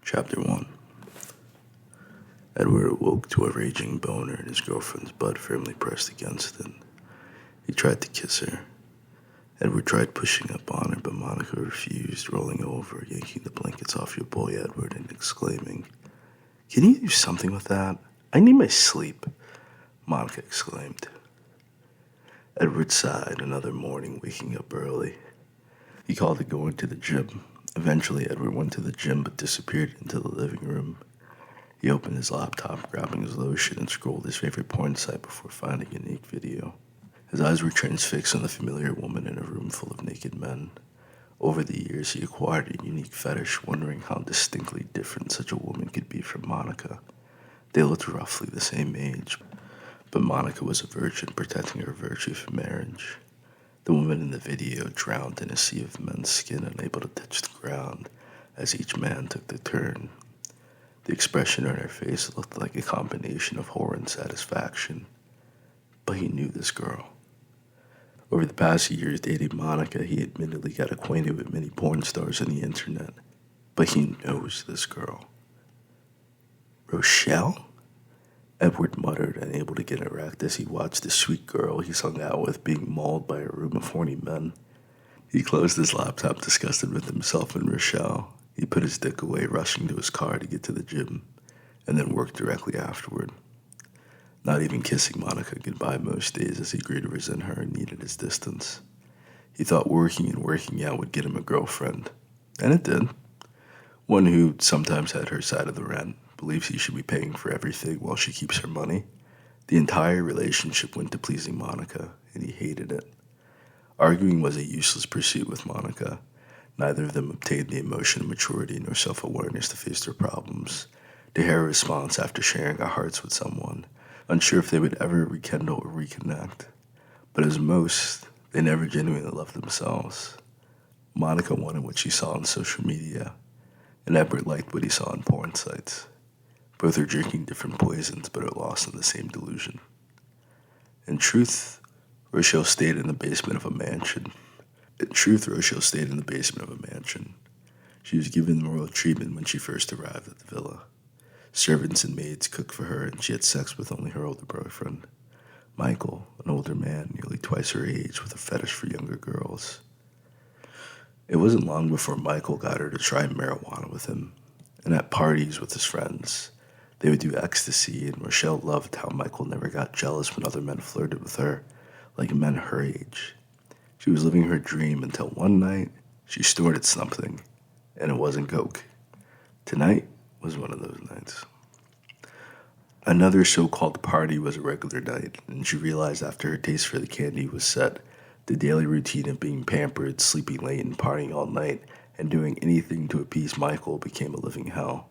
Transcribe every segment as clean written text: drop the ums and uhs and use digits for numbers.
Chapter 1. Edward awoke to a raging boner and his girlfriend's butt firmly pressed against it. He tried to kiss her. Edward tried pushing up on her, but Monica refused, rolling over, yanking the blankets off your boy Edward and exclaiming, "Can you do something with that? I need my sleep," Monica exclaimed. Edward sighed another morning, waking up early. He called it going to the gym. Eventually, Edward went to the gym but disappeared into the living room. He opened his laptop, grabbing his lotion, and scrolled his favorite porn site before finding a naked video. His eyes were transfixed on the familiar woman in a room full of naked men. Over the years, he acquired a unique fetish, wondering how distinctly different such a woman could be from Monica. They looked roughly the same age, but Monica was a virgin, protecting her virtue for marriage. The woman in the video drowned in a sea of men's skin, unable to touch the ground, as each man took their turn. The expression on her face looked like a combination of horror and satisfaction. But he knew this girl. Over the past years dating Monica, he admittedly got acquainted with many porn stars on the internet. But he knows this girl. Rochelle? Edward muttered, unable to get erect as he watched the sweet girl he's hung out with being mauled by a room of horny men. He closed his laptop, disgusted with himself and Rochelle. He put his dick away, rushing to his car to get to the gym, and then worked directly afterward. Not even kissing Monica goodbye most days, as he grew to resent her and needed his distance. He thought working and working out would get him a girlfriend, and it did. One who sometimes had her side of the rent, believes he should be paying for everything while she keeps her money. The entire relationship went to pleasing Monica, and he hated it. Arguing was a useless pursuit with Monica. Neither of them obtained the emotional maturity nor self-awareness to face their problems, to hear a response after sharing our hearts with someone, unsure if they would ever rekindle or reconnect. But as most, they never genuinely loved themselves. Monica wanted what she saw on social media, and Edward liked what he saw on porn sites. Both are drinking different poisons, but are lost in the same delusion. In truth, Rochelle stayed in the basement of a mansion. She was given royal treatment when she first arrived at the villa. Servants and maids cooked for her, and she had sex with only her older boyfriend, Michael, an older man nearly twice her age with a fetish for younger girls. It wasn't long before Michael got her to try marijuana with him, and at parties with his friends, they would do ecstasy, and Rochelle loved how Michael never got jealous when other men flirted with her, like men her age. She was living her dream until one night, she snorted something, and it wasn't coke. Tonight was one of those nights. Another so-called party was a regular night, and she realized after her taste for the candy was set, the daily routine of being pampered, sleeping late, and partying all night, and doing anything to appease Michael became a living hell.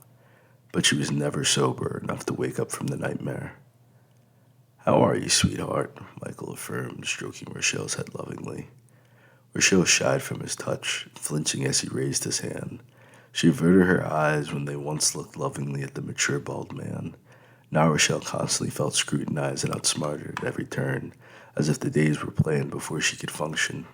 But she was never sober enough to wake up from the nightmare. "How are you, sweetheart?" Michael affirmed, stroking Rochelle's head lovingly. Rochelle shied from his touch, flinching as he raised his hand. She averted her eyes when they once looked lovingly at the mature bald man. Now Rochelle constantly felt scrutinized and outsmarted at every turn, as if the days were planned before she could function.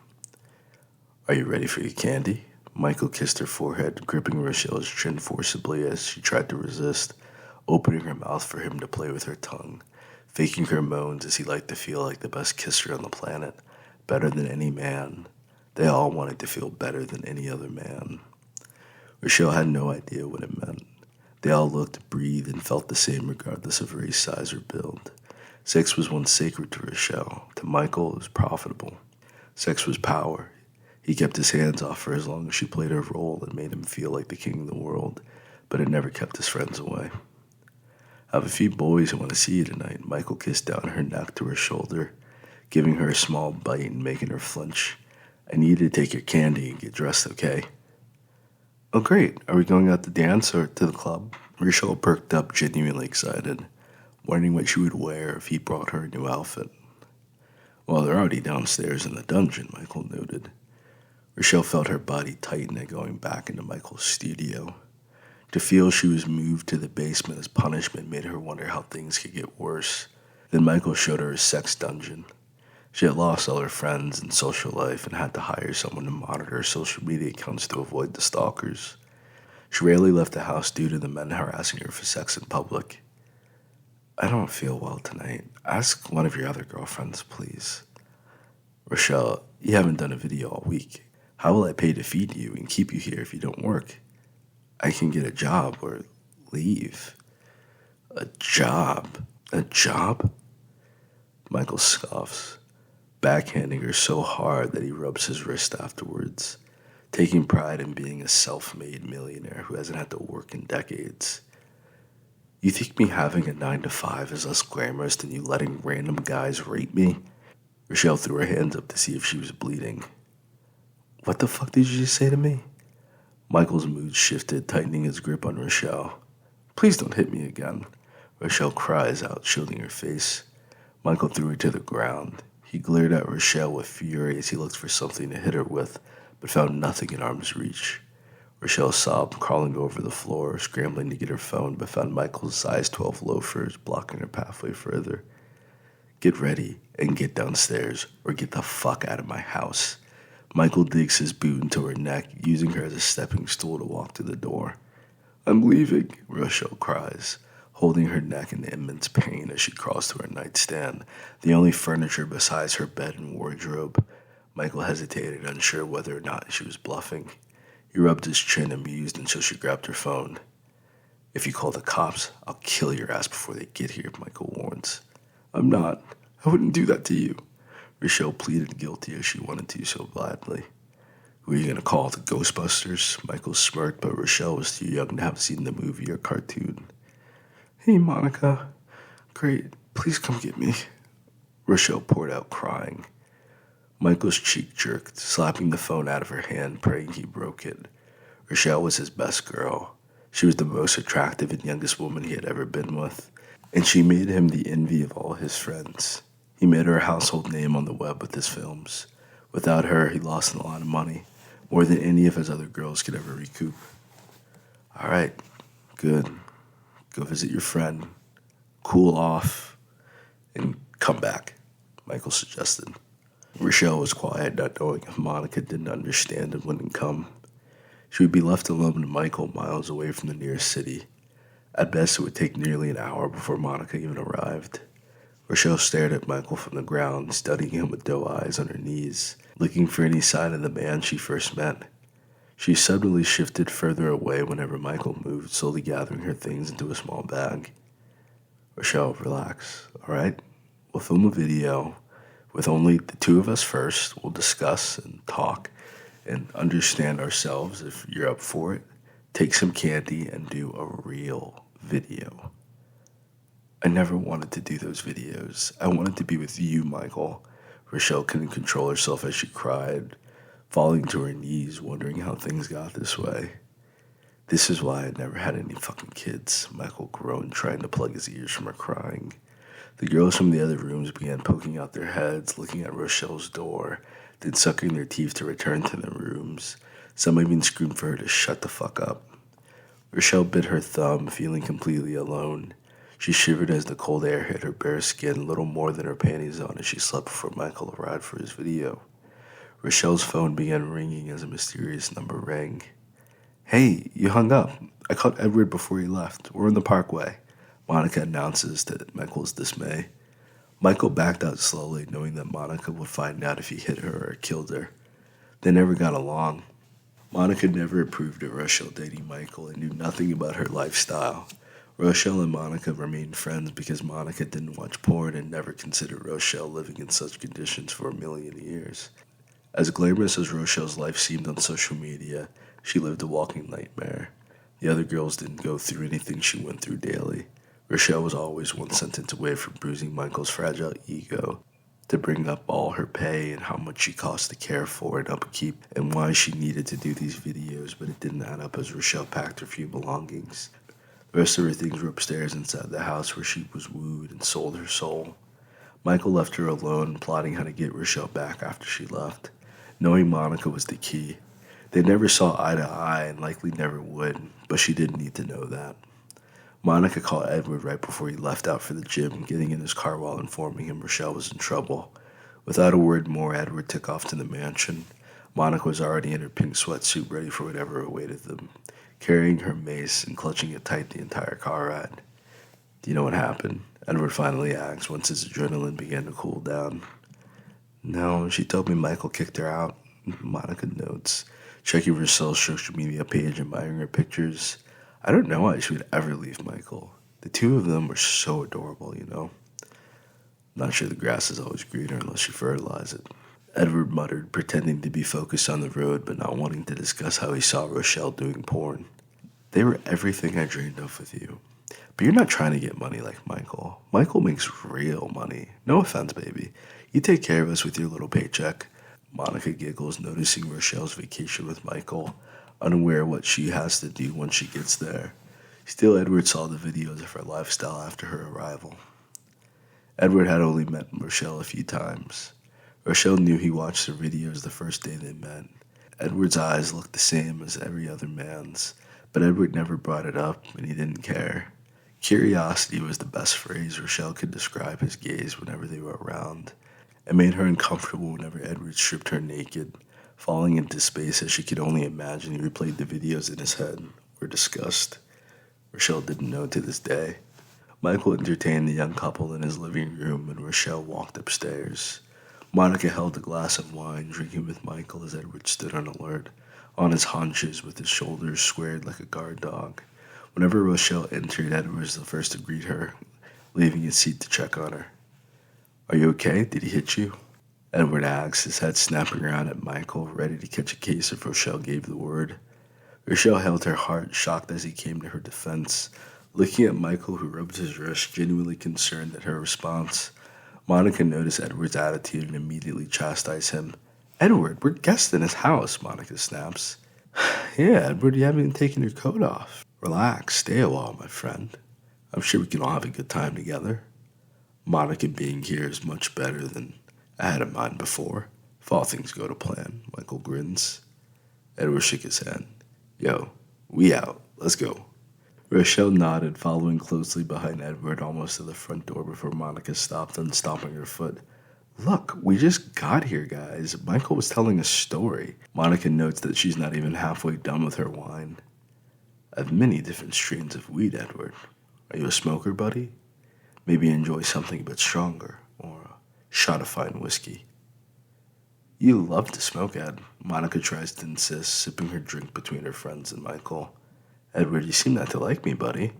"Are you ready for your candy?" Michael kissed her forehead, gripping Rochelle's chin forcibly as she tried to resist, opening her mouth for him to play with her tongue, faking her moans as he liked to feel like the best kisser on the planet, better than any man. They all wanted to feel better than any other man. Rochelle had no idea what it meant. They all looked, breathed, and felt the same regardless of race, size, or build. Sex was once sacred to Rochelle. To Michael, it was profitable. Sex was power. He kept his hands off her as long as she played her role and made him feel like the king of the world, but it never kept his friends away. "I have a few boys who want to see you tonight." Michael kissed down her neck to her shoulder, giving her a small bite and making her flinch. "I need you to take your candy and get dressed, okay?" "Oh, great. Are we going out to dance or to the club?" Rochelle perked up, genuinely excited, wondering what she would wear if he brought her a new outfit. "Well, they're already downstairs in the dungeon," Michael noted. Rochelle felt her body tighten at going back into Michael's studio. To feel she was moved to the basement as punishment made her wonder how things could get worse. Then Michael showed her his sex dungeon. She had lost all her friends and social life and had to hire someone to monitor her social media accounts to avoid the stalkers. She rarely left the house due to the men harassing her for sex in public. I don't feel well tonight. Ask one of your other girlfriends, please. Rochelle, you haven't done a video all week. How will I pay to feed you and keep you here if you don't work? I can get a job or leave. A job? A job? Michael scoffs, backhanding her so hard that he rubs his wrist afterwards, taking pride in being a self-made millionaire who hasn't had to work in decades. You think me having a 9 to 5 is less glamorous than you letting random guys rape me? Rochelle threw her hands up to see if she was bleeding. What the fuck did you just say to me? Michael's mood shifted, tightening his grip on Rochelle. Please don't hit me again. Rochelle cries out, shielding her face. Michael threw her to the ground. He glared at Rochelle with fury as he looked for something to hit her with, but found nothing in arm's reach. Rochelle sobbed, crawling over the floor, scrambling to get her phone, but found Michael's size 12 loafers blocking her pathway further. Get ready and get downstairs, or get the fuck out of my house. Michael digs his boot into her neck, using her as a stepping stool to walk to the door. I'm leaving, Rochelle cries, holding her neck in immense pain as she crawls to her nightstand, the only furniture besides her bed and wardrobe. Michael hesitated, unsure whether or not she was bluffing. He rubbed his chin, amused, until she grabbed her phone. If you call the cops, I'll kill your ass before they get here, Michael warns. I'm not. I wouldn't do that to you. Rochelle pleaded guilty as she wanted to so badly. Who are you going to call, the Ghostbusters? Michael smirked, but Rochelle was too young to have seen the movie or cartoon. Hey, Monica. Great. Please come get me. Rochelle poured out, crying. Michael's cheek jerked, slapping the phone out of her hand, praying he broke it. Rochelle was his best girl. She was the most attractive and youngest woman he had ever been with, and she made him the envy of all his friends. He made her a household name on the web with his films. Without her, he lost a lot of money, more than any of his other girls could ever recoup. All right, good. Go visit your friend, cool off, and come back, Michael suggested. Rochelle was quiet, not knowing if Monica didn't understand and wouldn't come. She would be left alone with Michael miles away from the nearest city. At best, it would take nearly an hour before Monica even arrived. Rochelle stared at Michael from the ground, studying him with doe eyes on her knees, looking for any sign of the man she first met. She suddenly shifted further away whenever Michael moved, slowly gathering her things into a small bag. Rochelle, relax, all right? We'll film a video with only the two of us first. We'll discuss and talk and understand ourselves if you're up for it. Take some candy and do a real video. I never wanted to do those videos. I wanted to be with you, Michael. Rochelle couldn't control herself as she cried, falling to her knees, wondering how things got this way. This is why I never had any fucking kids, Michael groaned, trying to plug his ears from her crying. The girls from the other rooms began poking out their heads, looking at Rochelle's door, then sucking their teeth to return to their rooms. Some even screamed for her to shut the fuck up. Rochelle bit her thumb, feeling completely alone. She shivered as the cold air hit her bare skin, little more than her panties on, as she slept before Michael arrived for his video. Rochelle's phone began ringing as a mysterious number rang. Hey, you hung up. I caught Edward before he left. We're in the parkway, Monica announces to Michael's dismay. Michael backed out slowly, knowing that Monica would find out if he hit her or killed her. They never got along. Monica never approved of Rochelle dating Michael and knew nothing about her lifestyle. Rochelle and Monica remained friends because Monica didn't watch porn and never considered Rochelle living in such conditions for a million years. As glamorous as Rochelle's life seemed on social media, she lived a walking nightmare. The other girls didn't go through anything she went through daily. Rochelle was always one sentence away from bruising Michael's fragile ego, to bring up all her pay and how much she cost to care for and upkeep, and why she needed to do these videos, but it didn't add up as Rochelle packed her few belongings. The rest of her things were upstairs inside the house where she was wooed and sold her soul. Michael left her alone, plotting how to get Rochelle back after she left. Knowing Monica was the key. They never saw eye to eye and likely never would, but she didn't need to know that. Monica called Edward right before he left out for the gym, getting in his car while informing him Rochelle was in trouble. Without a word more, Edward took off to the mansion. Monica was already in her pink sweatsuit, ready for whatever awaited them. carrying her mace and clutching it tight the entire car ride. Do you know what happened? Edward finally asked once his adrenaline began to cool down. No, she told me Michael kicked her out. Monica notes, checking Rochelle's social media page, admiring her pictures. I don't know why she would ever leave Michael. The two of them were so adorable, you know. Not sure the grass is always greener unless you fertilize it. Edward muttered, pretending to be focused on the road but not wanting to discuss how he saw Rochelle doing porn. They were everything I dreamed of with you. But you're not trying to get money like Michael. Michael makes real money. No offense, baby. You take care of us with your little paycheck. Monica giggles, noticing Rochelle's vacation with Michael, unaware what she has to do once she gets there. Still, Edward saw the videos of her lifestyle after her arrival. Edward had only met Rochelle a few times. Rochelle knew he watched her videos the first day they met. Edward's eyes looked the same as every other man's, but Edward never brought it up, and he didn't care. Curiosity was the best phrase Rochelle could describe his gaze whenever they were around. It made her uncomfortable whenever Edward stripped her naked, falling into space as she could only imagine he replayed the videos in his head, or disgust. Rochelle didn't know to this day. Michael entertained the young couple in his living room, and Rochelle walked upstairs. Monica held a glass of wine, drinking with Michael as Edward stood on alert, on his haunches with his shoulders squared like a guard dog. Whenever Rochelle entered, Edward was the first to greet her, leaving his seat to check on her. Are you okay? Did he hit you? Edward asked, his head snapping around at Michael, ready to catch a case if Rochelle gave the word. Rochelle held her heart, shocked as he came to her defense, looking at Michael, who rubbed his wrist, genuinely concerned at her response. Monica noticed Edward's attitude and immediately chastised him. Edward, we're guests in his house, Monica snaps. Yeah, Edward, you haven't even taken your coat off. Relax, stay a while, my friend. I'm sure we can all have a good time together. Monica being here is much better than I had in mind before. If all things go to plan, Michael grins. Edward shook his head. Yo, we out. Let's go. Rochelle nodded, following closely behind Edward almost to the front door before Monica stopped, unstopping her foot. Look, we just got here, guys. Michael was telling a story. Monica notes that she's not even halfway done with her wine. I have many different strains of weed, Edward. Are you a smoker, buddy? Maybe enjoy something a bit stronger, or a shot of fine whiskey. You love to smoke, Ed. Monica tries to insist, sipping her drink between her friends and Michael. Edward, you seem not to like me, buddy.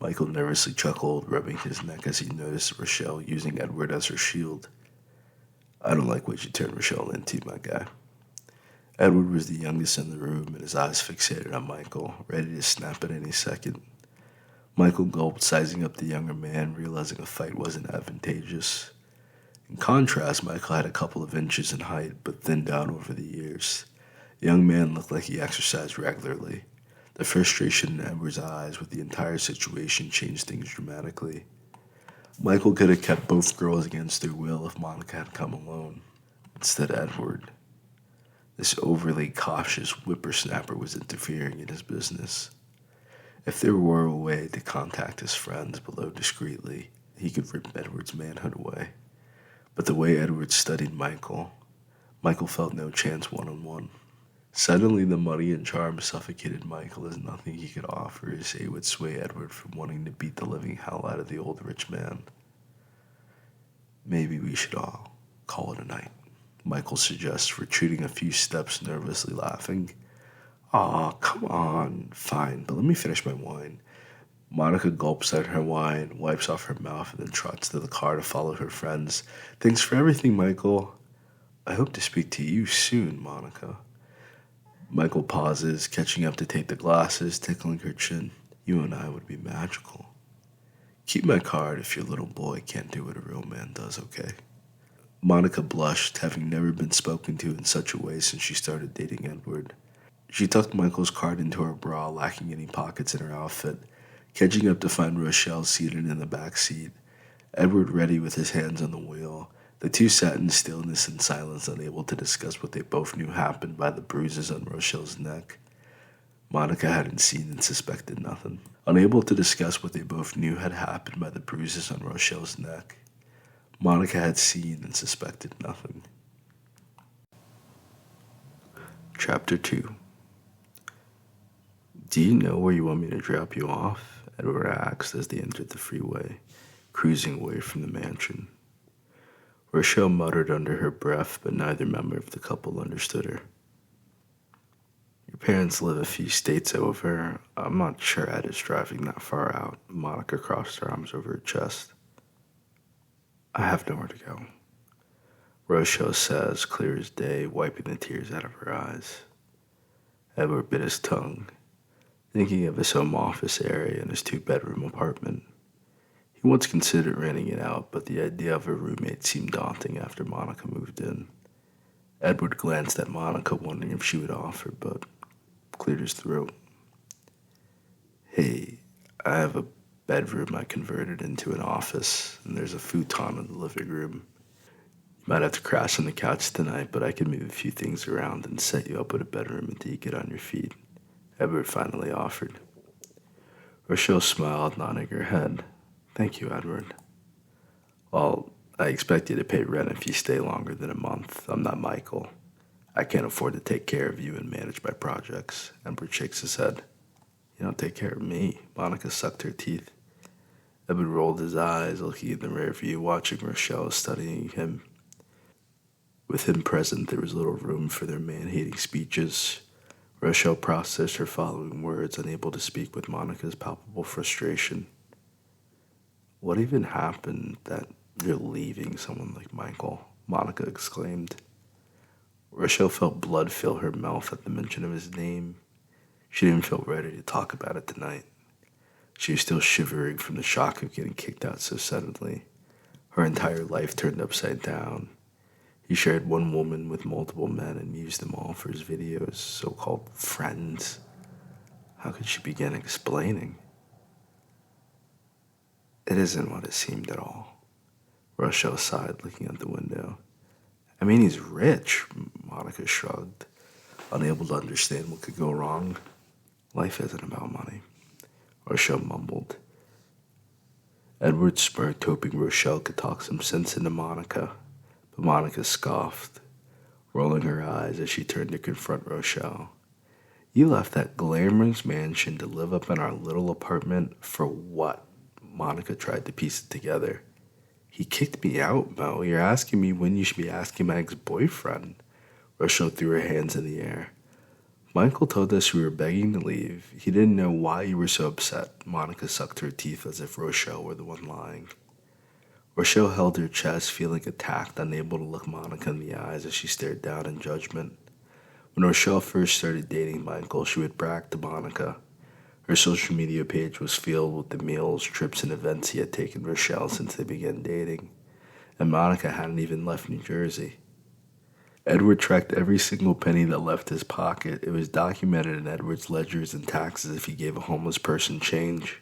Michael nervously chuckled, rubbing his neck as he noticed Rochelle using Edward as her shield. I don't like what you turned Rochelle into, my guy. Edward was the youngest in the room, and his eyes fixated on Michael, ready to snap at any second. Michael gulped, sizing up the younger man, realizing a fight wasn't advantageous. In contrast, Michael had a couple of inches in height, but thinned out over the years. The young man looked like he exercised regularly. The frustration in Edward's eyes with the entire situation changed things dramatically. Michael could have kept both girls against their will if Monica had come alone. Instead, Edward, this overly cautious whippersnapper, was interfering in his business. If there were a way to contact his friends below discreetly, he could rip Edward's manhood away. But the way Edward studied Michael felt no chance one-on-one. Suddenly, the money and charm suffocated Michael as nothing he could offer or say would sway Edward from wanting to beat the living hell out of the old rich man. Maybe we should all call it a night, Michael suggests, retreating a few steps, nervously laughing. Aw, come on. Fine, but let me finish my wine. Monica gulps at her wine, wipes off her mouth, and then trots to the car to follow her friends. Thanks for everything, Michael. I hope to speak to you soon, Monica. Michael pauses, catching up to take the glasses, tickling her chin. You and I would be magical. Keep my card if your little boy can't do what a real man does, okay? Monica blushed, having never been spoken to in such a way since she started dating Edward. She tucked Michael's card into her bra, lacking any pockets in her outfit, catching up to find Rochelle seated in the back seat, Edward ready with his hands on the wheel. The two sat in stillness and silence, unable to discuss what they both knew happened by the bruises on Rochelle's neck. Monica hadn't seen and suspected nothing. Unable to discuss what they both knew had happened by the bruises on Rochelle's neck, Monica had seen and suspected nothing. Chapter 2. Do you know where you want me to drop you off? Edward asked as they entered the freeway, cruising away from the mansion. Rochelle muttered under her breath, but neither member of the couple understood her. Your parents live a few states over. I'm not sure Ed is driving that far out. Monica crossed her arms over her chest. I have nowhere to go, Rochelle says, clear as day, wiping the tears out of her eyes. Edward bit his tongue, thinking of his home office area and his two-bedroom apartment. He once considered renting it out, but the idea of a roommate seemed daunting after Monica moved in. Edward glanced at Monica, wondering if she would offer, but cleared his throat. Hey, I have a bedroom I converted into an office, and there's a futon in the living room. You might have to crash on the couch tonight, but I can move a few things around and set you up with a bedroom until you get on your feet, Edward finally offered. Rochelle smiled, nodding her head. Thank you, Edward. Well, I expect you to pay rent if you stay longer than a month. I'm not Michael. I can't afford to take care of you and manage my projects. Edward shakes his head. You don't take care of me. Monica sucked her teeth. Edward rolled his eyes, looking in the rear view, watching Rochelle studying him. With him present, there was little room for their man-hating speeches. Rochelle processed her following words, unable to speak with Monica's palpable frustration. What even happened that you're leaving someone like Michael? Monica exclaimed. Rochelle felt blood fill her mouth at the mention of his name. She didn't feel ready to talk about it tonight. She was still shivering from the shock of getting kicked out so suddenly. Her entire life turned upside down. He shared one woman with multiple men and used them all for his videos, so-called friends. How could she begin explaining? It isn't what it seemed at all. Rochelle sighed, looking out the window. I mean, he's rich, Monica shrugged, unable to understand what could go wrong. Life isn't about money, Rochelle mumbled. Edward smirked, hoping Rochelle could talk some sense into Monica, but Monica scoffed, rolling her eyes as she turned to confront Rochelle. You left that glamorous mansion to live up in our little apartment for what? Monica tried to piece it together. He kicked me out, Mo. You're asking me when you should be asking my ex-boyfriend. Rochelle threw her hands in the air. Michael told us you were begging to leave. He didn't know why you were so upset. Monica sucked her teeth as if Rochelle were the one lying. Rochelle held her chest, feeling attacked, unable to look Monica in the eyes as she stared down in judgment. When Rochelle first started dating Michael, she would brag to Monica. Her social media page was filled with the meals, trips, and events he had taken Rochelle since they began dating, and Monica hadn't even left New Jersey. Edward tracked every single penny that left his pocket. It was documented in Edward's ledgers and taxes if he gave a homeless person change.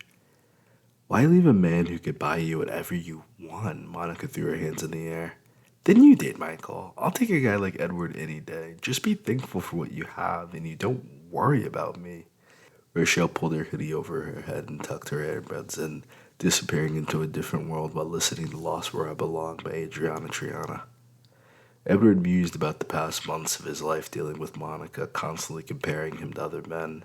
Why leave a man who could buy you whatever you want? Monica threw her hands in the air. Then you did, Michael. I'll take a guy like Edward any day. Just be thankful for what you have, and you don't worry about me. Rochelle pulled her hoodie over her head and tucked her earbuds in, disappearing into a different world while listening to Lost Where I Belong by Adriana Triana. Edward mused about the past months of his life dealing with Monica, constantly comparing him to other men,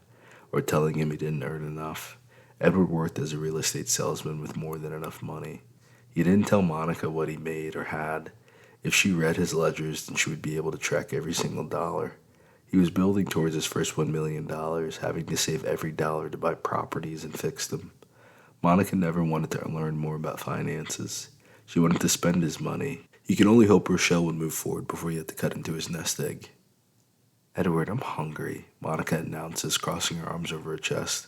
or telling him he didn't earn enough. Edward worked as a real estate salesman with more than enough money. He didn't tell Monica what he made or had. If she read his ledgers, then she would be able to track every single dollar. He was building towards his first $1 million, having to save every dollar to buy properties and fix them. Monica never wanted to learn more about finances. She wanted to spend his money. He could only hope Rochelle would move forward before he had to cut into his nest egg. Edward, I'm hungry, Monica announces, crossing her arms over her chest.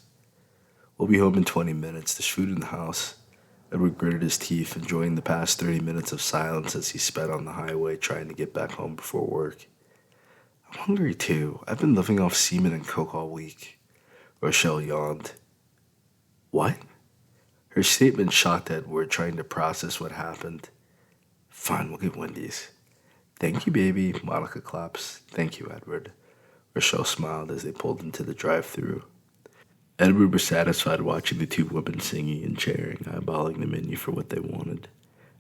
We'll be home in 20 minutes. There's food in the house. Edward gritted his teeth, enjoying the past 30 minutes of silence as he sped on the highway, trying to get back home before work. I'm hungry too. I've been living off semen and coke all week. Rochelle yawned. What? Her statement shocked Edward, trying to process what happened. Fine, we'll get Wendy's. Thank you, baby, Monica claps. Thank you, Edward. Rochelle smiled as they pulled into the drive-thru. Edward was satisfied watching the two women singing and cheering, eyeballing the menu for what they wanted.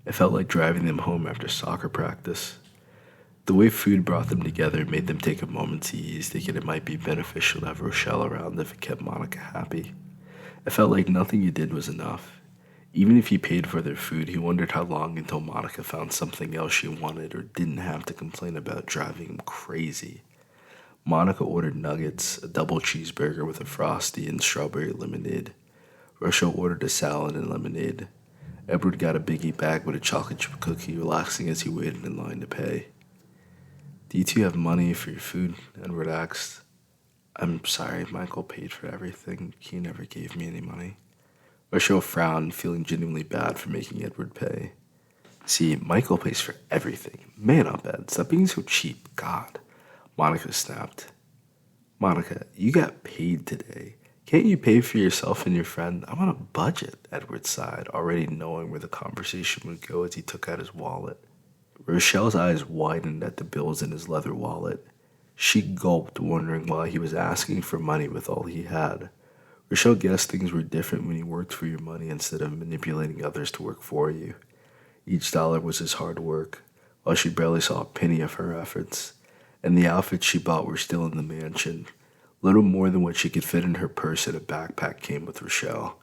It felt like driving them home after soccer practice. The way food brought them together made them take a moment to ease, thinking it might be beneficial to have Rochelle around if it kept Monica happy. It felt like nothing he did was enough. Even if he paid for their food, he wondered how long until Monica found something else she wanted or didn't have to complain about driving him crazy. Monica ordered nuggets, a double cheeseburger with a frosty, and strawberry lemonade. Rochelle ordered a salad and lemonade. Edward got a biggie bag with a chocolate chip cookie, relaxing as he waited in line to pay. "Do you two have money for your food?" Edward asked. "I'm sorry, Michael paid for everything. He never gave me any money." Rochelle frowned, feeling genuinely bad for making Edward pay. "See, Michael pays for everything. Man up, Ed. Stop being so cheap. God." Monica snapped. "Monica, you got paid today. Can't you pay for yourself and your friend? I'm on a budget," Edward sighed, already knowing where the conversation would go as he took out his wallet. Rochelle's eyes widened at the bills in his leather wallet. She gulped, wondering why he was asking for money with all he had. Rochelle guessed things were different when you worked for your money instead of manipulating others to work for you. Each dollar was his hard work, while she barely saw a penny of her efforts. And the outfits she bought were still in the mansion. Little more than what she could fit in her purse and a backpack came with Rochelle.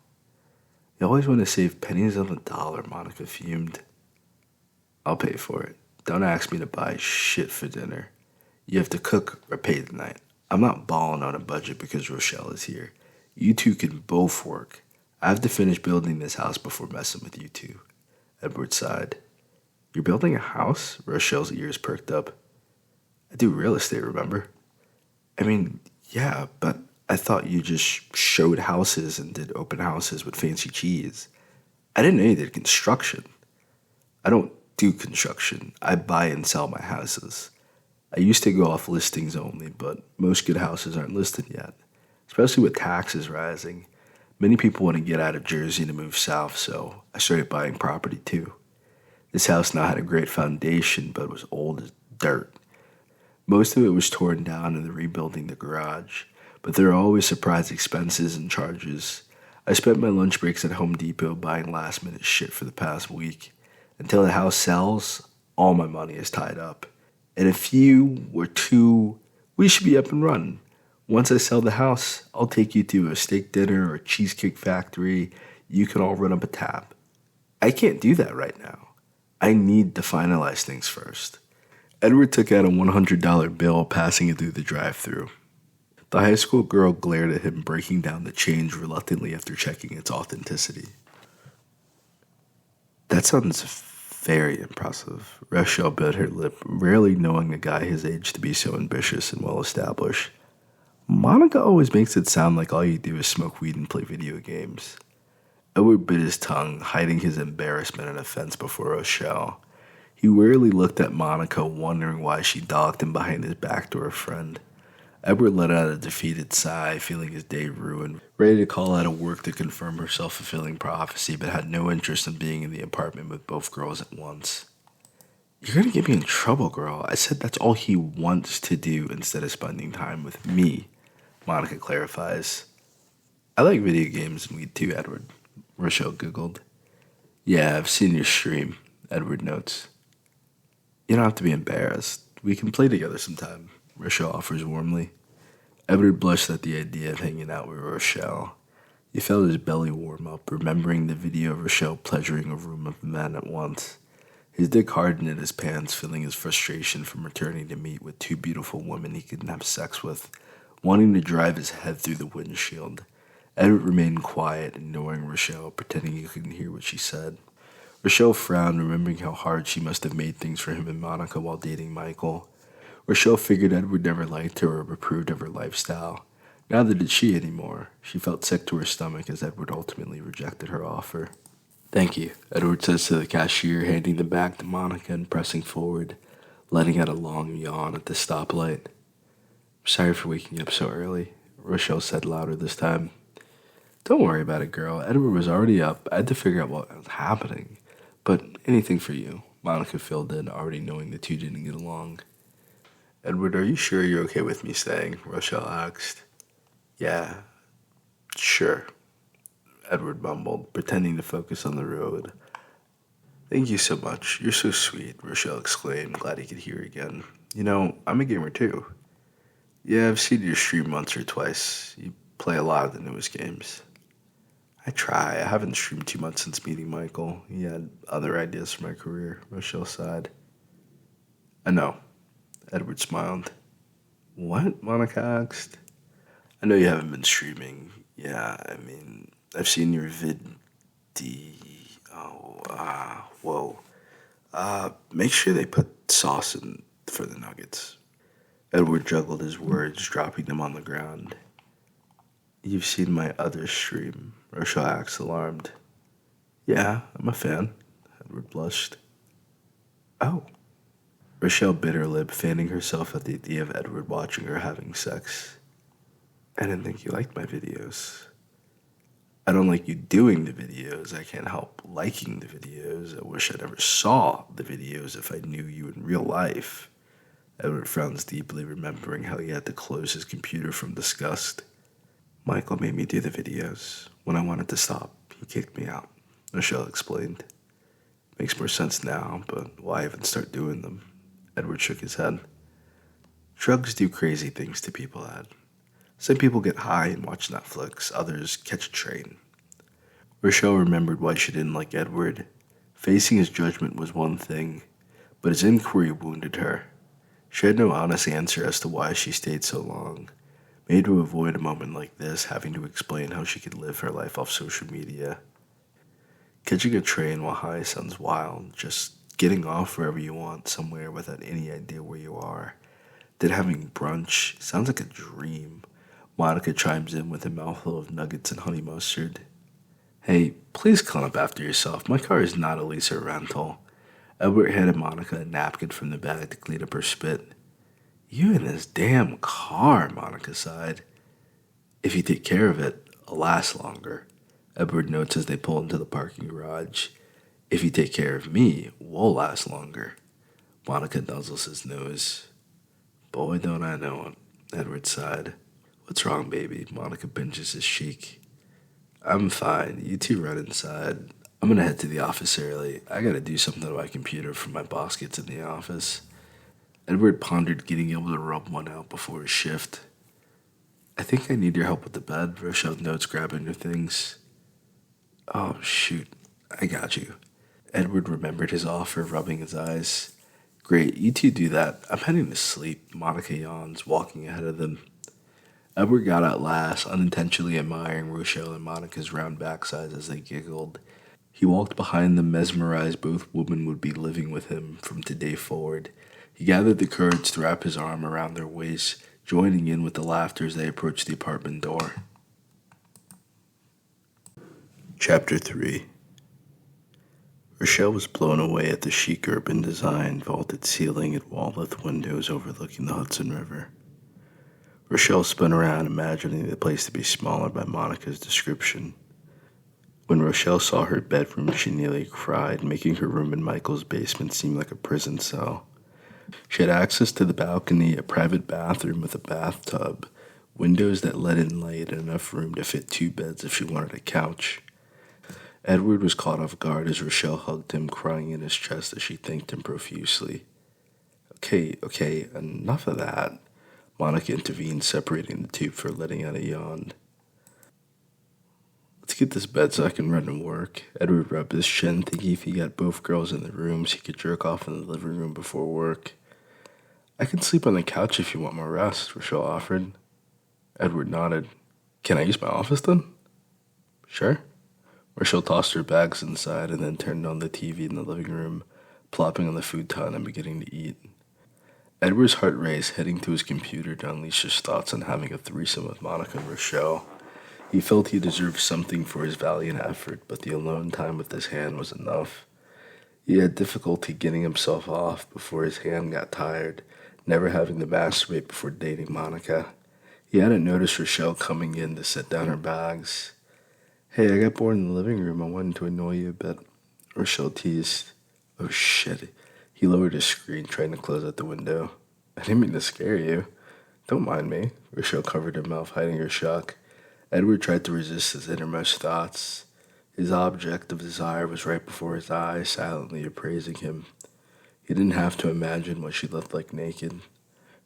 "You always want to save pennies on the dollar," Monica fumed. "I'll pay for it. Don't ask me to buy shit for dinner. You have to cook or pay tonight. I'm not balling on a budget because Rochelle is here. You two can both work. I have to finish building this house before messing with you two." Edward sighed. "You're building a house?" Rochelle's ears perked up. "I do real estate, remember?" "I mean, yeah, but I thought you just showed houses and did open houses with fancy cheese. I didn't know you did construction." "I don't do construction. I buy and sell my houses. I used to go off listings only, but most good houses aren't listed yet, especially with taxes rising. Many people want to get out of Jersey to move south, so I started buying property too. This house now had a great foundation, but was old as dirt. Most of it was torn down and they're rebuilding the garage, but there are always surprise expenses and charges. I spent my lunch breaks at Home Depot buying last-minute shit for the past week. Until the house sells, all my money is tied up. In a few or two, we should be up and running. Once I sell the house, I'll take you to a steak dinner or a cheesecake factory. You can all run up a tab. I can't do that right now. I need to finalize things first." Edward took out a $100 bill, passing it through the drive-thru. The high school girl glared at him, breaking down the change reluctantly after checking its authenticity. "That sounds very impressive." Rochelle bit her lip, rarely knowing a guy his age to be so ambitious and well-established. "Monica always makes it sound like all you do is smoke weed and play video games." Edward bit his tongue, hiding his embarrassment and offense before Rochelle. He wearily looked at Monica, wondering why she dogged him behind his backdoor friend. Edward let out a defeated sigh, feeling his day ruined, ready to call out of work to confirm her self-fulfilling prophecy, but had no interest in being in the apartment with both girls at once. "You're gonna get me in trouble, girl. I said that's all he wants to do instead of spending time with me," Monica clarifies. "I like video games and weed too, Edward," Rochelle giggled. "Yeah, I've seen your stream," Edward notes. "You don't have to be embarrassed. We can play together sometime," Rochelle offers warmly. Edward blushed at the idea of hanging out with Rochelle. He felt his belly warm up, remembering the video of Rochelle pleasuring a room of men at once. His dick hardened in his pants, feeling his frustration from returning to meet with two beautiful women he couldn't have sex with, wanting to drive his head through the windshield. Edward remained quiet, ignoring Rochelle, pretending he couldn't hear what she said. Rochelle frowned, remembering how hard she must have made things for him and Monica while dating Michael. Rochelle figured Edward never liked her or approved of her lifestyle. Neither did she anymore. She felt sick to her stomach as Edward ultimately rejected her offer. "Thank you," Edward says to the cashier, handing the bag to Monica and pressing forward, letting out a long yawn at the stoplight. "Sorry for waking you up so early," Rochelle said louder this time. "Don't worry about it, girl. Edward was already up. I had to figure out what was happening. But anything for you," Monica filled in, already knowing the two didn't get along. "Edward, are you sure you're okay with me staying?" Rochelle asked. "Yeah, sure," Edward mumbled, pretending to focus on the road. Thank you so much. You're so sweet, Rochelle exclaimed, glad he could hear her again. You know, I'm a gamer too. Yeah, I've seen your stream once or twice. You play a lot of the newest games. I try. I haven't streamed too much since meeting Michael. He had other ideas for my career, Rochelle sighed. I know, Edward smiled. What? Monica asked. I know you haven't been streaming. Yeah, I mean, I've seen your whoa. Make sure they put sauce in for the nuggets. Edward juggled his words, dropping them on the ground. You've seen my other stream, Rochelle asked, alarmed. Yeah, I'm a fan, Edward blushed. Oh. Rochelle bit her lip, fanning herself at the idea of Edward watching her having sex. I didn't think you liked my videos. I don't like you doing the videos. I can't help liking the videos. I wish I never saw the videos if I knew you in real life. Edward frowns deeply, remembering how he had to close his computer from disgust. Michael made me do the videos. When I wanted to stop, he kicked me out, Rochelle explained. Makes more sense now, but why even start doing them? Edward shook his head. Drugs do crazy things to people, Ed. Some people get high and watch Netflix, others catch a train. Rochelle remembered why she didn't like Edward. Facing his judgment was one thing, but his inquiry wounded her. She had no honest answer as to why she stayed so long, made to avoid a moment like this, having to explain how she could live her life off social media. Catching a train while high sounds wild, just getting off wherever you want, somewhere without any idea where you are. Then having brunch sounds like a dream. Monica chimes in with a mouthful of nuggets and honey mustard. Hey, please clean up after yourself. My car is not a lease or rental. Edward handed Monica a napkin from the bag to clean up her spit. You and this damn car, Monica sighed. If you take care of it, it'll last longer. Edward notes as they pull into the parking garage. If you take care of me, we'll last longer. Monica nuzzles his nose. Boy, don't I know it, Edward sighed. What's wrong, baby? Monica pinches his cheek. I'm fine. You two run inside. I'm gonna head to the office early. I gotta do something on my computer before my boss gets in the office. Edward pondered getting able to rub one out before his shift. I think I need your help with the bed, Rochelle notes, grabbing her things. Oh, shoot. I got you. Edward remembered his offer, rubbing his eyes. Great, you two do that. I'm heading to sleep, Monica yawns, walking ahead of them. Edward got out last, unintentionally admiring Rochelle and Monica's round backsides as they giggled. He walked behind them, mesmerized both women would be living with him from today forward. He gathered the courage to wrap his arm around their waists, joining in with the laughter as they approached the apartment door. Chapter 3. Rochelle was blown away at the chic urban design, vaulted ceiling, and wall-with windows overlooking the Hudson River. Rochelle spun around, imagining the place to be smaller by Monica's description. When Rochelle saw her bedroom, she nearly cried, making her room in Michael's basement seem like a prison cell. She had access to the balcony, a private bathroom with a bathtub, windows that let in light, and enough room to fit 2 beds if she wanted a couch. Edward was caught off guard as Rochelle hugged him, crying in his chest as she thanked him profusely. Okay, enough of that. Monica intervened, separating the two for letting out a yawn. Let's get this bed so I can run and work. Edward rubbed his chin, thinking if he got both girls in the rooms, he could jerk off in the living room before work. I can sleep on the couch if you want more rest, Rochelle offered. Edward nodded. Can I use my office then? Sure. Rochelle tossed her bags inside and then turned on the TV in the living room, plopping on the futon and beginning to eat. Edward's heart raced, heading to his computer to unleash his thoughts on having a threesome with Monica and Rochelle. He felt he deserved something for his valiant effort, but the alone time with his hand was enough. He had difficulty getting himself off before his hand got tired, never having to masturbate before dating Monica. He hadn't noticed Rochelle coming in to set down her bags. Hey, I got bored in the living room. I wanted to annoy you a bit, Rochelle teased. Oh shit. He lowered his screen, trying to close out the window. I didn't mean to scare you. Don't mind me. Rochelle covered her mouth, hiding her shock. Edward tried to resist his innermost thoughts. His object of desire was right before his eyes, silently appraising him. He didn't have to imagine what she looked like naked.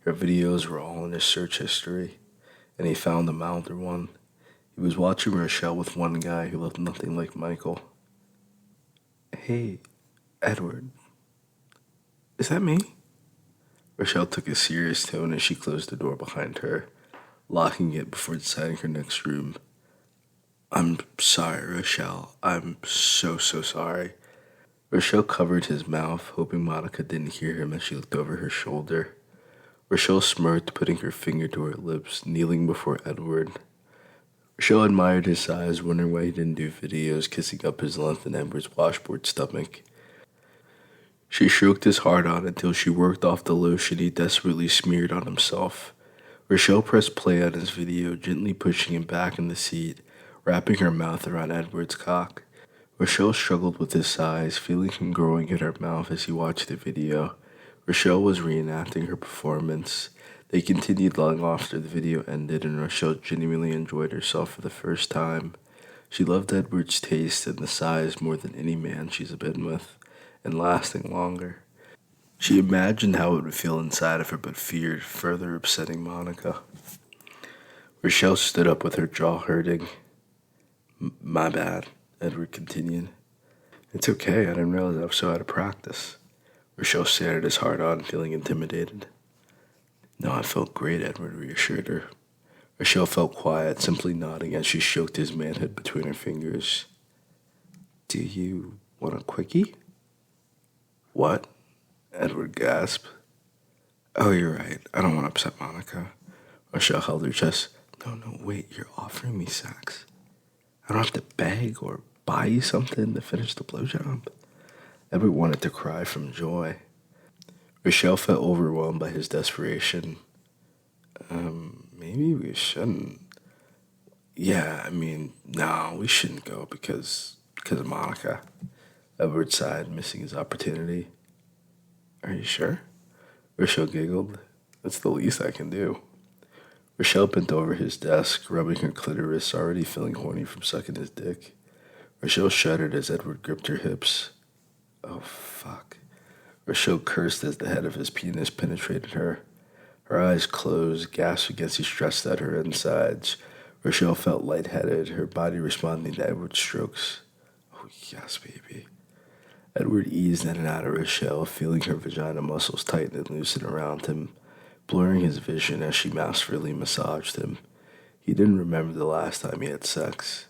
Her videos were all in his search history, and he found a milder one. He was watching Rochelle with one guy who looked nothing like Michael. Hey, Edward, is that me? Rochelle took a serious tone as she closed the door behind her, locking it before deciding her next room. I'm sorry, Rochelle. I'm so sorry. Rochelle covered his mouth, hoping Monica didn't hear him as she looked over her shoulder. Rochelle smirked, putting her finger to her lips, kneeling before Edward. Rochelle admired his size, wondering why he didn't do videos kissing up his length in Edward's washboard stomach. She stroked his heart on until she worked off the lotion he desperately smeared on himself. Rochelle pressed play on his video, gently pushing him back in the seat, wrapping her mouth around Edward's cock. Rochelle struggled with his size, feeling him growing in her mouth as he watched the video. Rochelle was reenacting her performance. They continued long after the video ended, and Rochelle genuinely enjoyed herself for the first time. She loved Edward's taste and the size more than any man she's been with, and lasting longer. She imagined how it would feel inside of her, but feared further upsetting Monica. Rochelle stood up with her jaw hurting. My bad, Edward continued. It's okay, I didn't realize I was so out of practice. Rochelle stared at his heart on, feeling intimidated. No, I felt great, Edward reassured her. Rochelle felt quiet, simply nodding as she stroked his manhood between her fingers. Do you want a quickie? What? Edward gasped. Oh, you're right. I don't want to upset Monica. Rochelle held her chest. No, wait, you're offering me sex. I don't have to beg or buy you something to finish the blowjob. Edward wanted to cry from joy. Rochelle felt overwhelmed by his desperation. Maybe we shouldn't. Yeah, no, we shouldn't go because of Monica. Edward sighed, missing his opportunity. Are you sure? Rochelle giggled. That's the least I can do. Rochelle bent over his desk, rubbing her clitoris, already feeling horny from sucking his dick. Rochelle shuddered as Edward gripped her hips. Oh, fuck. Rochelle cursed as the head of his penis penetrated her. Her eyes closed, gasped against he stressed at her insides. Rochelle felt lightheaded, her body responding to Edward's strokes. Oh, yes, baby. Edward eased in and out of Rochelle, feeling her vagina muscles tighten and loosen around him, blurring his vision as she masterfully massaged him. He didn't remember the last time he had sex.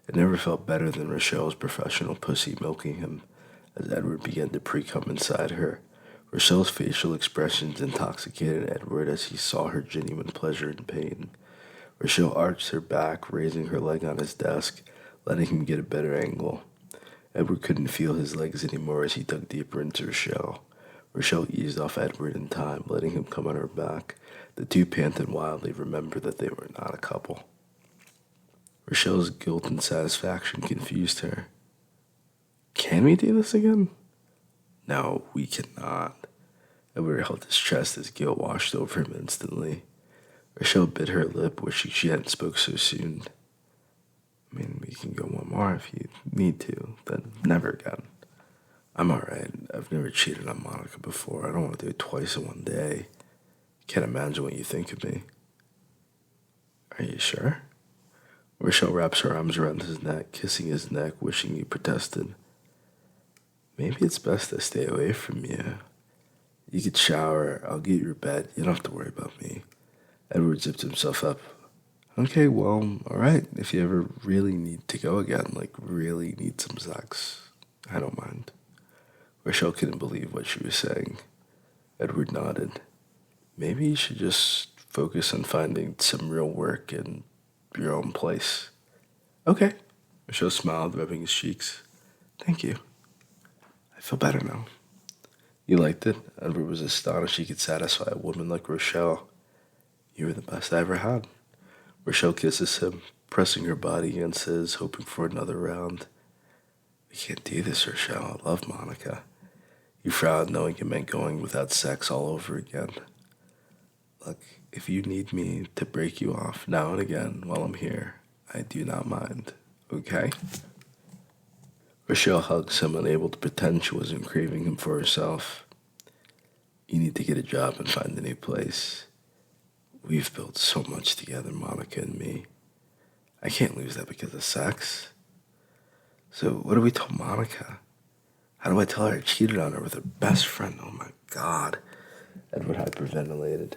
It never felt better than Rochelle's professional pussy milking him as Edward began to pre-cum inside her. Rochelle's facial expressions intoxicated Edward as he saw her genuine pleasure and pain. Rochelle arched her back, raising her leg on his desk, letting him get a better angle. Edward couldn't feel his legs anymore as he dug deeper into Rochelle. Rochelle eased off Edward in time, letting him come on her back. The two panted wildly, remembered that they were not a couple. Rochelle's guilt and satisfaction confused her. Can we do this again? No, we cannot. Edward held his chest as guilt washed over him instantly. Rochelle bit her lip, wishing she hadn't spoke so soon. We can go one more if you need to, then never again. I'm alright. I've never cheated on Monica before. I don't want to do it twice in one day. Can't imagine what you think of me. Are you sure? Rochelle wraps her arms around his neck, kissing his neck, wishing he protested. Maybe it's best to stay away from you. You could shower, I'll get your bed, you don't have to worry about me. Edward zipped himself up. Okay, well, alright, if you ever really need to go again, really need some sex, I don't mind. Rochelle couldn't believe what she was saying. Edward nodded. Maybe you should just focus on finding some real work in your own place. Okay. Rochelle smiled, rubbing his cheeks. Thank you. I feel better now. You liked it? Edward was astonished he could satisfy a woman like Rochelle. You were the best I ever had. Rochelle kisses him, pressing her body against his, hoping for another round. We can't do this, Rochelle. I love Monica. He frowned, knowing it meant going without sex all over again. Look, if you need me to break you off now and again while I'm here, I do not mind, okay? Rochelle hugs him, unable to pretend she wasn't craving him for herself. You need to get a job and find a new place. We've built so much together, Monica and me. I can't lose that because of sex. So what do we tell Monica? How do I tell her I cheated on her with her best friend? Oh my God. Edward hyperventilated.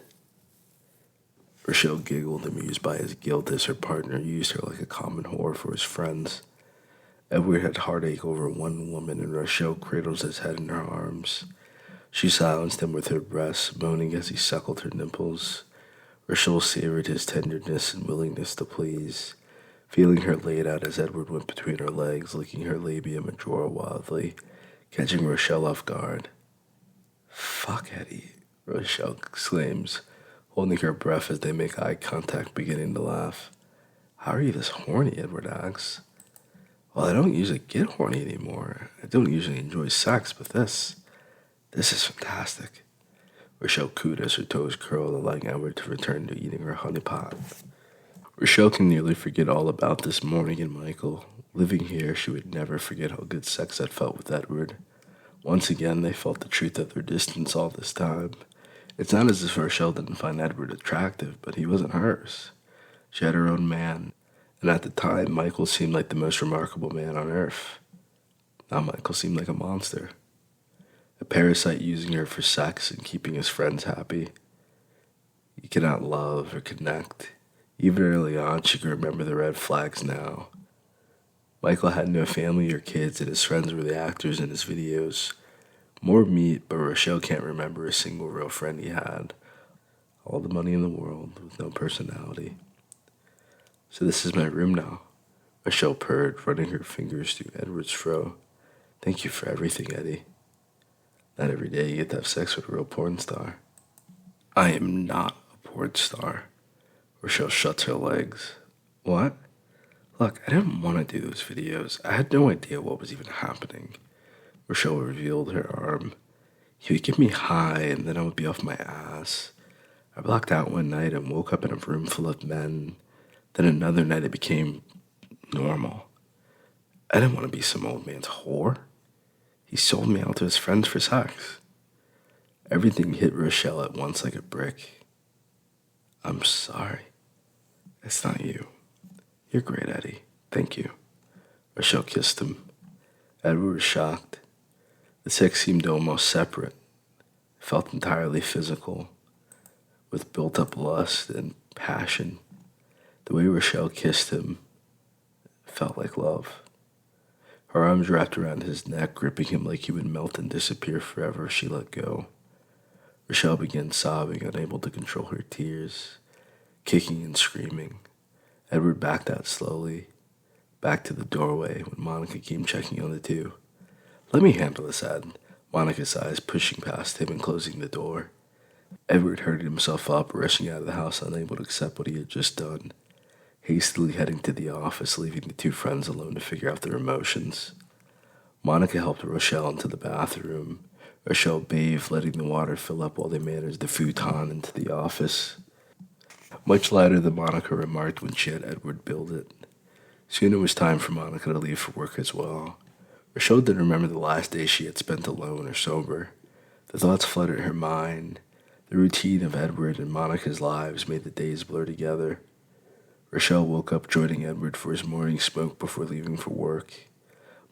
Rochelle giggled, amused by his guilt as her partner used her like a common whore for his friends. Edward had heartache over one woman, and Rochelle cradles his head in her arms. She silenced him with her breasts, moaning as he suckled her nipples. Rochelle savored his tenderness and willingness to please, feeling her laid out as Edward went between her legs, licking her labia majora wildly, catching Rochelle off guard. Fuck, Eddie, Rochelle exclaims, holding her breath as they make eye contact, beginning to laugh. How are you this horny? Edward asks. Well, I don't usually get horny anymore. I don't usually enjoy sex, but this is fantastic. Rochelle cooed as her toes curled, allowing Edward to return to eating her honey pot. Rochelle can nearly forget all about this morning and Michael. Living here, she would never forget how good sex had felt with Edward. Once again, they felt the truth of their distance all this time. It's not as if Rochelle didn't find Edward attractive, but he wasn't hers. She had her own man, and at the time, Michael seemed like the most remarkable man on earth. Now Michael seemed like a monster. A parasite using her for sex and keeping his friends happy. You cannot love or connect. Even early on, she could remember the red flags now. Michael had no family or kids, and his friends were the actors in his videos. More meat, but Rochelle can't remember a single real friend he had. All the money in the world with no personality. So this is my room now, Rochelle purred, running her fingers through Edward's fro. Thank you for everything, Eddie. Not every day you get to have sex with a real porn star. I am not a porn star. Rochelle shuts her legs. What? Look, I didn't want to do those videos. I had no idea what was even happening. Rochelle revealed her arm. He would get me high, and then I would be off my ass. I blacked out one night and woke up in a room full of men. Then another night it became normal. I didn't want to be some old man's whore. He sold me out to his friends for sex. Everything hit Rochelle at once like a brick. I'm sorry. It's not you. You're great, Eddie. Thank you. Rochelle kissed him. Edward was shocked. The sex seemed almost separate. It felt entirely physical, with built-up lust and passion. The way Rochelle kissed him felt like love. Her arms wrapped around his neck, gripping him like he would melt and disappear forever if she let go. Rochelle began sobbing, unable to control her tears, kicking and screaming. Edward backed out slowly, back to the doorway when Monica came checking on the two. Let me handle this, Ed. Monica sighs, pushing past him and closing the door. Edward hurried himself up, rushing out of the house, unable to accept what he had just done, hastily heading to the office, leaving the two friends alone to figure out their emotions. Monica helped Rochelle into the bathroom. Rochelle bathed, letting the water fill up while they managed the futon into the office. Much lighter than Monica remarked when she had Edward build it. Soon it was time for Monica to leave for work as well. Rochelle didn't remember the last day she had spent alone or sober. The thoughts flooded her mind. The routine of Edward and Monica's lives made the days blur together. Rochelle woke up joining Edward for his morning smoke before leaving for work.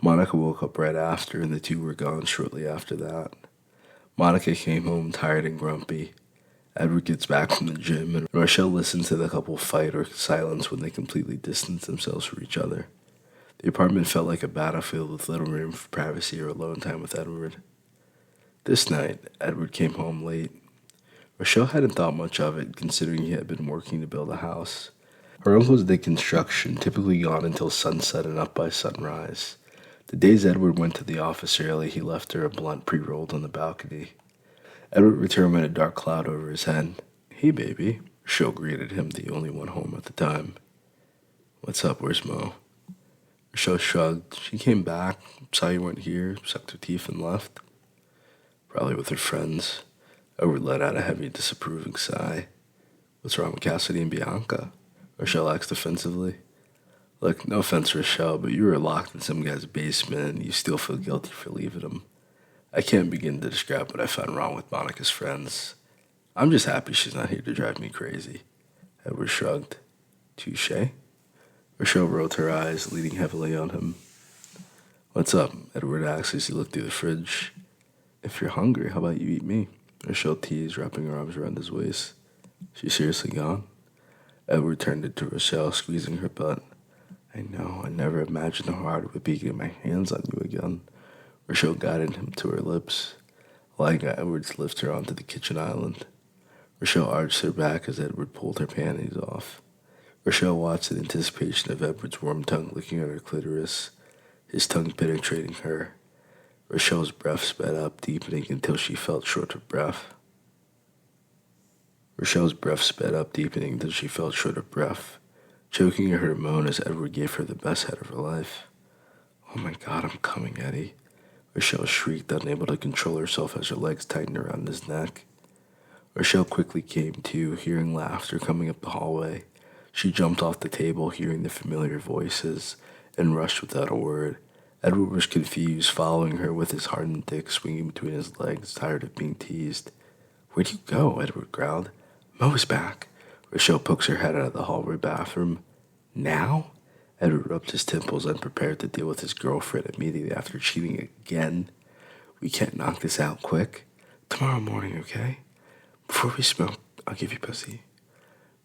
Monica woke up right after, and the two were gone shortly after that. Monica came home tired and grumpy. Edward gets back from the gym, and Rochelle listens to the couple fight or silence when they completely distance themselves from each other. The apartment felt like a battlefield with little room for privacy or alone time with Edward. This night, Edward came home late. Rochelle hadn't thought much of it, considering he had been working to build a house. Her uncles did construction, typically gone until sunset and up by sunrise. The days Edward went to the office early, he left her a blunt pre-rolled on the balcony. Edward returned with a dark cloud over his head. Hey, baby. Rochelle greeted him, the only one home at the time. What's up? Where's Mo? Rochelle shrugged. She came back, saw you weren't here, sucked her teeth and left. Probably with her friends. Edward let out a heavy, disapproving sigh. What's wrong with Cassidy and Bianca? Rochelle asked defensively. Look, no offense, Rochelle, but you were locked in some guy's basement and you still feel guilty for leaving him. I can't begin to describe what I found wrong with Monica's friends. I'm just happy she's not here to drive me crazy. Edward shrugged. Touche? Rochelle rolled her eyes, leaning heavily on him. What's up? Edward asked as he looked through the fridge. If you're hungry, how about you eat me? Rochelle teased, wrapping her arms around his waist. She seriously gone? Edward turned it to Rochelle, squeezing her butt. I know, I never imagined how hard it would be getting my hands on you again. Rochelle guided him to her lips, allowing Edward to lift her onto the kitchen island. Rochelle arched her back as Edward pulled her panties off. Rochelle watched in anticipation of Edward's warm tongue licking at her clitoris, his tongue penetrating her. Rochelle's breath sped up, deepening until she felt short of breath. Choking at her moan as Edward gave her the best head of her life. Oh my God, I'm coming, Eddie. Rochelle shrieked, unable to control herself as her legs tightened around his neck. Rochelle quickly came to, hearing laughter coming up the hallway. She jumped off the table, hearing the familiar voices, and rushed without a word. Edward was confused, following her with his hardened dick swinging between his legs, tired of being teased. Where'd you go? Edward growled. Mo's back. Rochelle pokes her head out of the hallway bathroom. Now? Edward rubbed his temples, unprepared to deal with his girlfriend immediately after cheating again. We can't knock this out quick. Tomorrow morning, okay? Before we smoke, I'll give you pussy.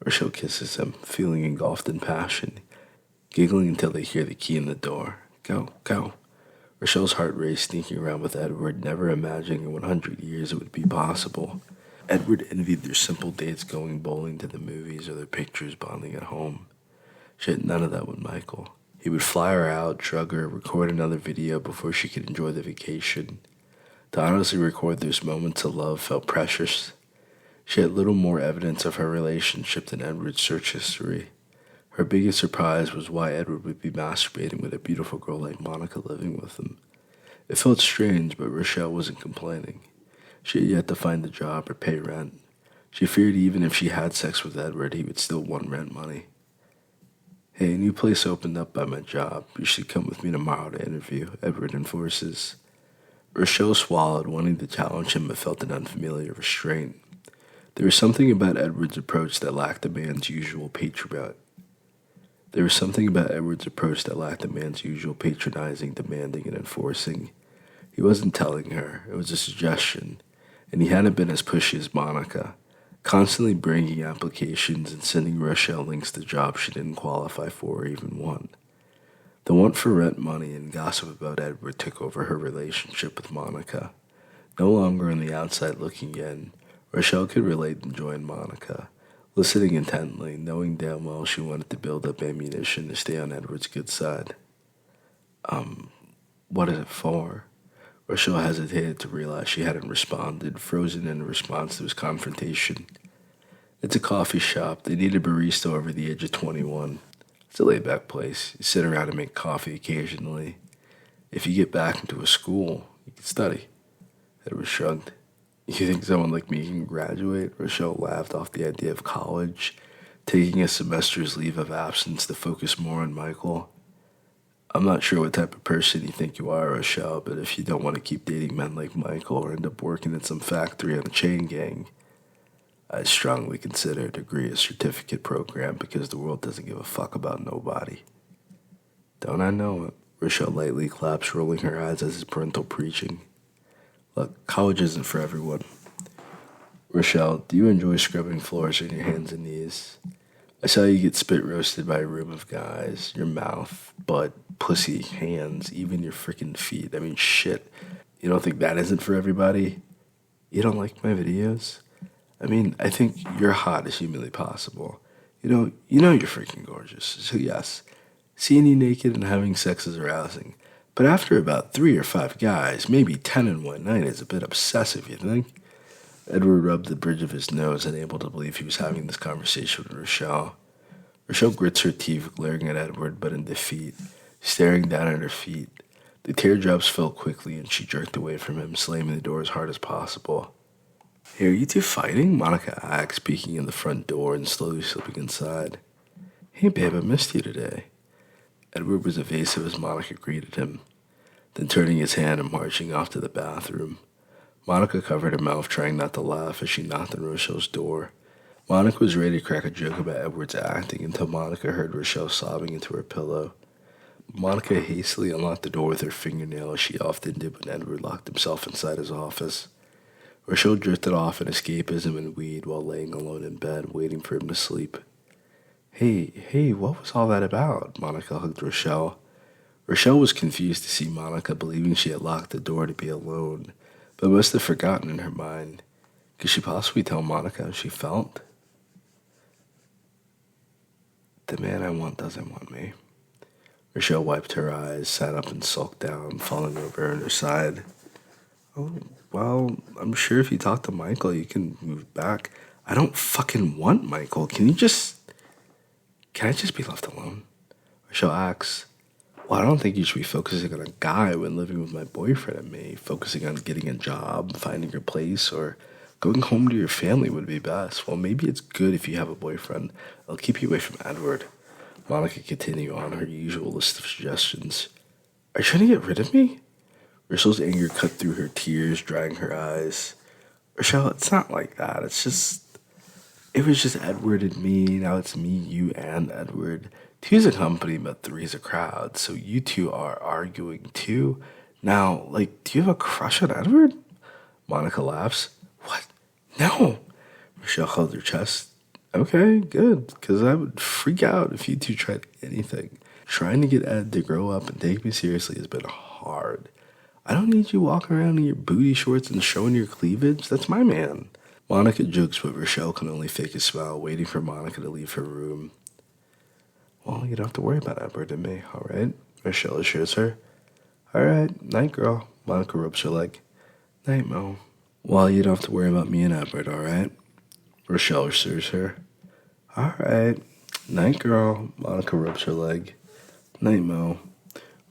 Rochelle kisses him, feeling engulfed in passion, giggling until they hear the key in the door. Go, go. Rochelle's heart raced, sneaking around with Edward, never imagining in 100 years it would be possible. Edward envied their simple dates going bowling to the movies or their pictures bonding at home. She had none of that with Michael. He would fly her out, drug her, record another video before she could enjoy the vacation. To honestly record those moments of love felt precious. She had little more evidence of her relationship than Edward's search history. Her biggest surprise was why Edward would be masturbating with a beautiful girl like Monica living with him. It felt strange, but Rochelle wasn't complaining. She had yet to find a job or pay rent. She feared even if she had sex with Edward, he would still want rent money. Hey, a new place opened up by my job. You should come with me tomorrow to interview, Edward enforces. Rochelle swallowed, wanting to challenge him, but felt an unfamiliar restraint. There was something about Edward's approach that lacked the man's usual patronizing, demanding, and enforcing. He wasn't telling her, it was a suggestion, and he hadn't been as pushy as Monica, constantly bringing applications and sending Rochelle links to jobs she didn't qualify for or even want. The want for rent money and gossip about Edward took over her relationship with Monica. No longer on the outside looking in, Rochelle could relate and join Monica, listening intently, knowing damn well she wanted to build up ammunition to stay on Edward's good side. What is it for? Rochelle hesitated to realize she hadn't responded, frozen in response to his confrontation. It's a coffee shop. They need a barista over the age of 21. It's a laid-back place. You sit around and make coffee occasionally. If you get back into a school, you can study. Edward shrugged. You think someone like me can graduate? Rochelle laughed off the idea of college, taking a semester's leave of absence to focus more on Michael. I'm not sure what type of person you think you are, Rochelle, but if you don't want to keep dating men like Michael or end up working in some factory on a chain gang, I'd strongly consider a degree a certificate program because the world doesn't give a fuck about nobody. Don't I know it? Rochelle lightly claps, rolling her eyes as his parental preaching. Look, college isn't for everyone. Rochelle, do you enjoy scrubbing floors on your hands and knees? I saw you get spit roasted by a room of guys. Your mouth, butt, pussy, hands, even your freaking feet. I mean, shit. You don't think that isn't for everybody? You don't like my videos? I mean, I think you're hot as humanly possible. You know you're freaking gorgeous. So yes, seeing you naked and having sex is arousing. But after about 3 or 5 guys, maybe 10 in one night, is a bit obsessive, you think? Edward rubbed the bridge of his nose, unable to believe he was having this conversation with Rochelle. Rochelle grits her teeth, glaring at Edward, but in defeat, staring down at her feet. The teardrops fell quickly, and she jerked away from him, slamming the door as hard as possible. Hey, are you two fighting? Monica asked, peeking in the front door and slowly slipping inside. Hey, babe, I missed you today. Edward was evasive as Monica greeted him, then turning his hand and marching off to the bathroom. Monica covered her mouth, trying not to laugh as she knocked on Rochelle's door. Monica was ready to crack a joke about Edward's acting until Monica heard Rochelle sobbing into her pillow. Monica hastily unlocked the door with her fingernail, as she often did when Edward locked himself inside his office. Rochelle drifted off in escapism and weed while laying alone in bed, waiting for him to sleep. Hey, what was all that about? Monica hugged Rochelle. Rochelle was confused to see Monica, believing she had locked the door to be alone, but must have forgotten in her mind. Could she possibly tell Monica how she felt? The man I want doesn't want me. Rochelle wiped her eyes, sat up and sulked down, falling over on her side. Oh, well, I'm sure if you talk to Michael, you can move back. I don't fucking want Michael. Can I just be left alone? Rochelle asks. Well, I don't think you should be focusing on a guy when living with my boyfriend and me. Focusing on getting a job, finding your place, or going home to your family would be best. Well, maybe it's good if you have a boyfriend. It'll keep you away from Edward. Monica continued on her usual list of suggestions. Are you trying to get rid of me? Rochelle's anger cut through her tears, drying her eyes. Rochelle, it's not like that. It was just Edward and me. Now it's me, you, and Edward. Two's a company, but three's a crowd. So you two are arguing too. Now, do you have a crush on Edward? Monica laughs. What? No. Rochelle held her chest. Okay, good, because I would freak out if you two tried anything. Trying to get Ed to grow up and take me seriously has been hard. I don't need you walking around in your booty shorts and showing your cleavage. That's my man. Monica jokes, but Rochelle can only fake a smile, waiting for Monica to leave her room. Well, you don't have to worry about Edward and me, all right? Rochelle assures her. All right, night, girl. Monica rubs her leg. Night, Mo. Well, you don't have to worry about me and Edward, all right? Rochelle assures her. All right. Night, girl. Monica rubs her leg. Night, Mo.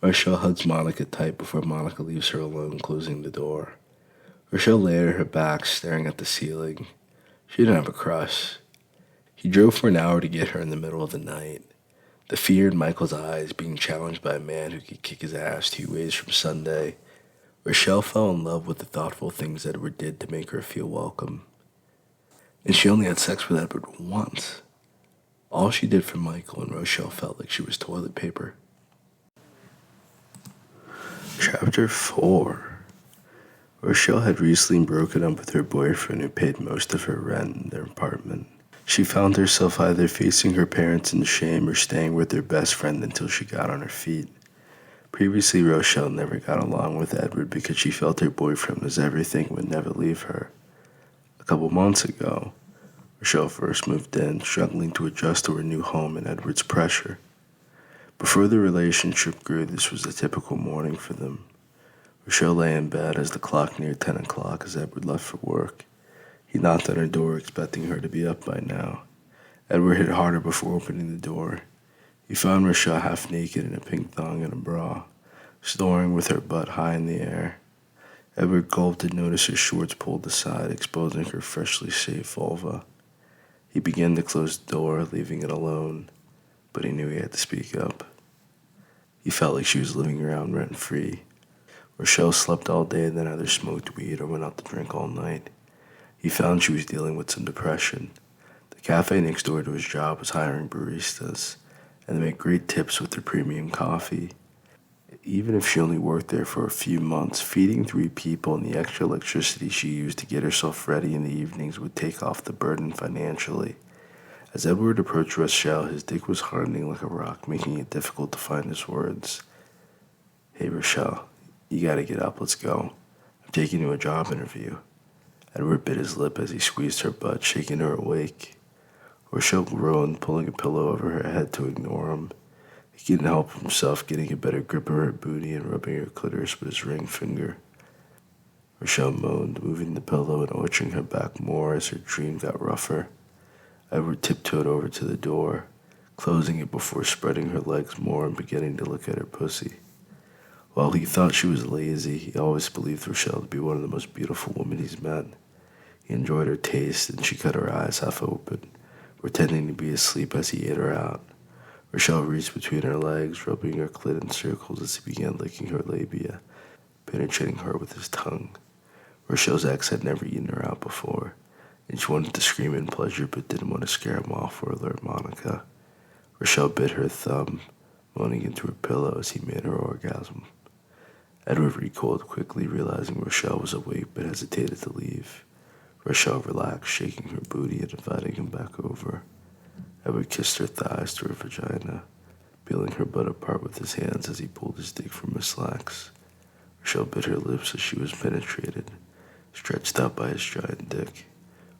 Rochelle hugs Monica tight before Monica leaves her alone, closing the door. Rochelle lay on her back, staring at the ceiling. She didn't have a crush. He drove for an hour to get her in the middle of the night. The fear in Michael's eyes, being challenged by a man who could kick his ass 2 ways from Sunday. Rochelle fell in love with the thoughtful things Edward did to make her feel welcome. And she only had sex with Edward once. All she did for Michael, and Rochelle felt like she was toilet paper. Chapter 4. Rochelle had recently broken up with her boyfriend who paid most of her rent in their apartment. She found herself either facing her parents in shame or staying with her best friend until she got on her feet. Previously, Rochelle never got along with Edward because she felt her boyfriend was everything and would never leave her. A couple months ago, Rochelle first moved in, struggling to adjust to her new home and Edward's pressure. Before the relationship grew, this was a typical morning for them. Rochelle lay in bed as the clock neared 10 o'clock as Edward left for work. He knocked on her door, expecting her to be up by now. Edward hit harder before opening the door. He found Rochelle half naked in a pink thong and a bra, snoring with her butt high in the air. Edward gulped and noticed her shorts pulled aside, exposing her freshly shaved vulva. He began to close the door, leaving it alone, but he knew he had to speak up. He felt like she was living around rent-free. Rochelle slept all day and then either smoked weed or went out to drink all night. He found she was dealing with some depression. The cafe next door to his job was hiring baristas, and they made great tips with their premium coffee. Even if she only worked there for a few months, feeding 3 people and the extra electricity she used to get herself ready in the evenings would take off the burden financially. As Edward approached Rochelle, his dick was hardening like a rock, making it difficult to find his words. Hey, Rochelle, you gotta get up, let's go. I'm taking you to a job interview. Edward bit his lip as he squeezed her butt, shaking her awake. Rochelle groaned, pulling a pillow over her head to ignore him. He couldn't help himself, getting a better grip of her booty and rubbing her clitoris with his ring finger. Rochelle moaned, moving the pillow and arching her back more as her dream got rougher. Edward tiptoed over to the door, closing it before spreading her legs more and beginning to look at her pussy. While he thought she was lazy, he always believed Rochelle to be one of the most beautiful women he's met. He enjoyed her taste, and she cut her eyes half open, pretending to be asleep as he ate her out. Rochelle reached between her legs, rubbing her clit in circles as he began licking her labia, penetrating her with his tongue. Rochelle's ex had never eaten her out before, and she wanted to scream in pleasure but didn't want to scare him off or alert Monica. Rochelle bit her thumb, moaning into her pillow as he made her orgasm. Edward recoiled quickly, realizing Rochelle was awake but hesitated to leave. Rochelle relaxed, shaking her booty and inviting him back over. Edward kissed her thighs to her vagina, peeling her butt apart with his hands as he pulled his dick from her slacks. Rochelle bit her lips as she was penetrated, stretched out by his giant dick.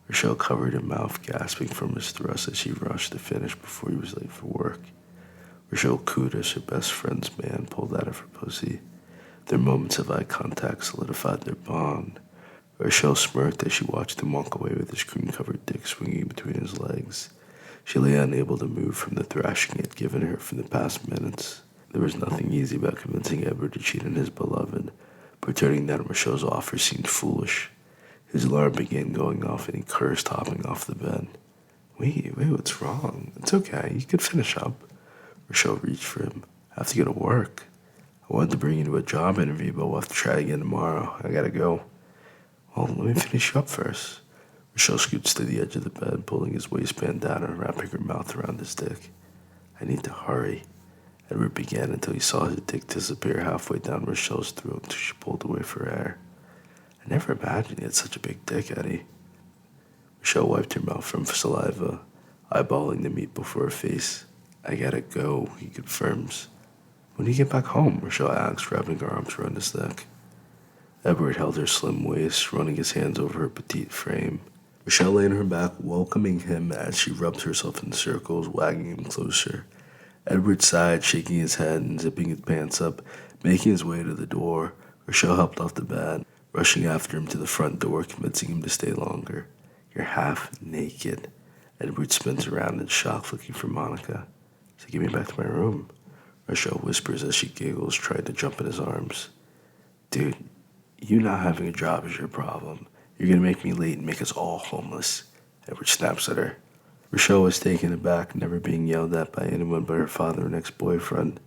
Rochelle covered her mouth, gasping from his thrust as she rushed to finish before he was late for work. Rochelle cooed as her best friend's man pulled out of her pussy. Their moments of eye contact solidified their bond. Rochelle smirked as she watched him walk away with his cream-covered dick swinging between his legs. She lay unable to move from the thrashing he had given her for the past minutes. There was nothing easy about convincing Edward to cheat on his beloved, but turning down Rochelle's offer seemed foolish. His alarm began going off and he cursed, hopping off the bed. Wait, what's wrong? It's okay, you can finish up. Rochelle reached for him. I have to go to work. I wanted to bring you to a job interview, but we'll have to try again tomorrow. I gotta go. Well, let me finish you up first. Rochelle scoots to the edge of the bed, pulling his waistband down and wrapping her mouth around his dick. I need to hurry. Edward began until he saw his dick disappear halfway down Rochelle's throat until she pulled away for air. I never imagined he had such a big dick, Eddie. Rochelle wiped her mouth from saliva, eyeballing the meat before her face. I gotta go, he confirms. When do you get back home? Rochelle asked, wrapping her arms around his neck. Edward held her slim waist, running his hands over her petite frame. Rochelle lay on her back, welcoming him as she rubbed herself in circles, wagging him closer. Edward sighed, shaking his head and zipping his pants up, making his way to the door. Rochelle helped off the bed, rushing after him to the front door, convincing him to stay longer. You're half naked. Edward spins around in shock, looking for Monica. So get me back to my room. Rochelle whispers as she giggles, trying to jump in his arms. Dude, you not having a job is your problem. You're gonna make me late and make us all homeless. Edward snaps at her. Rochelle was taken aback, never being yelled at by anyone but her father and ex-boyfriend.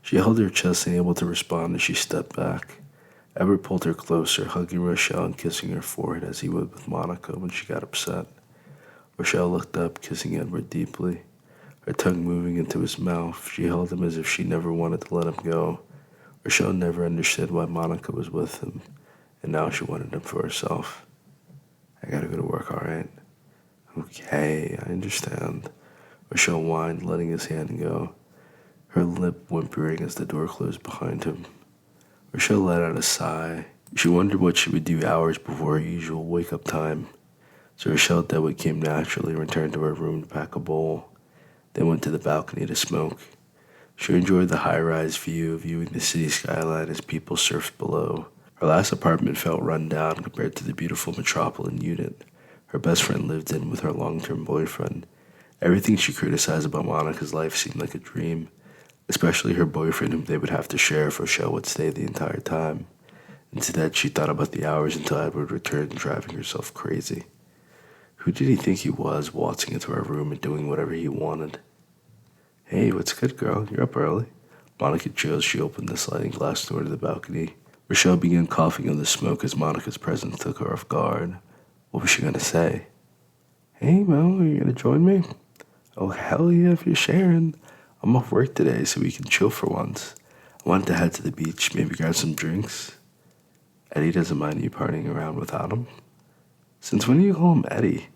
She held her chest, unable to respond as she stepped back. Edward pulled her closer, hugging Rochelle and kissing her forehead as he would with Monica when she got upset. Rochelle looked up, kissing Edward deeply, her tongue moving into his mouth. She held him as if she never wanted to let him go. Rochelle never understood why Monica was with him, and now she wanted him for herself. I gotta go to work, all right? Okay, I understand. Rochelle whined, letting his hand go, her lip whimpering as the door closed behind him. Rochelle let out a sigh. She wondered what she would do hours before her usual wake-up time. So Rochelle did what came naturally and returned to her room to pack a bowl, then went to the balcony to smoke. She enjoyed the high-rise view, viewing the city skyline as people surfed below. Her last apartment felt run down compared to the beautiful metropolitan unit her best friend lived in with her long-term boyfriend. Everything she criticized about Monica's life seemed like a dream, especially her boyfriend whom they would have to share if Rochelle would stay the entire time. Instead, she thought about the hours until Edward returned, driving herself crazy. Who did he think he was, waltzing into her room and doing whatever he wanted? Hey, what's good, girl? You're up early. Monica chilled as she opened the sliding glass door to the balcony. Rochelle began coughing on the smoke as Monica's presence took her off guard. What was she going to say? Hey, Mel, are you going to join me? Oh, hell yeah, if you're sharing. I'm off work today, so we can chill for once. I wanted to head to the beach, maybe grab some drinks. Eddie doesn't mind you partying around without him. Since when do you call him Eddie?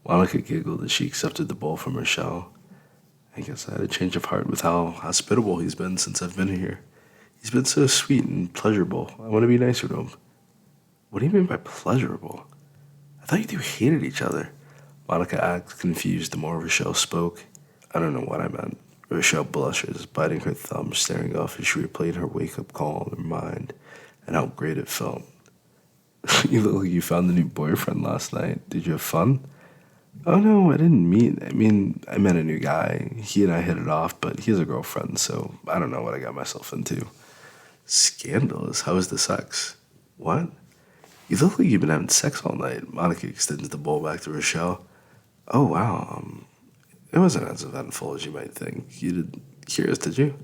Monica giggled as she accepted the bowl from Rochelle. I guess I had a change of heart with how hospitable he's been since I've been here. He's been so sweet and pleasurable. I want to be nicer to him. What do you mean by pleasurable? I thought you two hated each other. Monica acted confused the more Rochelle spoke. I don't know what I meant. Rochelle blushes, biting her thumb, staring off as she replayed her wake-up call in her mind and how great it felt. You look like you found a new boyfriend last night. Did you have fun? Oh, no, I met a new guy. He and I hit it off, but he has a girlfriend, so I don't know what I got myself into. Scandalous. How was the sex? What? You look like you've been having sex all night. Monica extends the bowl back to Rochelle. Oh, wow. It wasn't as eventful as you might think. You didn't hear us, did you?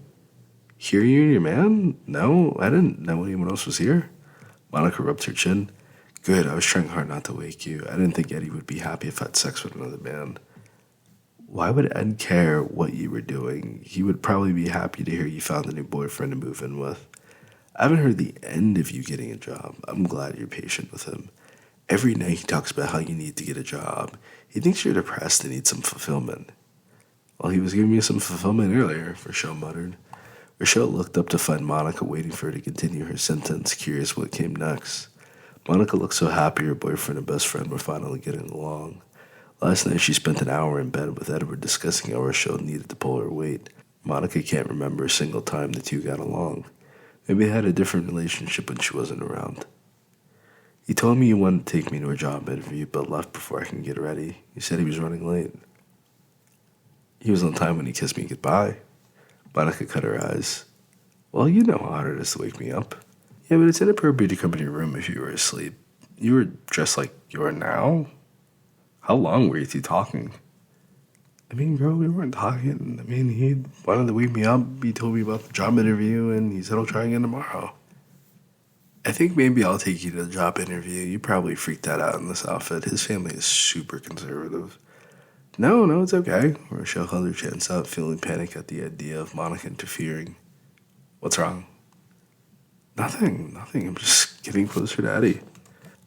Hear you and your man? No, I didn't know anyone else was here. Monica rubbed her chin. Good, I was trying hard not to wake you. I didn't think Eddie would be happy if I had sex with another man. Why would Ed care what you were doing? He would probably be happy to hear you found a new boyfriend to move in with. I haven't heard the end of you getting a job. I'm glad you're patient with him. Every night he talks about how you need to get a job. He thinks you're depressed and need some fulfillment. Well, he was giving me some fulfillment earlier, Rochelle muttered. Rochelle looked up to find Monica waiting for her to continue her sentence, curious what came next. Monica looked so happy her boyfriend and best friend were finally getting along. Last night she spent an hour in bed with Edward discussing how Rochelle needed to pull her weight. Monica can't remember a single time the two got along. Maybe they had a different relationship when she wasn't around. He told me he wanted to take me to a job interview, but left before I can get ready. He said he was running late. He was on time when he kissed me goodbye. Monica cut her eyes. Well, you know how hard it is to wake me up. Yeah, but it's inappropriate to come in your room if you were asleep. You were dressed like you are now? How long were you two talking? I mean, girl, we weren't talking. I mean, he wanted to wake me up. He told me about the job interview, and he said he'll try again tomorrow. I think maybe I'll take you to the job interview. You probably freaked that out in this outfit. His family is super conservative. No, it's okay. Rochelle held her chins out, feeling panic at the idea of Monica interfering. What's wrong? Nothing. I'm just getting closer to Eddie.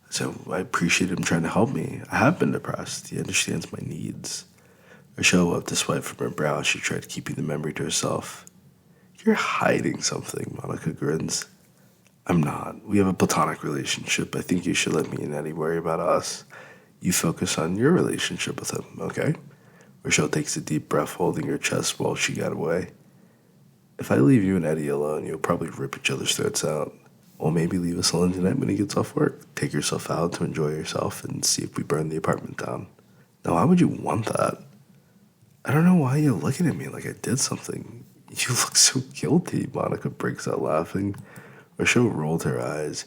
So I appreciate him trying to help me. I have been depressed. He understands my needs. Rochelle wiped a sweat from her brow as she tried keeping the memory to herself. You're hiding something, Monica grins. I'm not. We have a platonic relationship. I think you should let me and Eddie worry about us. You focus on your relationship with him, okay? Rochelle takes a deep breath, holding her chest while she got away. If I leave you and Eddie alone, you'll probably rip each other's throats out. Or maybe leave us alone tonight when he gets off work. Take yourself out to enjoy yourself and see if we burn the apartment down. Now, why would you want that? I don't know why you're looking at me like I did something. You look so guilty, Monica breaks out laughing. Rochelle rolled her eyes.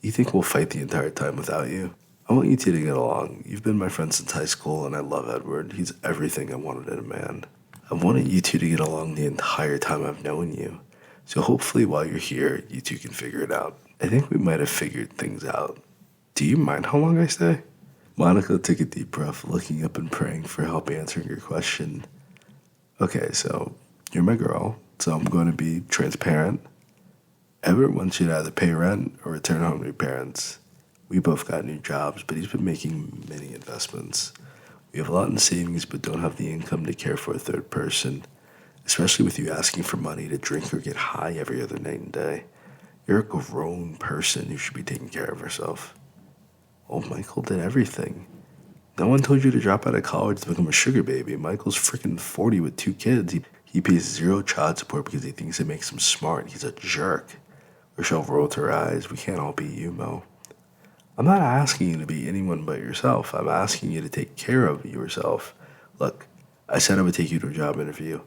You think we'll fight the entire time without you? I want you two to get along. You've been my friend since high school, and I love Edward. He's everything I wanted in a man. I've wanted you two to get along the entire time I've known you. So hopefully while you're here, you two can figure it out. I think we might have figured things out. Do you mind how long I stay? Monica took a deep breath, looking up and praying for help answering your question. Okay, so you're my girl, so I'm going to be transparent. Edward wants you to either pay rent or return home to your parents. We both got new jobs, but he's been making many investments. We have a lot in savings, but don't have the income to care for a third person, especially with you asking for money to drink or get high every other night and day. You're a grown person who should be taking care of herself. Oh, Michael did everything. No one told you to drop out of college to become a sugar baby. Michael's freaking 40 with 2 kids. He pays 0 child support because he thinks it makes him smart. He's a jerk. Rochelle rolled her eyes. We can't all be you, Mo. I'm not asking you to be anyone but yourself. I'm asking you to take care of yourself. Look, I said I would take you to a job interview.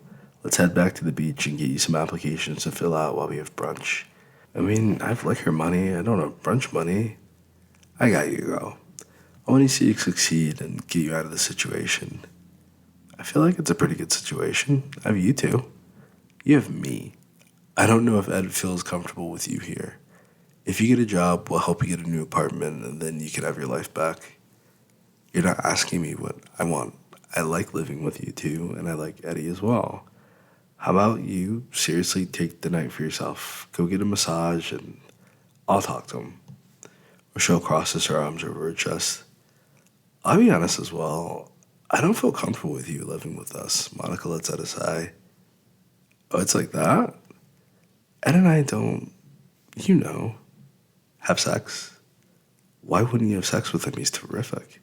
Let's head back to the beach and get you some applications to fill out while we have brunch. I mean, I have liquor money. I don't have brunch money. I got you, girl. I want to see you succeed and get you out of the situation. I feel like it's a pretty good situation. I have you two. You have me. I don't know if Ed feels comfortable with you here. If you get a job, we'll help you get a new apartment, and then you can have your life back. You're not asking me what I want. I like living with you two, and I like Eddie as well. How about you seriously take the night for yourself? Go get a massage, and I'll talk to him. Rochelle crosses her arms over her chest. I'll be honest as well. I don't feel comfortable with you living with us. Monica lets out a sigh. Oh, it's like that? Ed and I don't, have sex. Why wouldn't you have sex with him? He's terrific.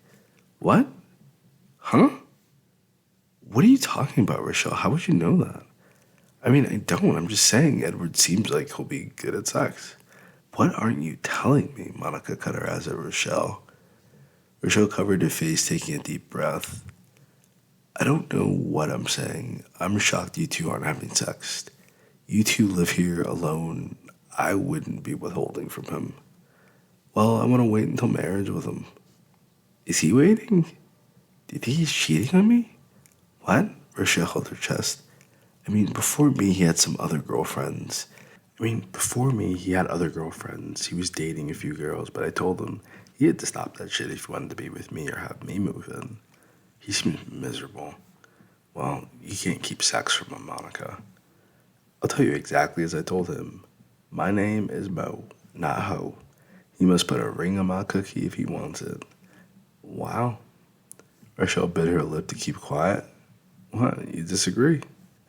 What? Huh? What are you talking about, Rochelle? How would you know that? I mean, I don't. I'm just saying Edward seems like he'll be good at sex. What aren't you telling me? Monica cut her eyes at Rochelle. Rochelle covered her face, taking a deep breath. I don't know what I'm saying. I'm shocked you two aren't having sex. You two live here alone. I wouldn't be withholding from him. Well, I want to wait until marriage with him. Is he waiting? Do you think he's cheating on me? What? Rochelle held her chest. Before me, he had some other girlfriends. Before me, he had other girlfriends. He was dating a few girls, but I told him he had to stop that shit if he wanted to be with me or have me move in. He seemed miserable. Well, you can't keep sex from him, Monica. I'll tell you exactly as I told him. My name is Mo, not Ho. He must put a ring on my cookie if he wants it. Wow. Rochelle bit her lip to keep quiet. What? You disagree?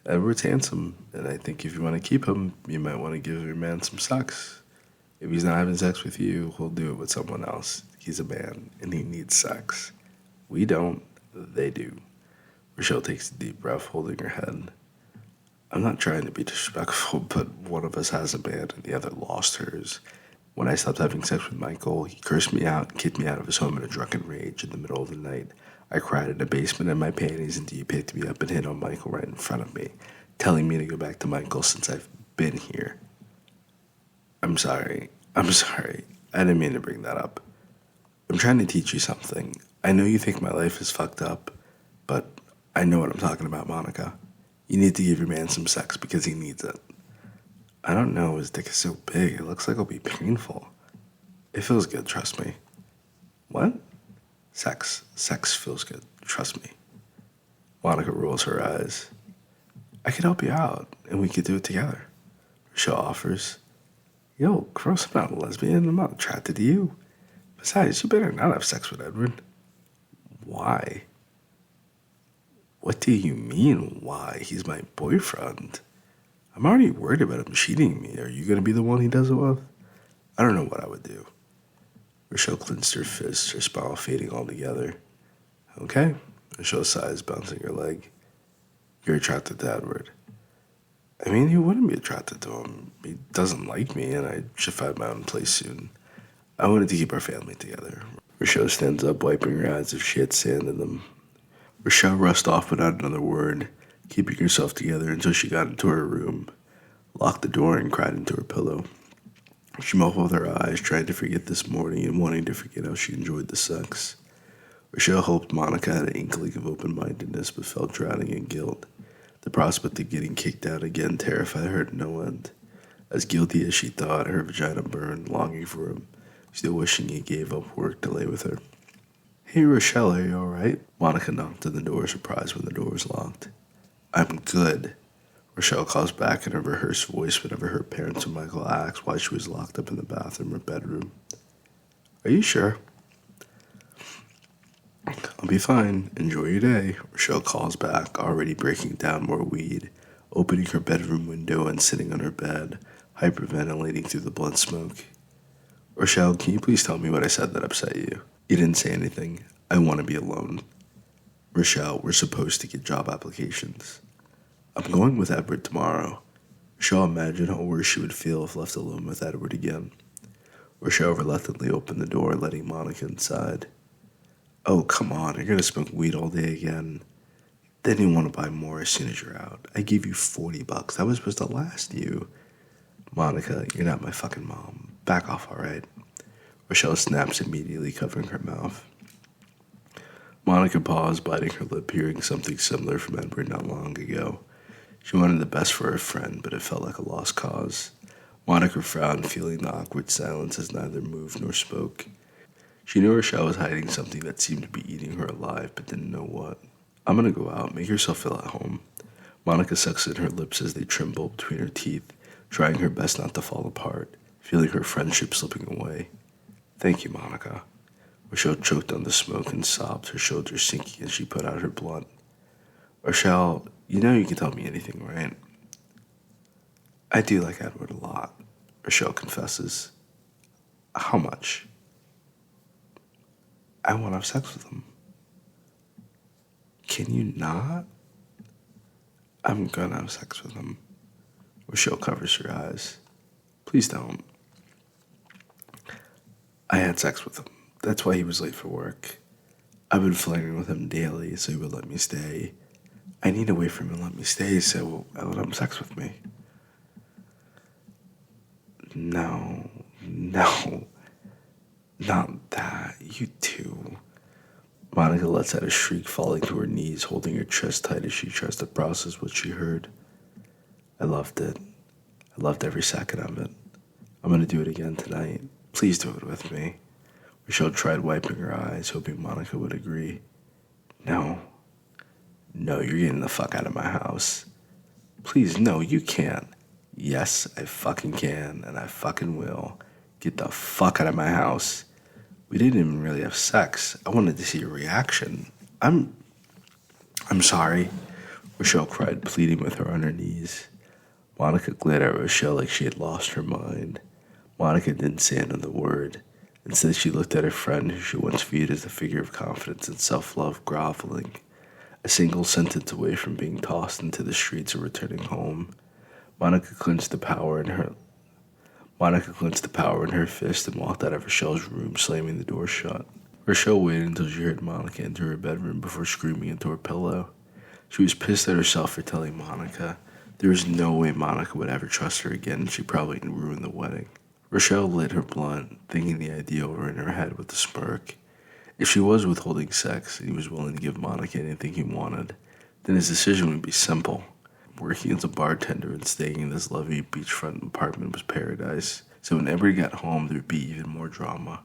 Edward's handsome, and I think if you want to keep him, you might want to give your man some sex. If he's not having sex with you, he'll do it with someone else. He's a man, and he needs sex. We don't, they do. Rochelle takes a deep breath, holding her head. I'm not trying to be disrespectful, but one of us has a man and the other lost hers. When I stopped having sex with Michael, he cursed me out and kicked me out of his home in a drunken rage in the middle of the night. I cried in the basement in my panties until he picked me up and hit on Michael right in front of me, telling me to go back to Michael since I've been here. I'm sorry. I didn't mean to bring that up. I'm trying to teach you something. I know you think my life is fucked up, but I know what I'm talking about, Monica. You need to give your man some sex because he needs it. I don't know, his dick is so big, it looks like it'll be painful. It feels good, trust me. What? Sex. Sex feels good, trust me. Monica rolls her eyes. I could help you out, and we could do it together. Rochelle offers. Yo, gross, I'm not a lesbian, I'm not attracted to you. Besides, you better not have sex with Edward. Why? What do you mean, why? He's my boyfriend. I'm already worried about him cheating me. Are you going to be the one he does it with? I don't know what I would do. Rochelle clenched her fists, her smile fading altogether. Okay. Rochelle sighs, bouncing her leg. You're attracted to Edward. Who wouldn't be attracted to him? He doesn't like me, and I should find my own place soon. I wanted to keep our family together. Rochelle stands up, wiping her eyes as if she had sand in them. Rochelle rushed off without another word, keeping herself together until she got into her room, locked the door, and cried into her pillow. She muffled her eyes, trying to forget this morning and wanting to forget how she enjoyed the sex. Rochelle hoped Monica had an inkling of open-mindedness, but felt drowning in guilt. The prospect of getting kicked out again terrified her to no end. As guilty as she thought, her vagina burned, longing for him, still wishing he gave up work to lay with her. Hey, Rochelle, are you all right? Monica knocked on the door, surprised when the door was locked. I'm good. Rochelle calls back in a rehearsed voice whenever her parents and Michael asked why she was locked up in the bathroom or bedroom. Are you sure? I'll be fine. Enjoy your day. Rochelle calls back, already breaking down more weed, opening her bedroom window and sitting on her bed, hyperventilating through the blunt smoke. Rochelle, can you please tell me what I said that upset you? You didn't say anything. I want to be alone. Rochelle, we're supposed to get job applications. I'm going with Edward tomorrow. Rochelle imagined how worse she would feel if left alone with Edward again. Rochelle reluctantly opened the door, letting Monica inside. Oh, come on, you're going to smoke weed all day again. Then you want to buy more as soon as you're out. I gave you $40. That was supposed to last you. Monica, you're not my fucking mom. Back off, all right? Rochelle snaps immediately, covering her mouth. Monica paused, biting her lip, hearing something similar from Edward not long ago. She wanted the best for her friend, but it felt like a lost cause. Monica frowned, feeling the awkward silence as neither moved nor spoke. She knew Rochelle was hiding something that seemed to be eating her alive, but didn't know what. I'm gonna go out. Make yourself feel at home. Monica sucks in her lips as they trembled between her teeth, trying her best not to fall apart, feeling her friendship slipping away. Thank you, Monica. Rochelle choked on the smoke and sobbed, her shoulders sinking as she put out her blunt. Rochelle, you know you can tell me anything, right? I do like Edward a lot, Rochelle confesses. How much? I want to have sex with him. Can you not? I'm gonna have sex with him. Rochelle covers her eyes. Please don't. I had sex with him. That's why he was late for work. I've been flirting with him daily, so he would let me stay. I need to wait for him to let me stay, so I let him have sex with me. No, not that. You too. Monica lets out a shriek, falling to her knees, holding her chest tight as she tries to process what she heard. I loved it. I loved every second of it. I'm gonna do it again tonight. Please do it with me. Rochelle tried wiping her eyes, hoping Monica would agree. No. No, you're getting the fuck out of my house. Please, no, you can't. Yes, I fucking can, and I fucking will. Get the fuck out of my house. We didn't even really have sex. I wanted to see your reaction. I'm sorry. Rochelle cried, pleading with her on her knees. Monica glared at Rochelle like she had lost her mind. Monica didn't say another word. Instead, she looked at her friend, who she once viewed as a figure of confidence and self-love, groveling, a single sentence away from being tossed into the streets or returning home. Monica clenched the power in her fist and walked out of Rochelle's room, slamming the door shut. Rochelle waited until she heard Monica enter her bedroom before screaming into her pillow. She was pissed at herself for telling Monica. There was no way Monica would ever trust her again, and she probably ruined the wedding. Rochelle lit her blunt, thinking the idea over in her head with a smirk. If she was withholding sex and he was willing to give Monica anything he wanted, then his decision would be simple. Working as a bartender and staying in this lovely beachfront apartment was paradise, so whenever he got home there would be even more drama.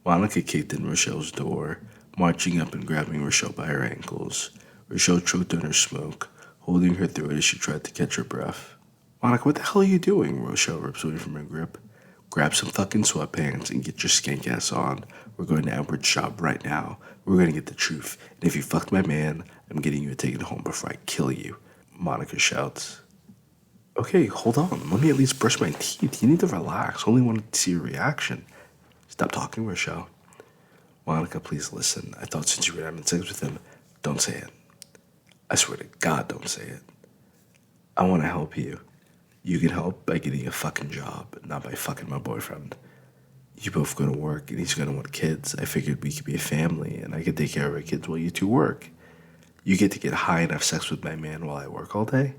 Monica kicked in Rochelle's door, marching up and grabbing Rochelle by her ankles. Rochelle choked on her smoke, holding her throat as she tried to catch her breath. Monica, what the hell are you doing? Rochelle rips away from her grip. Grab some fucking sweatpants and get your skank ass on. We're going to Edward's shop right now. We're going to get the truth. And if you fucked my man, I'm getting you taken home before I kill you. Monica shouts. Okay, hold on. Let me at least brush my teeth. You need to relax. Only wanted to see your reaction. Stop talking, Rochelle. Monica, please listen. I thought since you were having sex with him, don't say it. I swear to God, don't say it. I want to help you. You can help by getting a fucking job, not by fucking my boyfriend. You both go to work, and he's going to want kids. I figured we could be a family, and I could take care of our kids while you two work. You get to get high and have sex with my man while I work all day?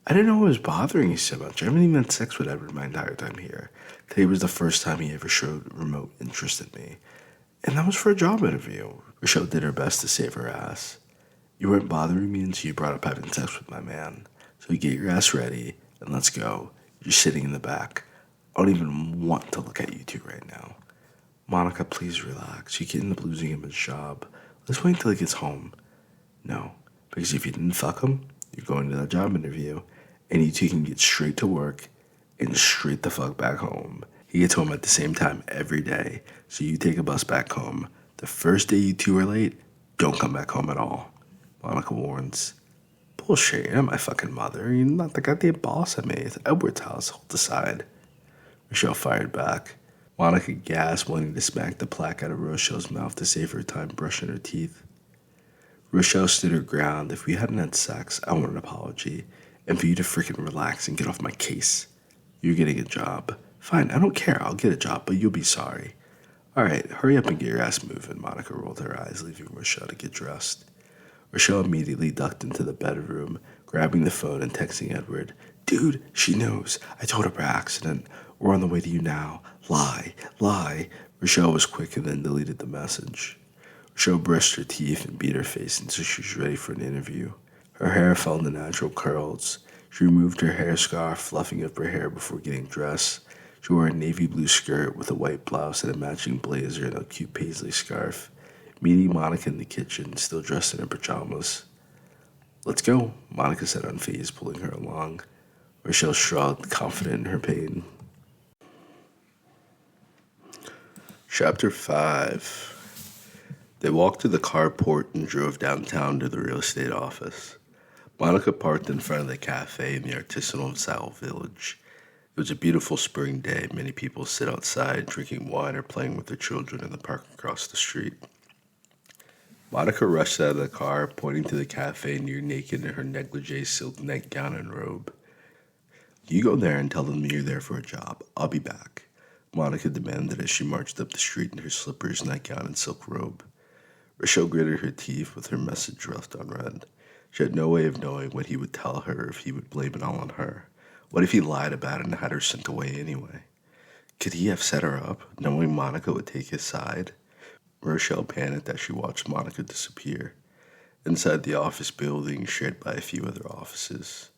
I didn't know what was bothering you so much. I haven't even had sex with Edward my entire time here. Today was the first time he ever showed remote interest in me. And that was for a job interview. Rochelle did her best to save her ass. You weren't bothering me until you brought up having sex with my man. So get your ass ready, and let's go. You're sitting in the back. I don't even want to look at you two right now. Monica, please relax. You're getting the losing him his job. Let's wait until he gets home. No, because if you didn't fuck him, you're going to that job interview, and you two can get straight to work and straight the fuck back home. He gets home at the same time every day, so you take a bus back home. The first day you two are late, don't come back home at all. Monica warns. Bullshit, you're not my fucking mother. You're not the goddamn boss I made. It's Edward's house. Hold aside. Rochelle fired back. Monica gasped, wanting to smack the plaque out of Rochelle's mouth to save her time brushing her teeth. Rochelle stood her ground. If we hadn't had sex, I want an apology. And for you to freaking relax and get off my case. You're getting a job. Fine, I don't care. I'll get a job, but you'll be sorry. All right, hurry up and get your ass moving. Monica rolled her eyes, leaving Rochelle to get dressed. Rochelle immediately ducked into the bedroom, grabbing the phone and texting Edward. Dude, she knows. I told her by accident. We're on the way to you now. Lie. Rochelle was quick and then deleted the message. Rochelle brushed her teeth and beat her face until she was ready for an interview. Her hair fell into natural curls. She removed her hair scarf, fluffing up her hair before getting dressed. She wore a navy blue skirt with a white blouse and a matching blazer and a cute paisley scarf. Meeting Monica in the kitchen, still dressed in her pajamas. Let's go, Monica said unfazed, pulling her along. Rochelle shrugged, confident in her pain. Chapter 5. They walked to the carport and drove downtown to the real estate office. Monica parked in front of the cafe in the artisanal style village. It was a beautiful spring day. Many people sit outside, drinking wine or playing with their children in the park across the street. Monica rushed out of the car, pointing to the cafe near naked in her negligee silk nightgown and robe. You go there and tell them you're there for a job. I'll be back, Monica demanded as she marched up the street in her slippers, nightgown, and silk robe. Rochelle gritted her teeth with her message left unread. She had no way of knowing what he would tell her if he would blame it all on her. What if he lied about it and had her sent away anyway? Could he have set her up, knowing Monica would take his side? Rochelle panicked as she watched Monica disappear inside the office building shared by a few other offices.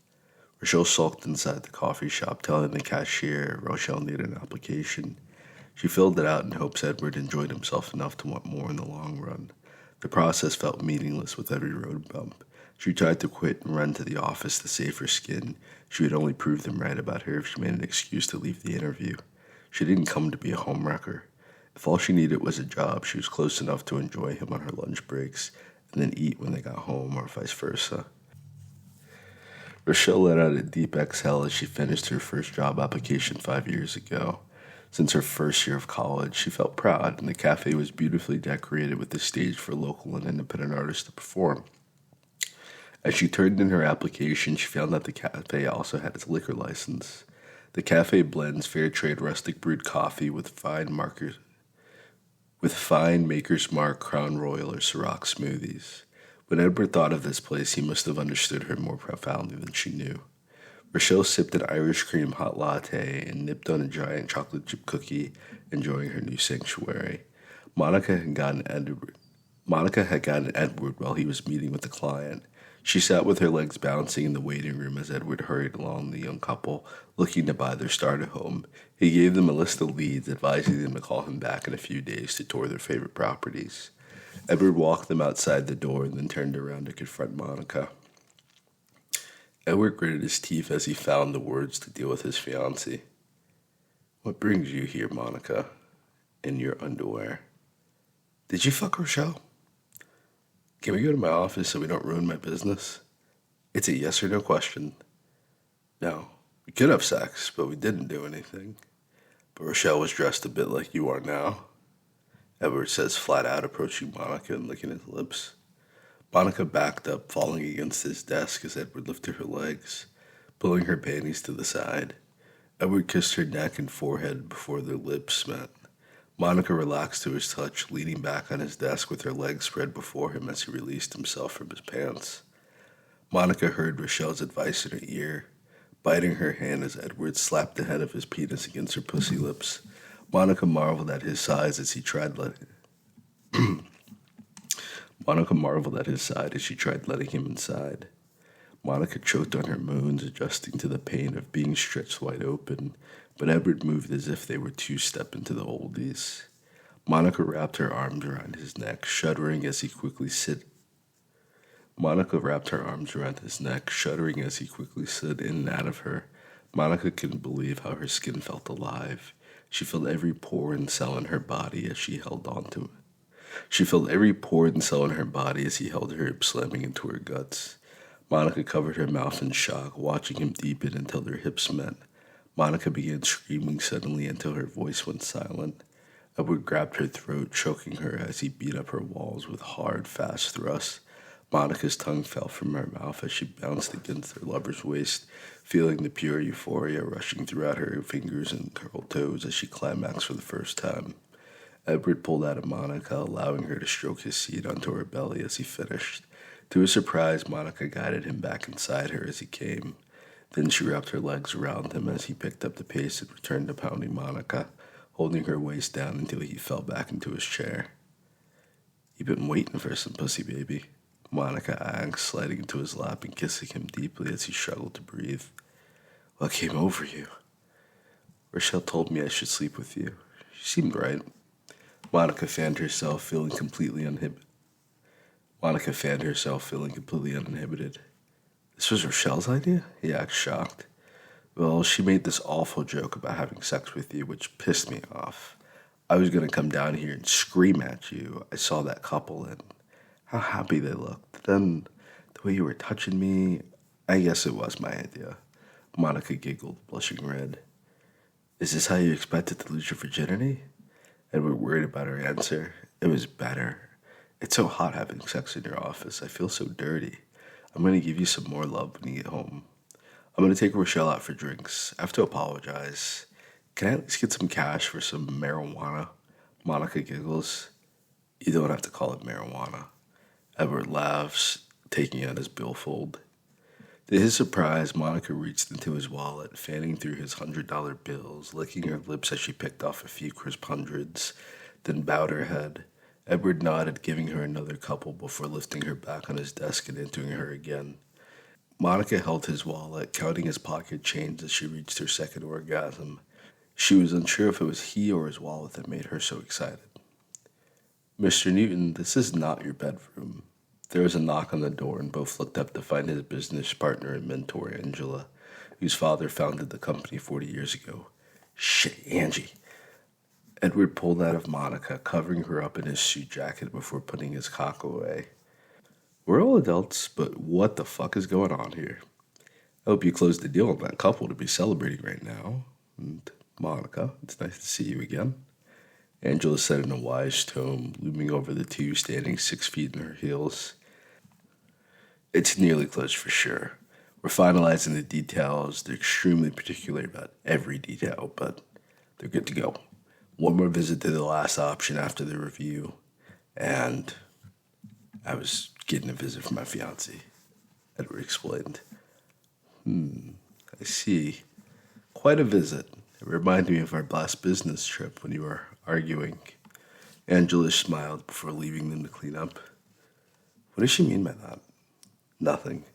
Rochelle sulked inside the coffee shop, telling the cashier Rochelle needed an application. She filled it out in hopes Edward enjoyed himself enough to want more in the long run. The process felt meaningless with every road bump. She tried to quit and run to the office to save her skin. She would only prove them right about her if she made an excuse to leave the interview. She didn't come to be a homewrecker. If all she needed was a job, she was close enough to enjoy him on her lunch breaks and then eat when they got home, or vice versa. Rochelle let out a deep exhale as she finished her first job application 5 years ago. Since her first year of college, she felt proud, and the cafe was beautifully decorated with a stage for local and independent artists to perform. As she turned in her application, she found that the cafe also had its liquor license. The cafe blends fair trade rustic brewed coffee with fine Maker's Mark, Crown Royal, or Ciroc smoothies. When Edward thought of this place, he must have understood her more profoundly than she knew. Rochelle sipped an Irish cream hot latte and nipped on a giant chocolate chip cookie, enjoying her new sanctuary. Monica had gotten Edward. Monica had gotten Edward while he was meeting with a client. She sat with her legs bouncing in the waiting room as Edward hurried along the young couple, looking to buy their starter home. He gave them a list of leads, advising them to call him back in a few days to tour their favorite properties. Edward walked them outside the door and then turned around to confront Monica. Edward gritted his teeth as he found the words to deal with his fiancée. "What brings you here, Monica, in your underwear? Did you fuck Rochelle? Can we go to my office so we don't ruin my business? It's a yes or no question. No, we could have sex, but we didn't do anything. But Rochelle was dressed a bit like you are now," Edward says flat out, approaching Monica and licking his lips. Monica backed up, falling against his desk as Edward lifted her legs, pulling her panties to the side. Edward kissed her neck and forehead before their lips met. Monica relaxed to his touch, leaning back on his desk with her legs spread before him as he released himself from his pants. Monica heard Rochelle's advice in her ear, biting her hand as Edward slapped the head of his penis against her pussy lips. Monica marveled at his size as he tried letting Monica marveled at his side as she tried letting him inside. Monica choked on her moans, adjusting to the pain of being stretched wide open, but Edward moved as if they were two-step into the oldies. Monica wrapped her arms around his neck, shuddering as he quickly slid. Monica wrapped her arms around his neck, shuddering as he quickly slid in and out of her. Monica couldn't believe how her skin felt alive. She felt every pore and cell in her body as she held on to it. She felt every pore and cell in her body as he held her hips slamming into her guts. Monica covered her mouth in shock, watching him deepen until their hips met. Monica began screaming suddenly until her voice went silent. Edward grabbed her throat, choking her as he beat up her walls with hard, fast thrusts. Monica's tongue fell from her mouth as she bounced against her lover's waist, feeling the pure euphoria rushing throughout her fingers and curled toes as she climaxed for the first time. Edward pulled out of Monica, allowing her to stroke his seat onto her belly as he finished. To his surprise, Monica guided him back inside her as he came. Then she wrapped her legs around him as he picked up the pace and returned to pounding Monica, holding her waist down until he fell back into his chair. "You've been waiting for some pussy, baby," Monica asked, sliding into his lap and kissing him deeply as he struggled to breathe. "What came over you?" "Rochelle told me I should sleep with you. She seemed right." Monica fanned herself, feeling completely uninhibited. "This was Rochelle's idea?" he asked, shocked. "Well, she made this awful joke about having sex with you, which pissed me off. I was going to come down here and scream at you. I saw that couple and how happy they looked. Then, the way you were touching me, I guess it was my idea." Monica giggled, blushing red. "Is this how you expected to lose your virginity?" Edward worried about her answer. "It was better. It's so hot having sex in your office. I feel so dirty. I'm going to give you some more love when you get home. I'm going to take Rochelle out for drinks. I have to apologize. Can I at least get some cash for some marijuana?" Monica giggles. "You don't have to call it marijuana." Edward laughs, taking out his billfold. To his surprise, Monica reached into his wallet, fanning through his $100 bills, licking her lips as she picked off a few crisp hundreds, then bowed her head. Edward nodded, giving her another couple before lifting her back on his desk and entering her again. Monica held his wallet, counting his pocket change as she reached her second orgasm. She was unsure if it was he or his wallet that made her so excited. Mr. Newton, this is not your bedroom. There was a knock on the door, and both looked up to find his business partner and mentor, Angela, whose father founded the company 40 years ago. Shit, Angie. Edward pulled out of Monica, covering her up in his suit jacket before putting his cock away. We're all adults, but what the fuck is going on here? I hope you closed the deal on that couple to be celebrating right now. And Monica, it's nice to see you again. Angela said in a wise tone, looming over the two standing 6 feet in her heels. It's nearly closed for sure. We're finalizing the details. They're extremely particular about every detail, but they're good to go. One more visit to the last option after the review, and I was getting a visit from my fiancée, Edward explained. I see. Quite a visit. It reminded me of our last business trip when you were arguing. Angela smiled before leaving them to clean up. What does she mean by that? Nothing.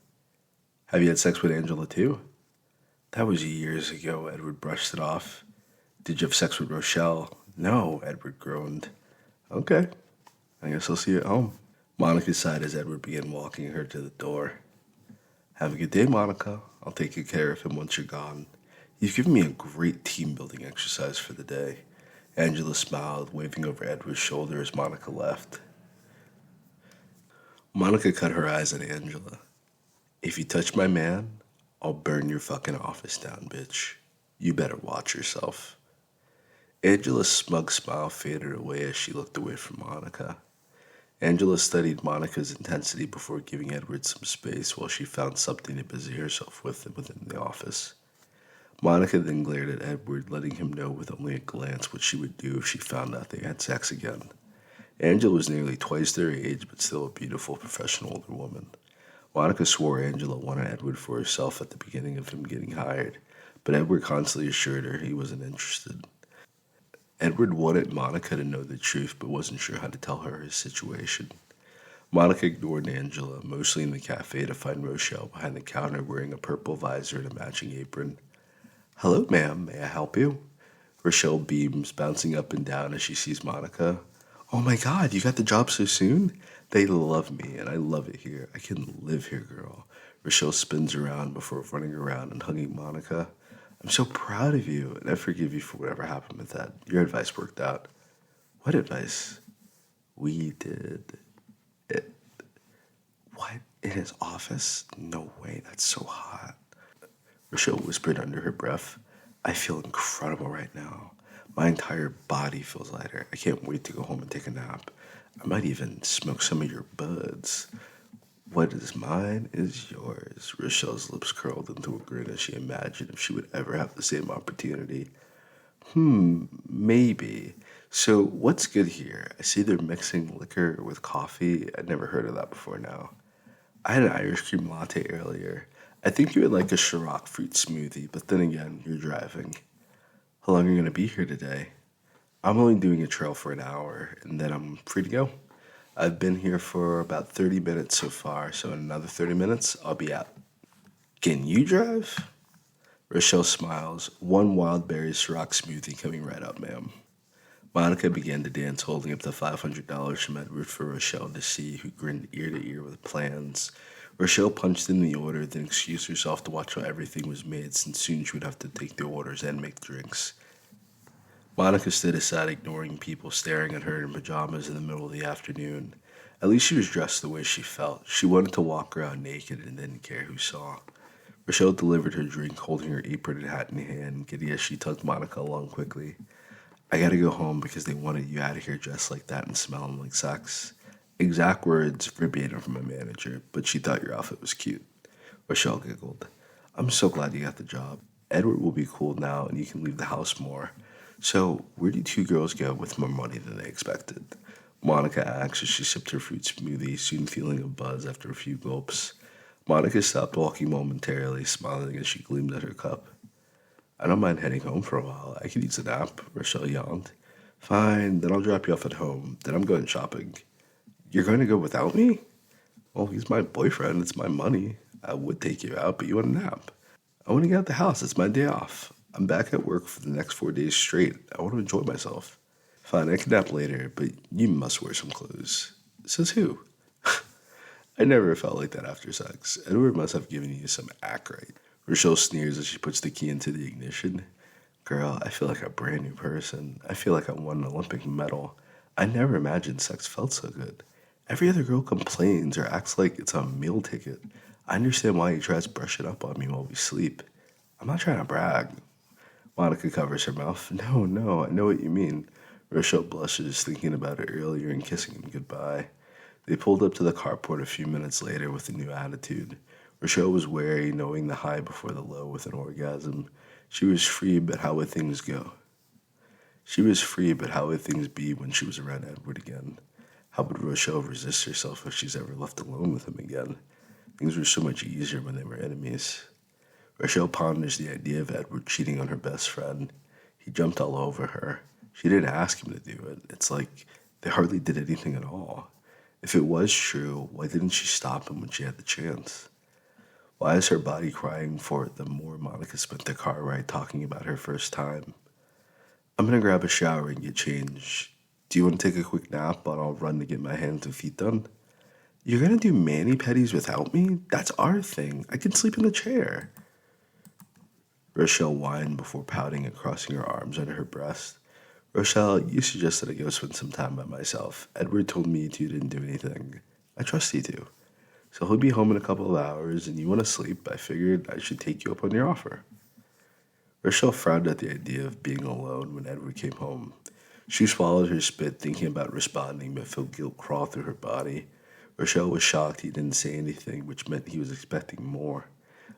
Have you had sex with Angela too? That was years ago, Edward brushed it off. Did you have sex with Rochelle? No, Edward groaned. Okay, I guess I'll see you at home. Monica sighed as Edward began walking her to the door. Have a good day, Monica. I'll take good care of him once you're gone. You've given me a great team-building exercise for the day. Angela smiled, waving over Edward's shoulder as Monica left. Monica cut her eyes at Angela. If you touch my man, I'll burn your fucking office down, bitch. You better watch yourself. Angela's smug smile faded away as she looked away from Monica. Angela studied Monica's intensity before giving Edward some space while she found something to busy herself with within the office. Monica then glared at Edward, letting him know with only a glance what she would do if she found out they had sex again. Angela was nearly twice their age, but still a beautiful, professional older woman. Monica swore Angela wanted Edward for herself at the beginning of him getting hired, but Edward constantly assured her he wasn't interested. Edward wanted Monica to know the truth, but wasn't sure how to tell her his situation. Monica ignored Angela, mostly in the cafe, to find Rochelle behind the counter wearing a purple visor and a matching apron. Hello, ma'am. May I help you? Rochelle beams, bouncing up and down as she sees Monica. Oh my God, you got the job so soon? They love me, and I love it here. I can live here, girl. Rochelle spins around before running around and hugging Monica. I'm so proud of you, and I forgive you for whatever happened with that. Your advice worked out. What advice? We did it. What? In his office? No way, that's so hot. Rochelle whispered under her breath. I feel incredible right now. My entire body feels lighter. I can't wait to go home and take a nap. I might even smoke some of your buds. What is mine is yours. Rochelle's lips curled into a grin as she imagined if she would ever have the same opportunity. Maybe. So what's good here? I see they're mixing liquor with coffee. I'd never heard of that before now. I had an Irish cream latte earlier. I think you would like a Ciroc fruit smoothie, but then again, you're driving. How long are you going to be here today? I'm only doing a trail for an hour, and then I'm free to go. I've been here for about 30 minutes so far, so in another 30 minutes, I'll be out. Can you drive? Rochelle smiles. One wild berry Ciroc smoothie coming right up, ma'am. Monica began to dance, holding up the $500 from Edward for Rochelle to see, who grinned ear to ear with plans. Rochelle punched in the order, then excused herself to watch while everything was made, since soon she would have to take the orders and make drinks. Monica stood aside, ignoring people staring at her in pajamas in the middle of the afternoon. At least she was dressed the way she felt. She wanted to walk around naked and didn't care who saw. Rochelle delivered her drink, holding her apron and hat in hand, giddy as she tugged Monica along quickly. I gotta go home because they wanted you out of here dressed like that and smelling like sex. Exact words verbatim from my manager, but she thought your outfit was cute. Rochelle giggled. I'm so glad you got the job. Edward will be cool now and you can leave the house more. So, where did two girls go with more money than they expected? Monica asked as she sipped her fruit smoothie, soon feeling a buzz after a few gulps. Monica stopped walking momentarily, smiling as she gleamed at her cup. I don't mind heading home for a while. I could use a nap, Rochelle yawned. Fine, then I'll drop you off at home. Then I'm going shopping. You're going to go without me? Well, he's my boyfriend. It's my money. I would take you out, but you want a nap. I want to get out the house. It's my day off. I'm back at work for the next 4 days straight. I want to enjoy myself. Fine, I can nap later, but you must wear some clothes. Says who? I never felt like that after sex. Edward must have given you some act right. Rochelle sneers as she puts the key into the ignition. Girl, I feel like a brand new person. I feel like I won an Olympic medal. I never imagined sex felt so good. Every other girl complains or acts like it's a meal ticket. I understand why he tries brushing up on me while we sleep. I'm not trying to brag. Monica covers her mouth. No, no, I know what you mean. Rochelle blushes, thinking about it earlier and kissing him goodbye. They pulled up to the carport a few minutes later with a new attitude. Rochelle was wary, knowing the high before the low with an orgasm. She was free, but how would things go? She was free, but how would things be when she was around Edward again? How would Rochelle resist herself if she's ever left alone with him again? Things were so much easier when they were enemies. Rochelle ponders the idea of Edward cheating on her best friend. He jumped all over her. She didn't ask him to do it. It's like they hardly did anything at all. If it was true, why didn't she stop him when she had the chance? Why is her body crying for it the more Monica spent the car ride talking about her first time? I'm gonna grab a shower and get changed. Do you want to take a quick nap while I'll run to get my hands and feet done? You're gonna do mani-pedis without me? That's our thing. I can sleep in the chair. Rochelle whined before pouting and crossing her arms under her breast. Rochelle, you suggested I go spend some time by myself. Edward told me you two didn't do anything. I trust you two. So he'll be home in a couple of hours, and you want to sleep. I figured I should take you up on your offer. Rochelle frowned at the idea of being alone when Edward came home. She swallowed her spit, thinking about responding, but felt guilt crawl through her body. Rochelle was shocked he didn't say anything, which meant he was expecting more.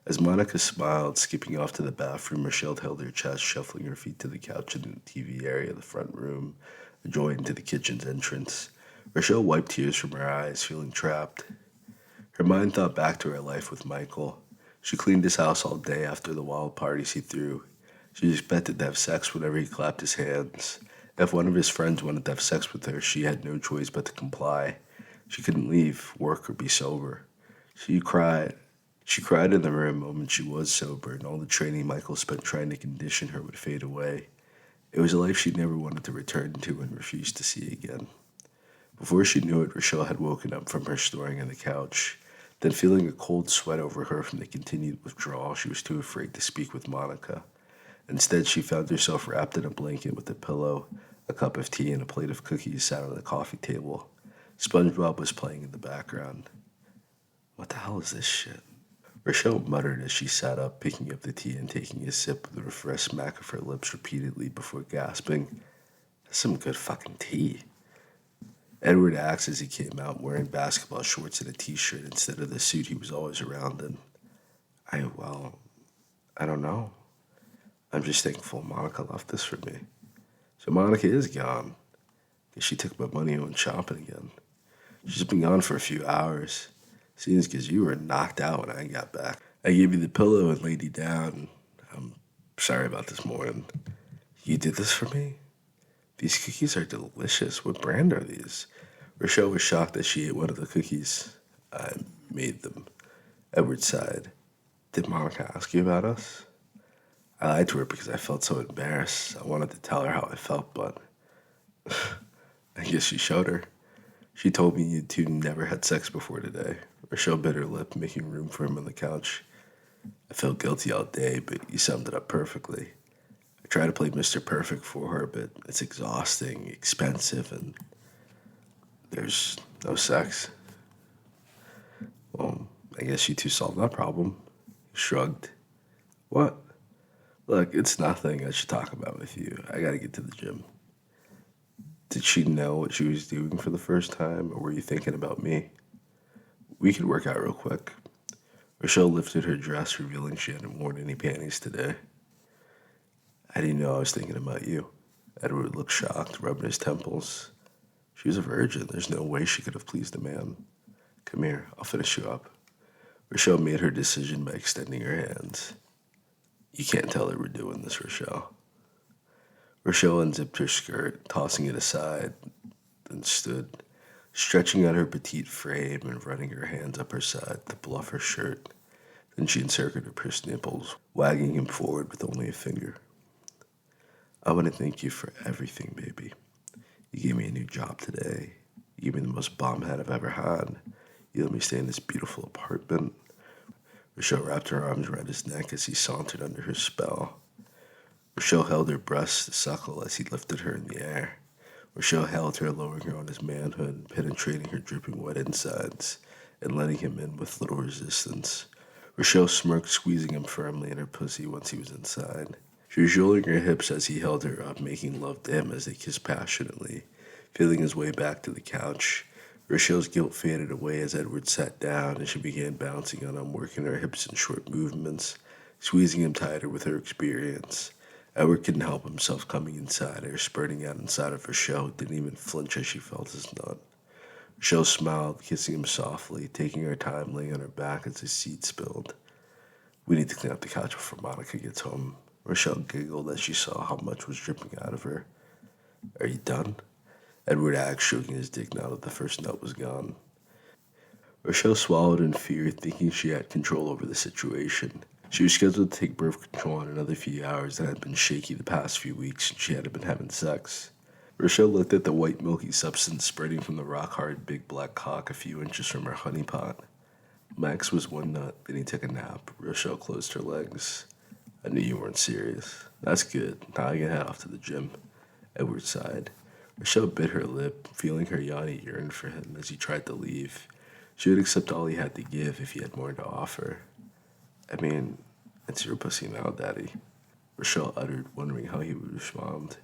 As Monica smiled, skipping off to the bathroom, Rochelle held her chest, shuffling her feet to the couch in the TV area of the front room, adjoining to the kitchen's entrance. Rochelle wiped tears from her eyes, feeling trapped. Her mind thought back to her life with Michael. She cleaned his house all day after the wild parties he threw. She expected to have sex whenever he clapped his hands. If one of his friends wanted to have sex with her, she had no choice but to comply. She couldn't leave, work, or be sober. She cried. She cried in the rare moment she was sober, and all the training Michael spent trying to condition her would fade away. It was a life she never wanted to return to and refused to see again. Before she knew it, Rochelle had woken up from her snoring on the couch. Then, feeling a cold sweat over her from the continued withdrawal, she was too afraid to speak with Monica. Instead, she found herself wrapped in a blanket with a pillow, a cup of tea, and a plate of cookies sat on the coffee table. SpongeBob was playing in the background. What the hell is this shit? Rochelle muttered as she sat up, picking up the tea and taking a sip with a refreshed smack of her lips repeatedly before gasping. That's some good fucking tea. Edward asked as he came out wearing basketball shorts and a t-shirt instead of the suit he was always around in. I don't know. I'm just thankful Monica left this for me. So Monica is gone. Guess she took my money and went shopping again. She's been gone for a few hours. Seems because you were knocked out when I got back. I gave you the pillow and laid you down. I'm sorry about this morning. You did this for me? These cookies are delicious. What brand are these? Rochelle was shocked that she ate one of the cookies. I made them. Edward sighed. Did Monica ask you about us? I lied to her because I felt so embarrassed. I wanted to tell her how I felt, but I guess she showed her. She told me you two never had sex before today. Rochelle bit her lip, making room for him on the couch. I felt guilty all day, but you summed it up perfectly. I try to play Mr. Perfect for her, but it's exhausting, expensive, and there's no sex. Well, I guess you two solved that problem. He shrugged. What? Look, it's nothing I should talk about with you. I gotta get to the gym. Did she know what she was doing for the first time, or were you thinking about me? We could work out real quick. Rochelle lifted her dress, revealing she hadn't worn any panties today. I didn't know I was thinking about you. Edward looked shocked, rubbing his temples. She was a virgin. There's no way she could have pleased a man. Come here, I'll finish you up. Rochelle made her decision by extending her hands. You can't tell that we're doing this, Rochelle. Rochelle unzipped her skirt, tossing it aside, then stood, stretching out her petite frame and running her hands up her side to pull off her shirt. Then she encircled her pursed nipples, wagging him forward with only a finger. I want to thank you for everything, baby. You gave me a new job today. You gave me the most bomb head I've ever had. You let me stay in this beautiful apartment. Rochelle wrapped her arms around his neck as he sauntered under her spell. Rochelle held her breasts to suckle as he lifted her in the air. Rochelle held her, lowering her on his manhood, penetrating her dripping wet insides, and letting him in with little resistance. Rochelle smirked, squeezing him firmly in her pussy once he was inside. She was rolling her hips as he held her up, making love to him as they kissed passionately, feeling his way back to the couch. Rochelle's guilt faded away as Edward sat down and she began bouncing on him, working her hips in short movements, squeezing him tighter with her experience. Edward couldn't help himself, coming inside her, spurting out inside of Rochelle, who didn't even flinch as she felt his nut. Rochelle smiled, kissing him softly, taking her time laying on her back as his seat spilled. We need to clean up the couch before Monica gets home. Rochelle giggled as she saw how much was dripping out of her. Are you done? Edward asked, stroking his dick now that the first nut was gone. Rochelle swallowed in fear, thinking she had control over the situation. She was scheduled to take birth control in another few hours and had been shaky the past few weeks, and she hadn't been having sex. Rochelle looked at the white milky substance spreading from the rock-hard big black cock a few inches from her honeypot. Max was one nut, then he took a nap. Rochelle closed her legs. I knew you weren't serious. That's good. Now I can head off to the gym. Edward sighed. Rochelle bit her lip, feeling her yawny yearn for him as he tried to leave. She would accept all he had to give if he had more to offer. I mean, it's your pussy now, Daddy, Rochelle uttered, wondering how he would respond.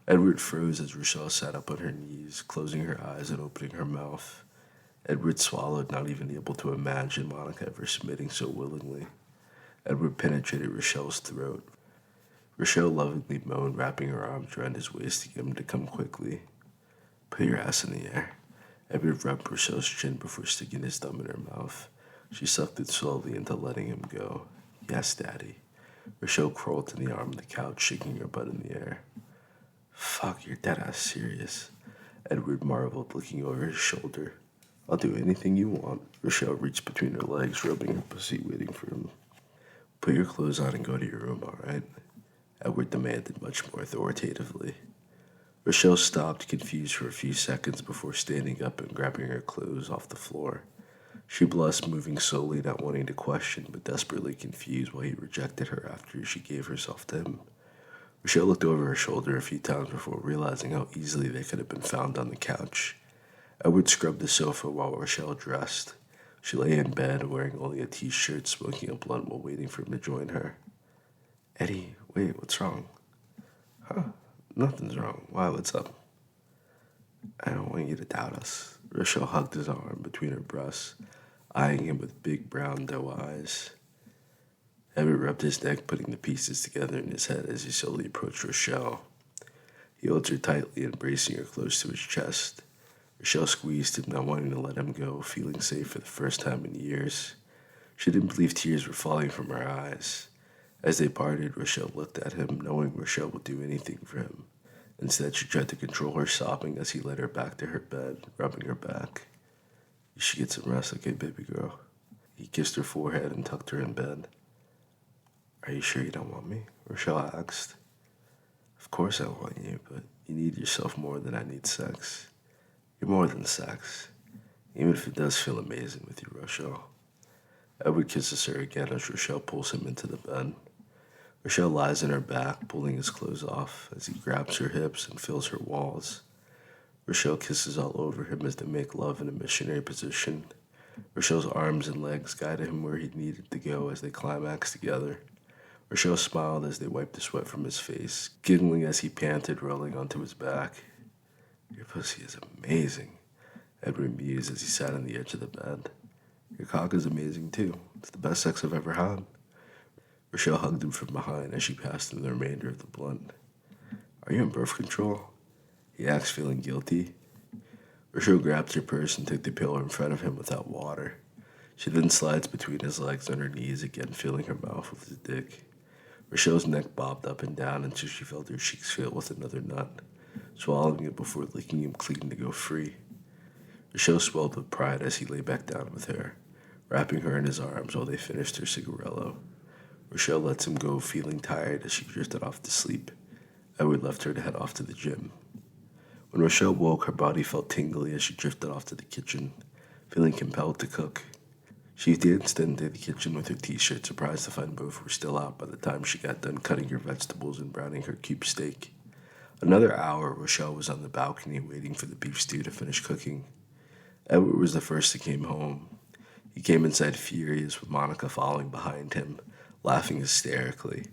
Edward froze as Rochelle sat up on her knees, closing her eyes and opening her mouth. Edward swallowed, not even able to imagine Monica ever submitting so willingly. Edward penetrated Rochelle's throat. Rochelle lovingly moaned, wrapping her arms around his waist to get him to come quickly. Put your ass in the air. Edward rubbed Rochelle's chin before sticking his thumb in her mouth. She sucked it slowly into letting him go. Yes, Daddy. Rochelle crawled to the arm of the couch, shaking her butt in the air. Fuck, you're dead-ass serious. Edward marveled, looking over his shoulder. I'll do anything you want. Rochelle reached between her legs, rubbing her pussy, waiting for him. Put your clothes on and go to your room, all right? Edward demanded much more authoritatively. Rochelle stopped, confused for a few seconds before standing up and grabbing her clothes off the floor. She blushed, moving slowly, not wanting to question, but desperately confused while he rejected her after she gave herself to him. Rochelle looked over her shoulder a few times before realizing how easily they could have been found on the couch. Edward scrubbed the sofa while Rochelle dressed. She lay in bed, wearing only a t-shirt, smoking a blunt while waiting for him to join her. Eddie, wait, what's wrong? Huh? Nothing's wrong. Why, what's up? I don't want you to doubt us. Rochelle hugged his arm between her breasts, eyeing him with big brown doe eyes. Edward rubbed his neck, putting the pieces together in his head as he slowly approached Rochelle. He held her tightly, embracing her close to his chest. Rochelle squeezed him, not wanting to let him go, feeling safe for the first time in years. She didn't believe tears were falling from her eyes. As they parted, Rochelle looked at him, knowing Rochelle would do anything for him. Instead, she tried to control her sobbing as he led her back to her bed, rubbing her back. You should get some rest, okay, baby girl? He kissed her forehead and tucked her in bed. Are you sure you don't want me? Rochelle asked. Of course I want you, but you need yourself more than I need sex. You're more than sex, even if it does feel amazing with you, Rochelle. Edward kisses her again as Rochelle pulls him into the bed. Rochelle lies on her back, pulling his clothes off as he grabs her hips and feels her walls. Rochelle kisses all over him as they make love in a missionary position. Rochelle's arms and legs guided him where he needed to go as they climaxed together. Rochelle smiled as they wiped the sweat from his face, giggling as he panted, rolling onto his back. Your pussy is amazing, Edward mused as he sat on the edge of the bed. Your cock is amazing too. It's the best sex I've ever had. Rochelle hugged him from behind as she passed him the remainder of the blunt. Are you on birth control? He asked, feeling guilty. Rochelle grabbed her purse and took the pillow in front of him without water. She then slides between his legs on her knees again, filling her mouth with his dick. Rochelle's neck bobbed up and down until she felt her cheeks fill with another nut, swallowing it before licking him clean to go free. Rochelle swelled with pride as he lay back down with her, wrapping her in his arms while they finished their cigarello. Rochelle lets him go, feeling tired as she drifted off to sleep. Edward left her to head off to the gym. When Rochelle woke, her body felt tingly as she drifted off to the kitchen, feeling compelled to cook. She danced into the kitchen with her t-shirt, surprised to find both were still out by the time she got done cutting her vegetables and browning her cube steak. Another hour, Rochelle was on the balcony waiting for the beef stew to finish cooking. Edward was the first to came home. He came inside furious with Monica following behind him, laughing hysterically.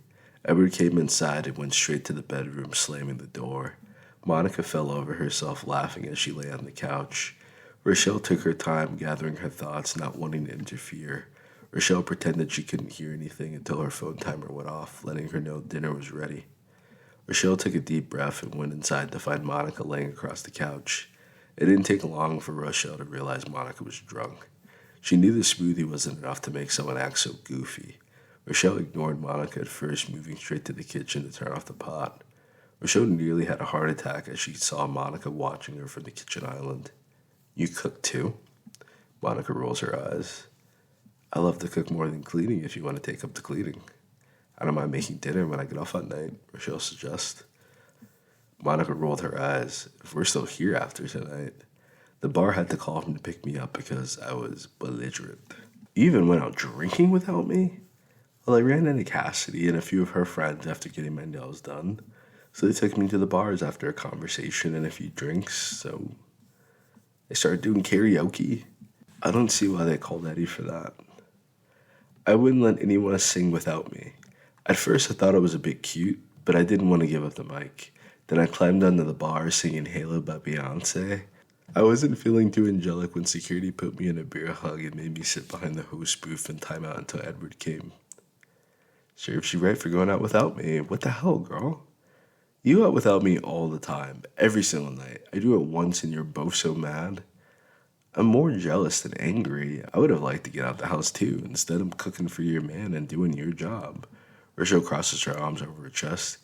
Edward came inside and went straight to the bedroom, slamming the door. Monica fell over herself, laughing as she lay on the couch. Rochelle took her time gathering her thoughts, not wanting to interfere. Rochelle pretended she couldn't hear anything until her phone timer went off, letting her know dinner was ready. Rochelle took a deep breath and went inside to find Monica laying across the couch. It didn't take long for Rochelle to realize Monica was drunk. She knew the smoothie wasn't enough to make someone act so goofy. Rochelle ignored Monica at first, moving straight to the kitchen to turn off the pot. Rochelle nearly had a heart attack as she saw Monica watching her from the kitchen island. "You cook too?" Monica rolls her eyes. "I love to cook more than cleaning if you want to take up the cleaning. I don't mind making dinner when I get off at night," Rochelle suggests. Monica rolled her eyes. "If we're still here after tonight." The bar had to call him to pick me up because I was belligerent. "You even went out drinking without me?" "Well, I ran into Cassidy and a few of her friends after getting my nails done. So they took me to the bars after a conversation and a few drinks, so they started doing karaoke. I don't see why they called Eddie for that. I wouldn't let anyone sing without me. At first I thought it was a bit cute, but I didn't want to give up the mic. Then I climbed onto the bar singing Halo by Beyonce. I wasn't feeling too angelic when security put me in a beer hug and made me sit behind the host booth and time out until Edward came. Serves you right for going out without me. What the hell, girl? You out without me all the time, every single night. I do it once and you're both so mad. I'm more jealous than angry. I would have liked to get out the house too. Instead, I'm cooking for your man and doing your job. Rochelle crosses her arms over her chest.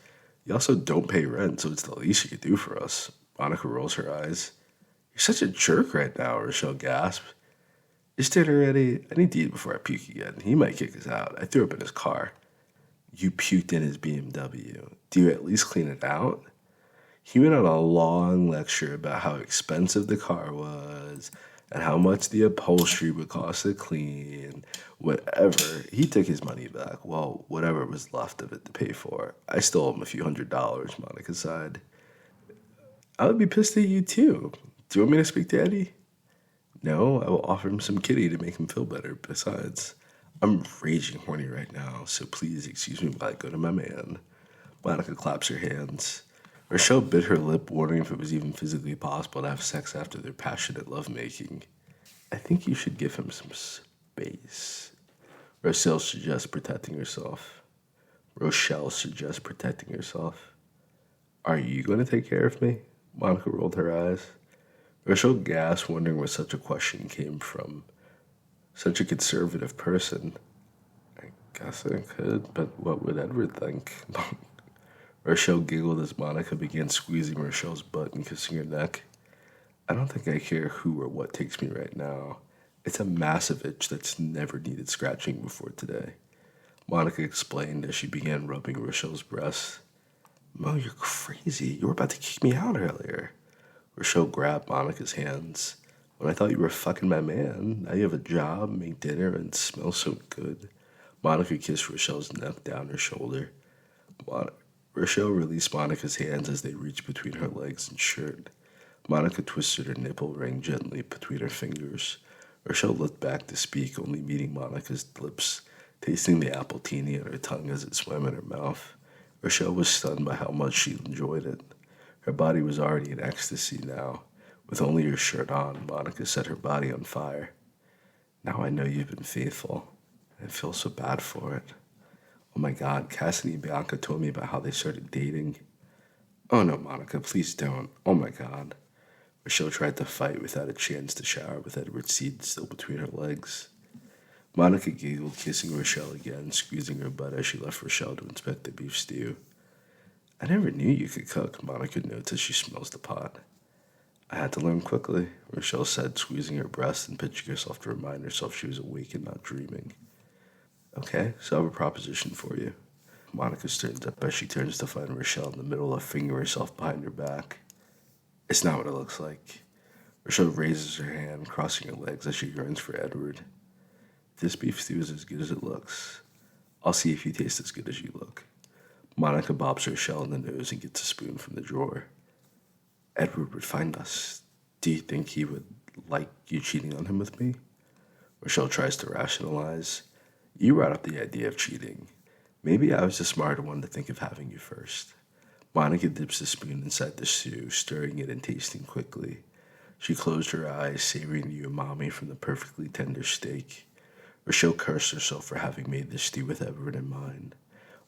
You also don't pay rent, so it's the least you could do for us. Monica rolls her eyes. You're such a jerk right now, Rochelle gasps. Is dinner ready? I need to eat before I puke again. He might kick us out. I threw up in his car. You puked in his BMW. Do you at least clean it out? He went on a long lecture about how expensive the car was and how much the upholstery would cost to clean. Whatever. He took his money back. Well, whatever was left of it to pay for. I still owe him a few $100s, Monica sighed. I would be pissed at you too. Do you want me to speak to Eddie? No, I will offer him some kitty to make him feel better. Besides, I'm raging horny right now, so please excuse me while I go to my man. Monica claps her hands. Rochelle bit her lip, wondering if it was even physically possible to have sex after their passionate lovemaking. I think you should give him some space. Rochelle suggests protecting herself. Are you going to take care of me? Monica rolled her eyes. Rochelle gasped, wondering where such a question came from. Such a conservative person. I guess I could, but what would Edward think? Rochelle giggled as Monica began squeezing Rochelle's butt and kissing her neck. I don't think I care who or what takes me right now. It's a massive itch that's never needed scratching before today. Monica explained as she began rubbing Rochelle's breasts. Mo, you're crazy. You were about to kick me out earlier. Rochelle grabbed Monica's hands. When I thought you were fucking my man, now you have a job, make dinner, and smell so good. Monica kissed Rochelle's neck down her shoulder. Rochelle released Monica's hands as they reached between her legs and shirt. Monica twisted her nipple ring gently between her fingers. Rochelle looked back to speak, only meeting Monica's lips, tasting the appletini on her tongue as it swam in her mouth. Rochelle was stunned by how much she enjoyed it. Her body was already in ecstasy now. With only her shirt on, Monica set her body on fire. Now I know you've been faithful. I feel so bad for it. Oh my God, Cassidy and Bianca told me about how they started dating. Oh no, Monica, please don't. Oh my God. Rochelle tried to fight without a chance to shower with Edward's seed still between her legs. Monica giggled, kissing Rochelle again, squeezing her butt as she left Rochelle to inspect the beef stew. I never knew you could cook, Monica notes as she smells the pot. I had to learn quickly, Rochelle said, squeezing her breast and pinching herself to remind herself she was awake and not dreaming. Okay, so I have a proposition for you. Monica turns up as she turns to find Rochelle in the middle of fingering herself behind her back. It's not what it looks like. Rochelle raises her hand, crossing her legs as she yearns for Edward. This beef stew is as good as it looks. I'll see if you taste as good as you look. Monica bobs Rochelle in the nose and gets a spoon from the drawer. Edward would find us. Do you think he would like you cheating on him with me? Rochelle tries to rationalize. You brought up the idea of cheating. Maybe I was the smarter one to think of having you first. Monica dips the spoon inside the stew, stirring it and tasting quickly. She closed her eyes, savoring the umami from the perfectly tender steak. Rochelle cursed herself for having made this stew with Edward in mind.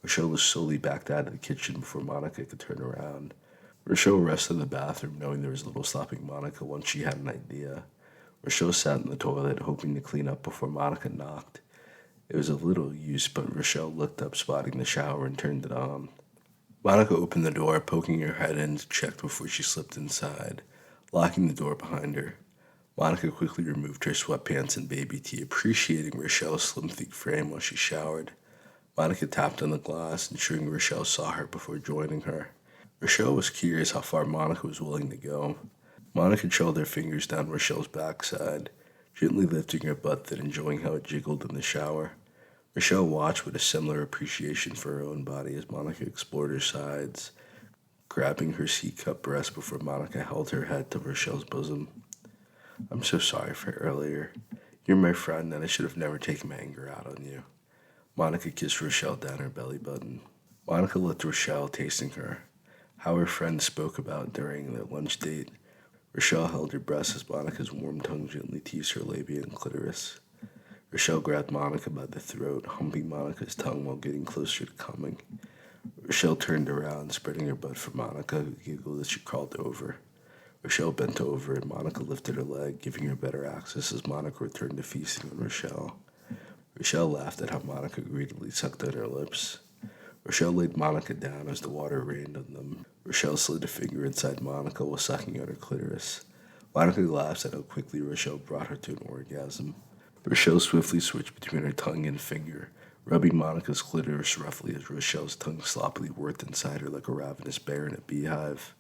Rochelle was slowly backed out of the kitchen before Monica could turn around. Rochelle rested in the bathroom, knowing there was little stopping Monica once she had an idea. Rochelle sat in the toilet, hoping to clean up before Monica knocked. It was of little use, but Rochelle looked up, spotting the shower, and turned it on. Monica opened the door, poking her head in to check before she slipped inside, locking the door behind her. Monica quickly removed her sweatpants and baby tee, appreciating Rochelle's slim, thick frame while she showered. Monica tapped on the glass, ensuring Rochelle saw her before joining her. Rochelle was curious how far Monica was willing to go. Monica trailed her fingers down Rochelle's backside, gently lifting her butt then enjoying how it jiggled in the shower. Rochelle watched with a similar appreciation for her own body as Monica explored her sides, grabbing her C-cup breast before Monica held her head to Rochelle's bosom. I'm so sorry for earlier. You're my friend, and I should have never taken my anger out on you. Monica kissed Rochelle down her belly button. Monica looked at Rochelle, tasting her. How her friend spoke about during their lunch date. Rochelle held her breast as Monica's warm tongue gently teased her labia and clitoris. Rochelle grabbed Monica by the throat, humping Monica's tongue while getting closer to coming. Rochelle turned around, spreading her butt for Monica, who giggled as she crawled over. Rochelle bent over, and Monica lifted her leg, giving her better access as Monica returned to feasting on Rochelle. Rochelle laughed at how Monica greedily sucked on her lips. Rochelle laid Monica down as the water rained on them. Rochelle slid a finger inside Monica while sucking on her clitoris. Monica laughed at how quickly Rochelle brought her to an orgasm. Rochelle swiftly switched between her tongue and finger, rubbing Monica's clitoris roughly as Rochelle's tongue sloppily worked inside her like a ravenous bear in a beehive.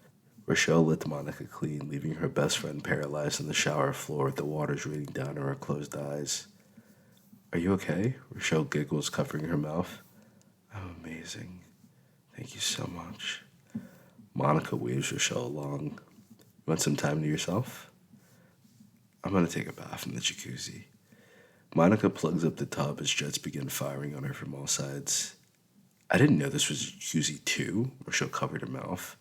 Rochelle licked Monica clean, leaving her best friend paralyzed on the shower floor with the waters raining down on her closed eyes. Are you okay? Rochelle giggles, covering her mouth. I'm amazing. Thank you so much. Monica waves Rochelle along. Want some time to yourself? I'm going to take a bath in the jacuzzi. Monica plugs up the tub as jets begin firing on her from all sides. I didn't know this was a jacuzzi too. Rochelle covered her mouth.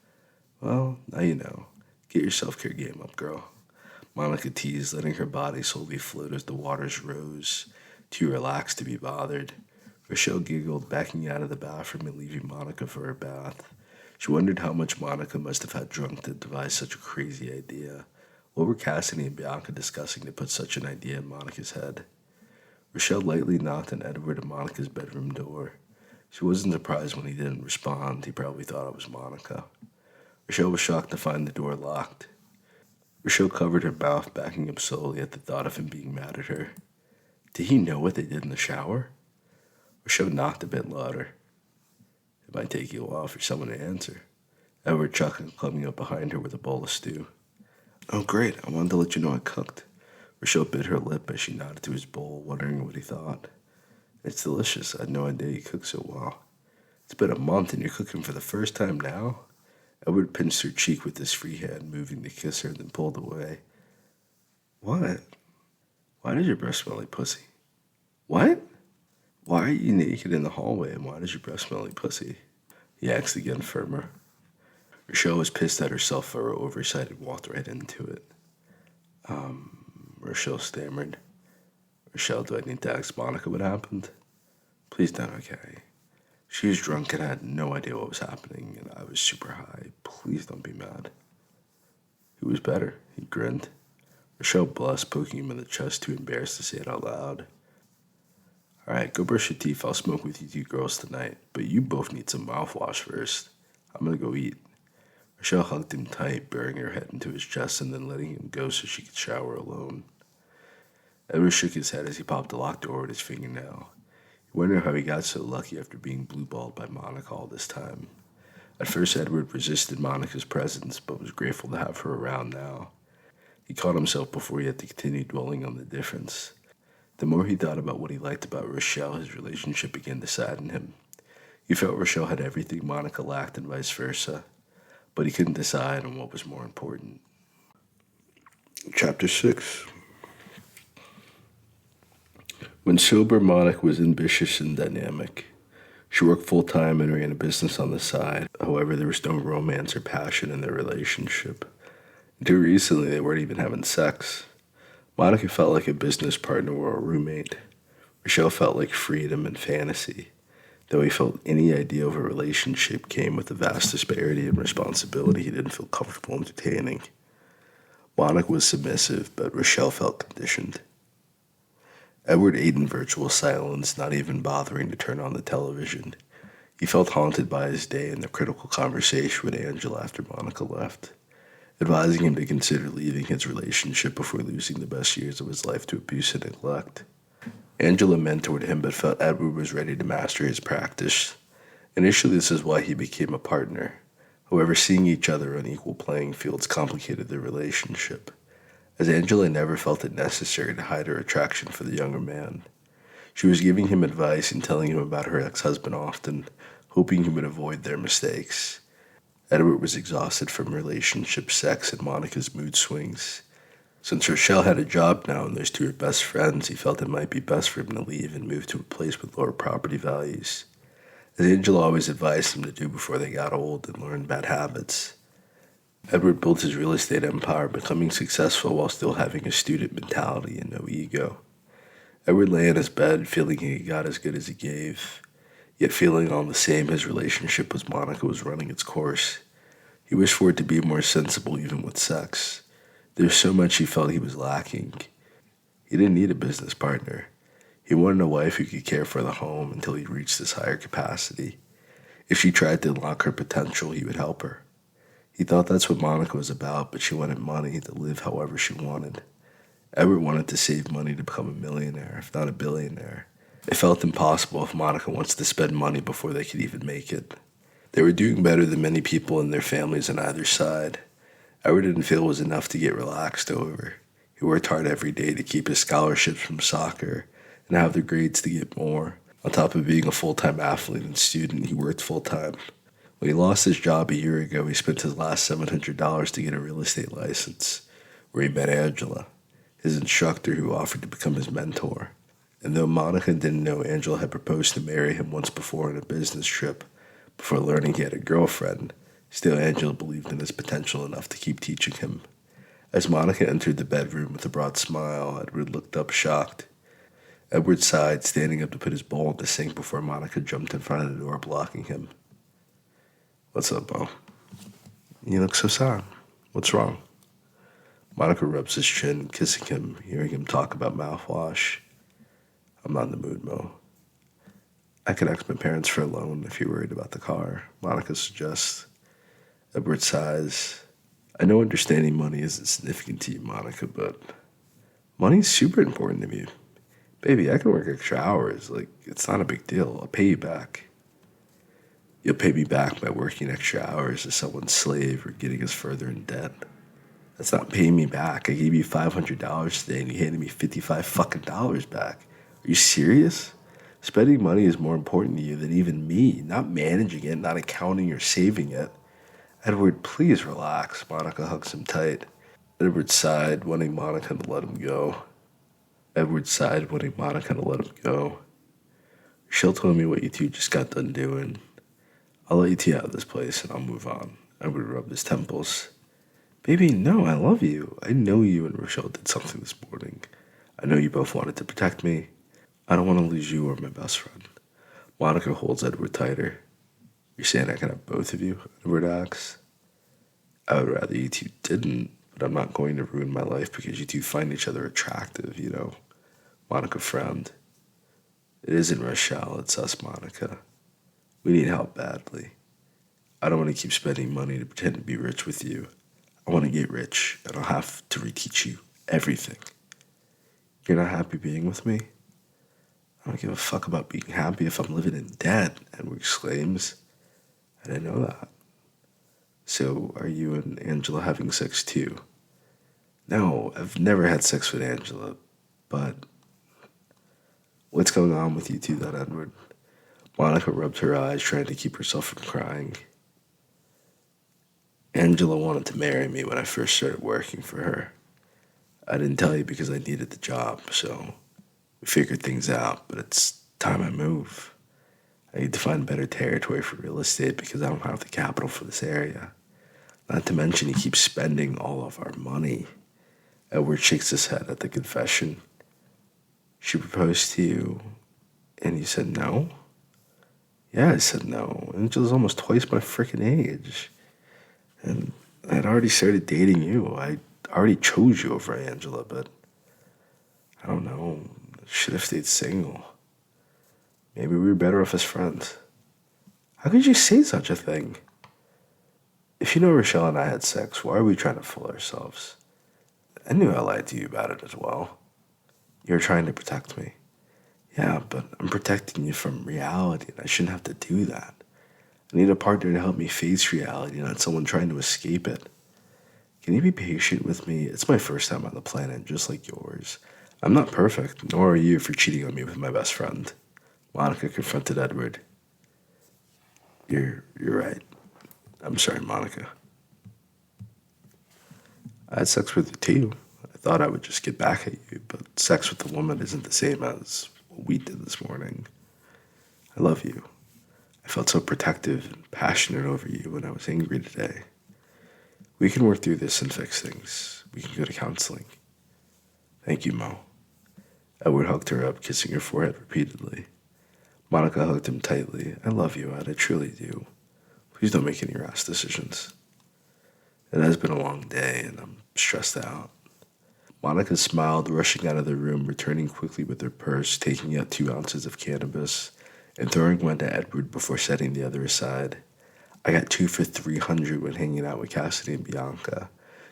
Well, now you know. Get your self-care game up, girl. Monica teased, letting her body slowly float as the waters rose, too relaxed to be bothered. Rochelle giggled, backing out of the bathroom and leaving Monica for her bath. She wondered how much Monica must have had drunk to devise such a crazy idea. What were Cassidy and Bianca discussing to put such an idea in Monica's head? Rochelle lightly knocked on Edward and Monica's bedroom door. She wasn't surprised when he didn't respond. He probably thought it was Monica. Rochelle was shocked to find the door locked. Rochelle covered her mouth, backing up slowly at the thought of him being mad at her. Did he know what they did in the shower? Rochelle knocked a bit louder. It might take you a while for someone to answer. Edward chuckled, coming up behind her with a bowl of stew. Oh, great. I wanted to let you know I cooked. Rochelle bit her lip as she nodded to his bowl, wondering what he thought. It's delicious. I had no idea you cooked so well. It's been a month and you're cooking for the first time now? Edward pinched her cheek with his free hand, moving to kiss her, then pulled away. What? Why does your breath smell like pussy? What? Why are you naked in the hallway, and why does your breath smell like pussy? He asked again, firmer. Rochelle was pissed at herself for her oversight and walked right into it. Rochelle stammered. Rochelle, do I need to ask Monica what happened? Please don't, okay? She was drunk and I had no idea what was happening, and I was super high. Please don't be mad. Who was better? He grinned. Rochelle blushed, poking him in the chest, too embarrassed to say it out loud. All right, go brush your teeth. I'll smoke with you two girls tonight, but you both need some mouthwash first. I'm gonna go eat. Rochelle hugged him tight, burying her head into his chest and then letting him go so she could shower alone. Edward shook his head as he popped the locked door with his fingernail. He wondered how he got so lucky after being blueballed by Monica all this time. At first, Edward resisted Monica's presence, but was grateful to have her around now. He caught himself before he had to continue dwelling on the difference. The more he thought about what he liked about Rochelle, his relationship began to sadden him. He felt Rochelle had everything Monica lacked and vice versa, but he couldn't decide on what was more important. Chapter 6. When sober, Monica was ambitious and dynamic. She worked full-time and ran a business on the side. However, there was no romance or passion in their relationship. Until recently, they weren't even having sex. Monica felt like a business partner or a roommate. Rochelle felt like freedom and fantasy, though he felt any idea of a relationship came with a vast disparity in responsibility he didn't feel comfortable entertaining. Monica was submissive, but Rochelle felt conditioned. Edward ate in virtual silence, not even bothering to turn on the television. He felt haunted by his day and the critical conversation with Angela after Monica left, advising him to consider leaving his relationship before losing the best years of his life to abuse and neglect. Angela mentored him but felt Edward was ready to master his practice. Initially, this is why he became a partner. However, seeing each other on equal playing fields complicated their relationship, as Angela never felt it necessary to hide her attraction for the younger man. She was giving him advice and telling him about her ex-husband often, hoping he would avoid their mistakes. Edward was exhausted from relationship, sex, and Monica's mood swings. Since Rochelle had a job now and those two were best friends, he felt it might be best for him to leave and move to a place with lower property values, as Angela always advised him to do before they got old and learned bad habits. Edward built his real estate empire, becoming successful while still having a student mentality and no ego. Edward lay in his bed, feeling he got as good as he gave, yet feeling all the same his relationship with Monica was running its course. He wished for it to be more sensible even with sex. There was so much he felt he was lacking. He didn't need a business partner. He wanted a wife who could care for the home until he reached this higher capacity. If she tried to unlock her potential, he would help her. He thought that's what Monica was about, but she wanted money to live however she wanted. Edward wanted to save money to become a millionaire, if not a billionaire. It felt impossible if Monica wants to spend money before they could even make it. They were doing better than many people in their families on either side. Edward didn't feel it was enough to get relaxed over. He worked hard every day to keep his scholarships from soccer and have the grades to get more. On top of being a full-time athlete and student, he worked full-time. When he lost his job a year ago, he spent his last $700 to get a real estate license, where he met Angela, his instructor who offered to become his mentor. And though Monica didn't know, Angela had proposed to marry him once before on a business trip, before learning he had a girlfriend, still Angela believed in his potential enough to keep teaching him. As Monica entered the bedroom with a broad smile, Edward looked up shocked. Edward sighed, standing up to put his bowl in the sink before Monica jumped in front of the door, blocking him. "What's up, Bo? You look so sad. What's wrong?" Monica rubs his chin, kissing him, hearing him talk about mouthwash. "I'm not in the mood, Mo. I could ask my parents for a loan if you're worried about the car," Monica suggests. Edward sighs. "I know understanding money isn't significant to you, Monica, but money's super important to me. Baby, I can work extra hours. It's not a big deal. I'll pay you back." "You'll pay me back by working extra hours as someone's slave or getting us further in debt. That's not paying me back. I gave you $500 today and you handed me $55 back. Are you serious? Spending money is more important to you than even me, not managing it, not accounting or saving it." "Edward, please relax." Monica hugs him tight. Edward sighed, wanting Monica to let him go. "She'll tell me what you two just got done doing. I'll let you two out of this place and I'll move on." Edward rubbed his temples. "Baby, no, I love you. I know you and Rochelle did something this morning. I know you both wanted to protect me. I don't want to lose you or my best friend." Monica holds Edward tighter. "You're saying I can have both of you?" Edward asks. "I would rather you two didn't, but I'm not going to ruin my life because you two find each other attractive, you know." Monica frowned. It isn't Rochelle, it's us, Monica. We need help badly. I don't want to keep spending money to pretend to be rich with you. I want to get rich, and I'll have to reteach you everything. You're not happy being with me? I don't give a fuck about being happy if I'm living in debt, Edward exclaims. I didn't know that. So, are you and Angela having sex too? No, I've never had sex with Angela, but what's going on with you two then, Edward? Monica rubbed her eyes, trying to keep herself from crying. Angela wanted to marry me when I first started working for her. I didn't tell you because I needed the job, so we figured things out, but it's time I move. I need to find better territory for real estate because I don't have the capital for this area. Not to mention he keeps spending all of our money. Edward shakes his head at the confession. She proposed to you, and you said no? Yeah, I said no. Angela's almost twice my freaking age. And I'd already started dating you. I already chose you over Angela, but I don't know. Should have stayed single. Maybe we were better off as friends. How could you say such a thing? If you know Rochelle and I had sex, why are we trying to fool ourselves? I knew I lied to you about it as well. You were trying to protect me. Yeah, but I'm protecting you from reality, and I shouldn't have to do that. I need a partner to help me face reality, not someone trying to escape it. Can you be patient with me? It's my first time on the planet, just like yours. I'm not perfect, nor are you for cheating on me with my best friend. Monica confronted Edward. You're right. I'm sorry, Monica. I had sex with you too. I thought I would just get back at you, but sex with a woman isn't the same as what we did this morning. I love you. I felt so protective and passionate over you when I was angry today. We can work through this and fix things. We can go to counseling. Thank you, Mo. Edward hugged her up, kissing her forehead repeatedly. Monica hugged him tightly. I love you, Ed. I truly do. Please don't make any rash decisions. It has been a long day, and I'm stressed out. Monica smiled, rushing out of the room, returning quickly with her purse, taking out 2 ounces of cannabis, and throwing one to Edward before setting the other aside. I got 2 for $300 when hanging out with Cassidy and Bianca.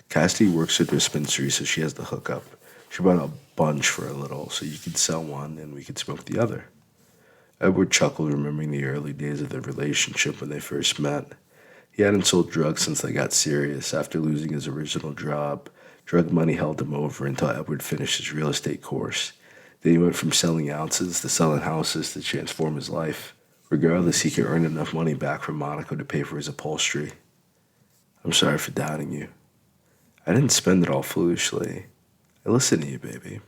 Cassidy works at the dispensary, so she has the hookup. She bought a bunch for a little, so you could sell one and we could smoke the other. Edward chuckled, remembering the early days of their relationship when they first met. He hadn't sold drugs since they got serious. After losing his original job, drug money held him over until Edward finished his real estate course. Then he went from selling ounces to selling houses to transform his life. Regardless, he could earn enough money back from Monaco to pay for his upholstery. I'm sorry for doubting you. I didn't spend it all foolishly. I listened to you, baby.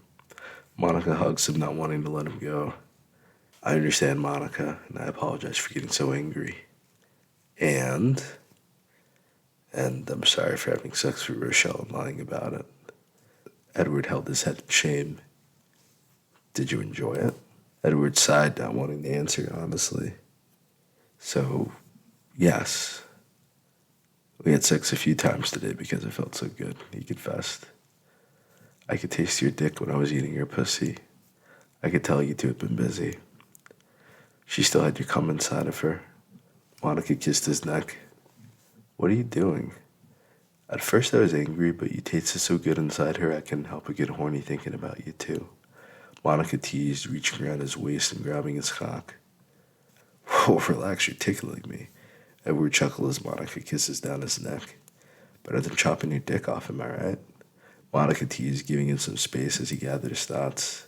Monica hugs him, not wanting to let him go. I understand, Monica, and I apologize for getting so angry. And I'm sorry for having sex with Rochelle and lying about it. Edward held his head in shame. Did you enjoy it? Edward sighed, not wanting to answer honestly. So, yes. We had sex a few times today because it felt so good, he confessed. I could taste your dick when I was eating your pussy. I could tell you two had been busy. She still had your cum inside of her. Monica kissed his neck. What are you doing? At first I was angry, but you tasted so good inside her I couldn't help but get horny thinking about you too. Monica teased, reaching around his waist and grabbing his cock. Whoa, relax, you're tickling me. Edward chuckled as Monica kisses down his neck. Better than chopping your dick off, am I right? Monica teased, giving him some space as he gathered his thoughts.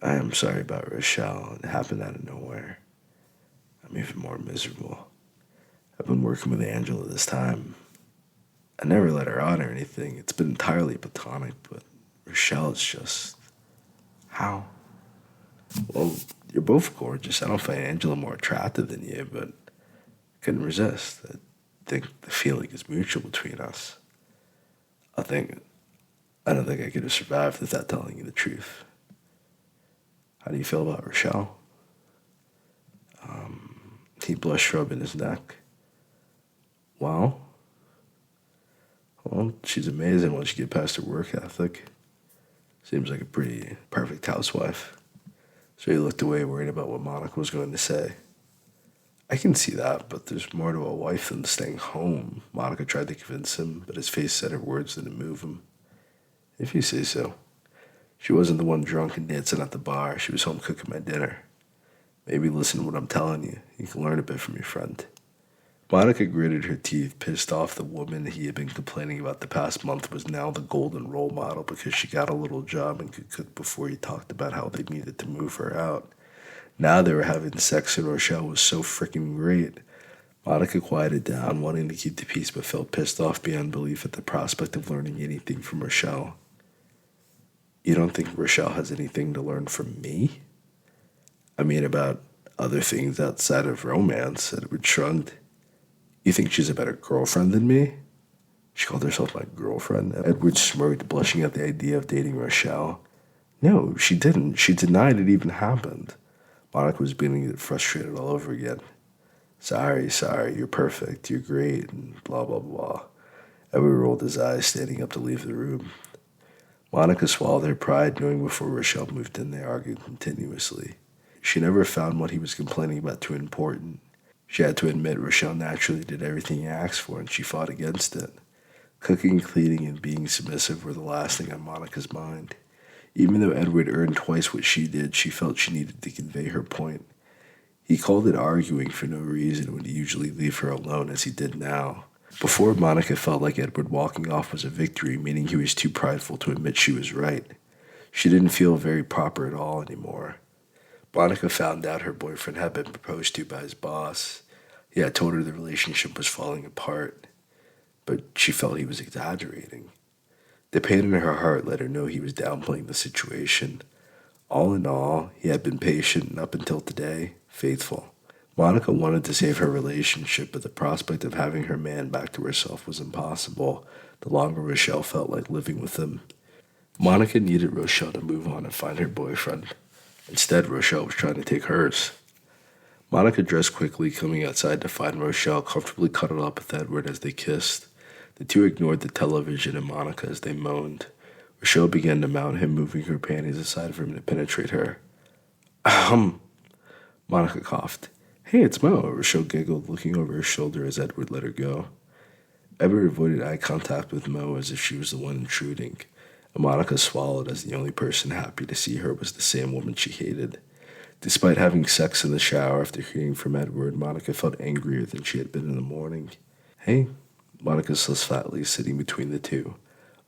I am sorry about Rochelle. It happened out of nowhere. I'm even more miserable. I've been working with Angela this time. I never let her on or anything. It's been entirely platonic, but Rochelle is just... How? Well, you're both gorgeous. I don't find Angela more attractive than you, but I couldn't resist. I think the feeling is mutual between us. I don't think I could have survived without telling you the truth. How do you feel about Rochelle? He blushed, rubbing his neck. Well, she's amazing once you get past her work ethic. Seems like a pretty perfect housewife. So he looked away, worried about what Monica was going to say. I can see that, but there's more to a wife than staying home. Monica tried to convince him, but his face said her words didn't move him. If you say so. She wasn't the one drunk and dancing at the bar. She was home cooking my dinner. Maybe listen to what I'm telling you. You can learn a bit from your friend. Monica gritted her teeth, pissed off the woman he had been complaining about the past month was now the golden role model because she got a little job and could cook before he talked about how they needed to move her out. Now they were having sex and Rochelle was so freaking great. Monica quieted down, wanting to keep the peace, but felt pissed off beyond belief at the prospect of learning anything from Rochelle. You don't think Rochelle has anything to learn from me? I mean, about other things outside of romance, Edward shrugged. You think she's a better girlfriend than me? She called herself my girlfriend. Edward smirked, blushing at the idea of dating Rochelle. No, she didn't. She denied it even happened. Monica was beginning to get frustrated all over again. Sorry, you're perfect, you're great, and blah, blah, blah. Edward rolled his eyes, standing up to leave the room. Monica swallowed her pride, knowing before Rochelle moved in they argued continuously. She never found what he was complaining about too important. She had to admit Rochelle naturally did everything he asked for, and she fought against it. Cooking, cleaning, and being submissive were the last thing on Monica's mind. Even though Edward earned twice what she did, she felt she needed to convey her point. He called it arguing for no reason when he usually leave her alone as he did now. Before, Monica felt like Edward walking off was a victory, meaning he was too prideful to admit she was right. She didn't feel very proper at all anymore. Monica found out her boyfriend had been proposed to by his boss. He had told her the relationship was falling apart, but she felt he was exaggerating. The pain in her heart let her know he was downplaying the situation. All in all, he had been patient and up until today, faithful. Monica wanted to save her relationship, but the prospect of having her man back to herself was impossible the longer Rochelle felt like living with him. Monica needed Rochelle to move on and find her boyfriend. Instead, Rochelle was trying to take hers. Monica dressed quickly, coming outside to find Rochelle comfortably cuddled up with Edward as they kissed. The two ignored the television and Monica as they moaned. Rochelle began to mount him, moving her panties aside for him to penetrate her. Monica coughed. Hey, it's Mo, Rochelle giggled, looking over her shoulder as Edward let her go. Edward avoided eye contact with Mo as if she was the one intruding, and Monica swallowed as the only person happy to see her was the same woman she hated. Despite having sex in the shower after hearing from Edward, Monica felt angrier than she had been in the morning. Hey, Monica slipped flatly, sitting between the two,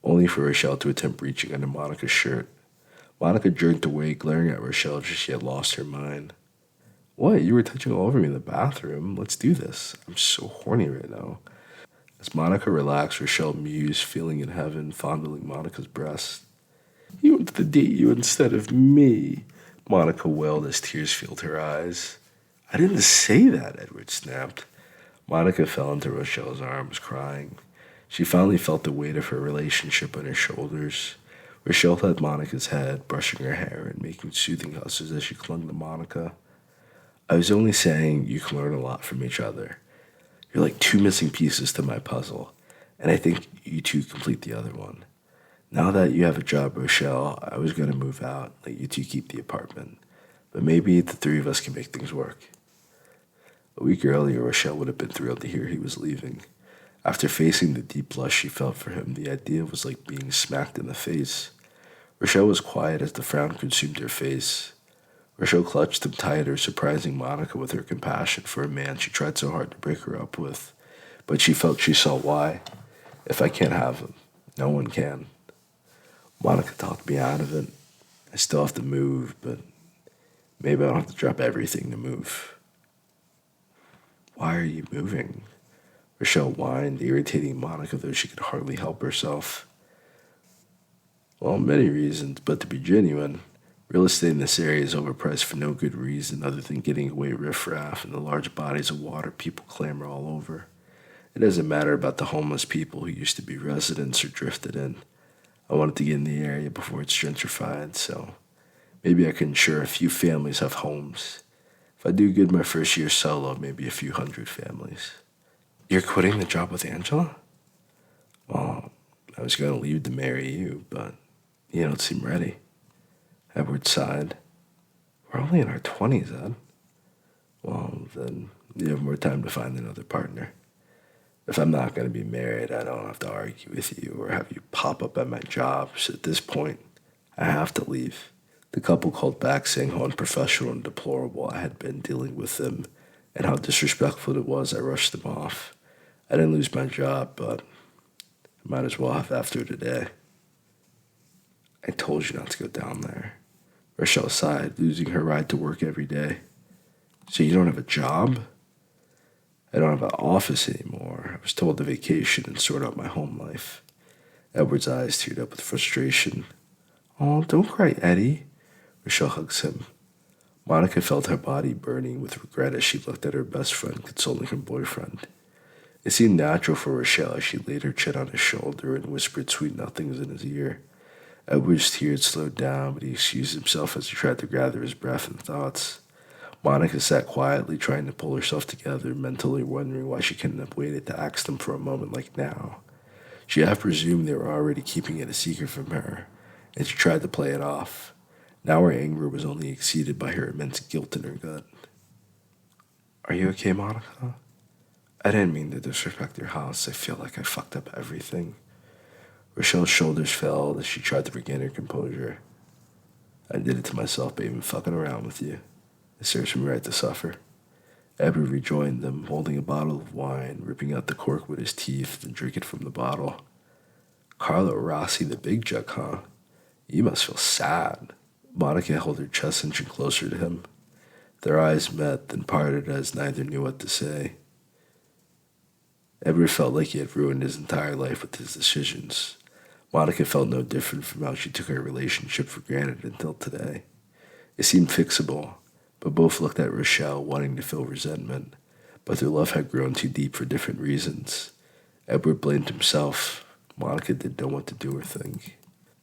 only for Rochelle to attempt reaching under Monica's shirt. Monica jerked away, glaring at Rochelle as if she had lost her mind. What? You were touching all over me in the bathroom. Let's do this. I'm so horny right now. As Monica relaxed, Rochelle mused, feeling in heaven, fondling Monica's breast. You wanted to date you instead of me, Monica wailed as tears filled her eyes. I didn't say that, Edward snapped. Monica fell into Rochelle's arms, crying. She finally felt the weight of her relationship on her shoulders. Rochelle held Monica's head, brushing her hair and making soothing husses as she clung to Monica. I was only saying you can learn a lot from each other. You're like two missing pieces to my puzzle, and I think you two complete the other one. Now that you have a job, Rochelle, I was going to move out, let you two keep the apartment. But maybe the three of us can make things work. A week earlier, Rochelle would have been thrilled to hear he was leaving. After facing the deep blush she felt for him, the idea was like being smacked in the face. Rochelle was quiet as the frown consumed her face. Rochelle clutched him tighter, surprising Monica with her compassion for a man she tried so hard to break her up with. But she felt she saw why. If I can't have him, no one can. Monica talked me out of it. I still have to move, but maybe I don't have to drop everything to move. Why are you moving? Rochelle whined, irritating Monica, though she could hardly help herself. Well, many reasons, but to be genuine, real estate in this area is overpriced for no good reason other than getting away riffraff and the large bodies of water people clamor all over. It doesn't matter about the homeless people who used to be residents or drifted in. I wanted to get in the area before it's gentrified, so maybe I can ensure a few families have homes. If I do good my first year solo, maybe a few hundred families. You're quitting the job with Angela? Well, I was going to leave to marry you, but you don't seem ready. Edward sighed. We're only in our 20s, Ed. Well, then you have more time to find another partner. If I'm not going to be married, I don't have to argue with you or have you pop up at my job. So at this point, I have to leave. The couple called back saying how unprofessional and deplorable I had been dealing with them and how disrespectful it was. I rushed them off. I didn't lose my job, but I might as well have after today. I told you not to go down there. Rochelle sighed, losing her ride to work every day. So you don't have a job? I don't have an office anymore. I was told to vacation and sort out my home life. Edward's eyes teared up with frustration. Oh, don't cry, Eddie. Rochelle hugs him. Monica felt her body burning with regret as she looked at her best friend consoling her boyfriend. It seemed natural for Rochelle as she laid her chin on his shoulder and whispered sweet nothings in his ear. Edward's tears slowed down, but he excused himself as he tried to gather his breath and thoughts. Monica sat quietly, trying to pull herself together, mentally wondering why she couldn't have waited to ask them for a moment like now. She half presumed they were already keeping it a secret from her, and she tried to play it off. Now her anger was only exceeded by her immense guilt in her gut. Are you okay, Monica? I didn't mean to disrespect your house. I feel like I fucked up everything. Rochelle's shoulders fell as she tried to regain her composure. I did it to myself by even fucking around with you. It serves me right to suffer. Edward rejoined them, holding a bottle of wine, ripping out the cork with his teeth and drinking from the bottle. Carlo Rossi, the big jug, huh? You must feel sad. Monica held her chest inching closer to him. Their eyes met, then parted as neither knew what to say. Edward felt like he had ruined his entire life with his decisions. Monica felt no different from how she took her relationship for granted until today. It seemed fixable, but both looked at Rochelle, wanting to feel resentment. But their love had grown too deep for different reasons. Edward blamed himself. Monica didn't know what to do or think.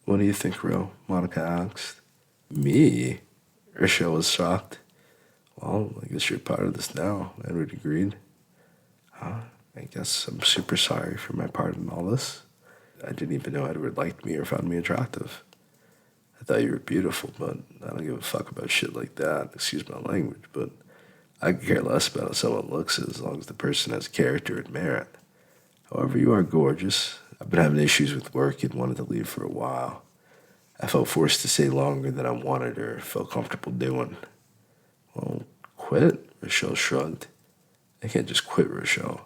What do you think, Ro? Monica asked. Me? Rochelle was shocked. Well, I guess you're part of this now, Edward agreed. I guess I'm super sorry for my part in all this. I didn't even know Edward liked me or found me attractive. I thought you were beautiful, but I don't give a fuck about shit like that. Excuse my language, but I could care less about how someone looks as long as the person has character and merit. However, you are gorgeous. I've been having issues with work and wanted to leave for a while. I felt forced to stay longer than I wanted or felt comfortable doing. Well, quit? Rochelle shrugged. I can't just quit, Rochelle.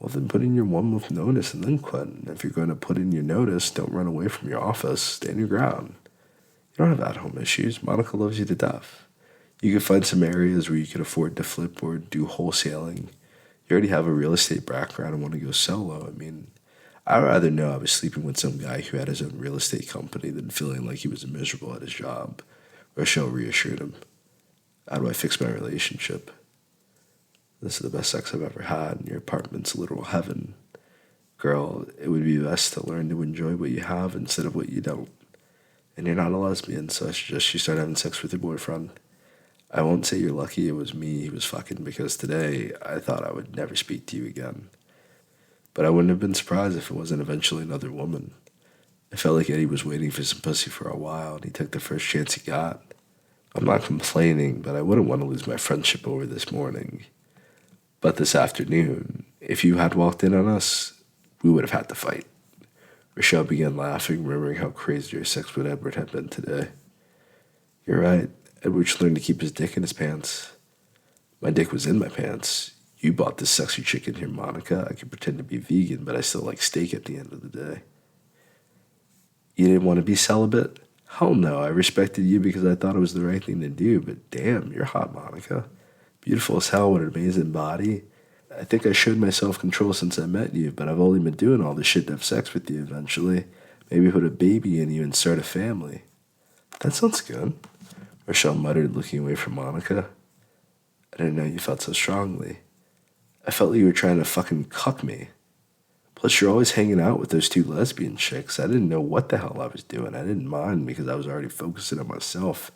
Well, then put in your 1 month notice and then quit. And if you're going to put in your notice, don't run away from your office. Stand your ground. You don't have at-home issues. Monica loves you to death. You could find some areas where you could afford to flip or do wholesaling. You already have a real estate background and want to go solo. I mean, I'd rather know I was sleeping with some guy who had his own real estate company than feeling like he was miserable at his job. Rochelle reassured him. How do I fix my relationship? This is the best sex I've ever had, and your apartment's literal heaven. Girl, it would be best to learn to enjoy what you have instead of what you don't. And you're not a lesbian, so I suggest you start having sex with your boyfriend. I won't say you're lucky it was me he was fucking, because today I thought I would never speak to you again. But I wouldn't have been surprised if it wasn't eventually another woman. I felt like Eddie was waiting for some pussy for a while, and he took the first chance he got. I'm not complaining, but I wouldn't want to lose my friendship over this morning. But this afternoon, if you had walked in on us, we would have had to fight. Rochelle began laughing, remembering how crazy her sex with Edward had been today. You're right. Edward should learn to keep his dick in his pants. My dick was in my pants. You bought this sexy chicken here, Monica. I could pretend to be vegan, but I still like steak at the end of the day. You didn't want to be celibate? Hell no. I respected you because I thought it was the right thing to do, but damn, you're hot, Monica. Beautiful as hell with an amazing body. I think I showed my self-control since I met you, but I've only been doing all this shit to have sex with you eventually. Maybe put a baby in you and start a family. That sounds good, Rochelle muttered, looking away from Monica. I didn't know you felt so strongly. I felt like you were trying to fucking cuck me. Plus, you're always hanging out with those two lesbian chicks. I didn't know what the hell I was doing. I didn't mind because I was already focusing on myself